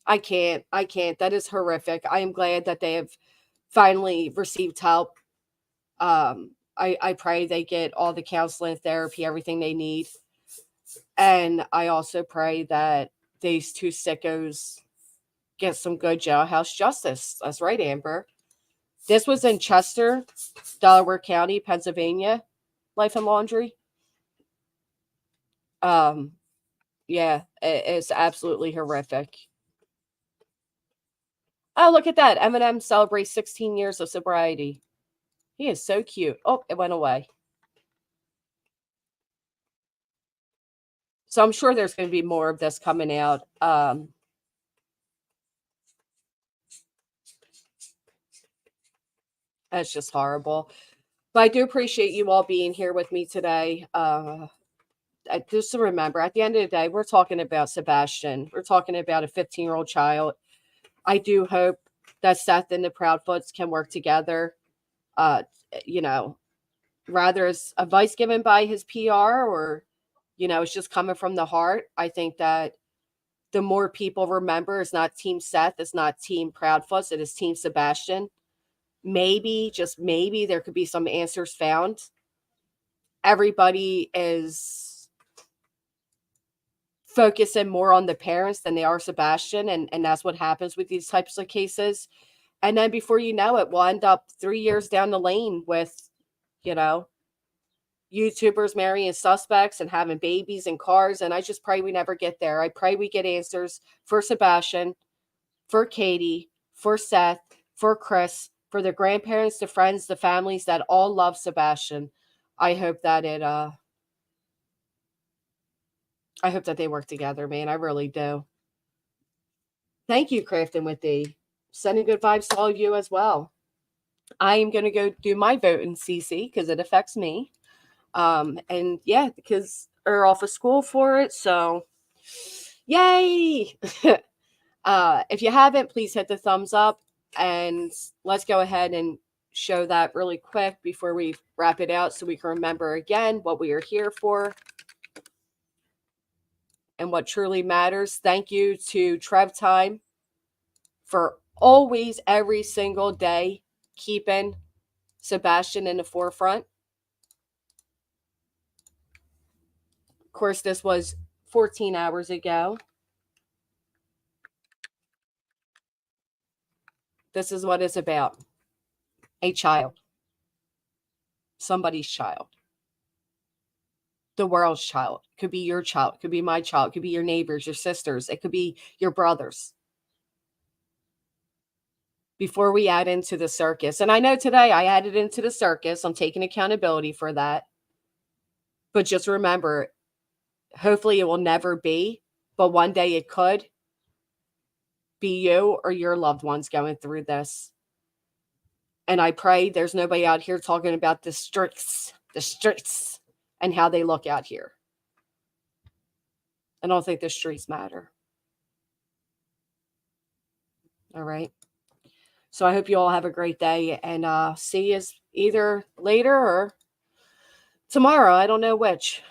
I can't. That is horrific. I am glad that they have finally received help. I pray they get all the counseling, therapy, everything they need. And I also pray that these two sickos get some good jailhouse justice. That's right, Amber. This was in Chester, Delaware County, Pennsylvania, Life and Laundry. Yeah, it's absolutely horrific. Oh, look at that. Eminem celebrates 16 years of sobriety. He is so cute. Oh, it went away. So I'm sure there's going to be more of this coming out. That's just horrible. But I do appreciate you all being here with me today. Just to remember, at the end of the day, we're talking about Sebastian. We're talking about a 15-year-old child. I do hope that Seth and the Proudfoots can work together. Rather as advice given by his PR or, it's just coming from the heart. I think that the more people remember, it's not Team Seth, it's not Team Proudfoots, it is Team Sebastian. Maybe, just maybe, there could be some answers found. Everybody is focusing more on the parents than they are Sebastian, and that's what happens with these types of cases. And then before you know it, we'll end up 3 years down the lane with, YouTubers marrying suspects and having babies and cars. And I just pray we never get there. I pray we get answers for Sebastian, for Katie, for Seth, for Chris, for the grandparents, the friends, the families that all love Sebastian. I hope that I hope that they work together, man. I really do. Thank you, Crafton with D. Sending good vibes to all of you as well. I am going to go do my vote in CC because it affects me. And yeah, because we're off of school for it. So yay. If you haven't, please hit the thumbs up and let's go ahead and show that really quick before we wrap it out so we can remember again what we are here for and what truly matters. Thank you to Trev Time for always, every single day, keeping Sebastian in the forefront. Of course, this was 14 hours ago. This is what it's about. A child. Somebody's child. The world's child. Could be your child. Could be my child. Could be your neighbors, your sisters. It could be your brothers. Before we add into the circus. And I know today I added into the circus. I'm taking accountability for that. But just remember, hopefully it will never be. But one day it could be you or your loved ones going through this. And I pray there's nobody out here talking about the streets, and how they look out here. I don't think the streets matter. All right. So I hope you all have a great day and see you either later or tomorrow. I don't know which.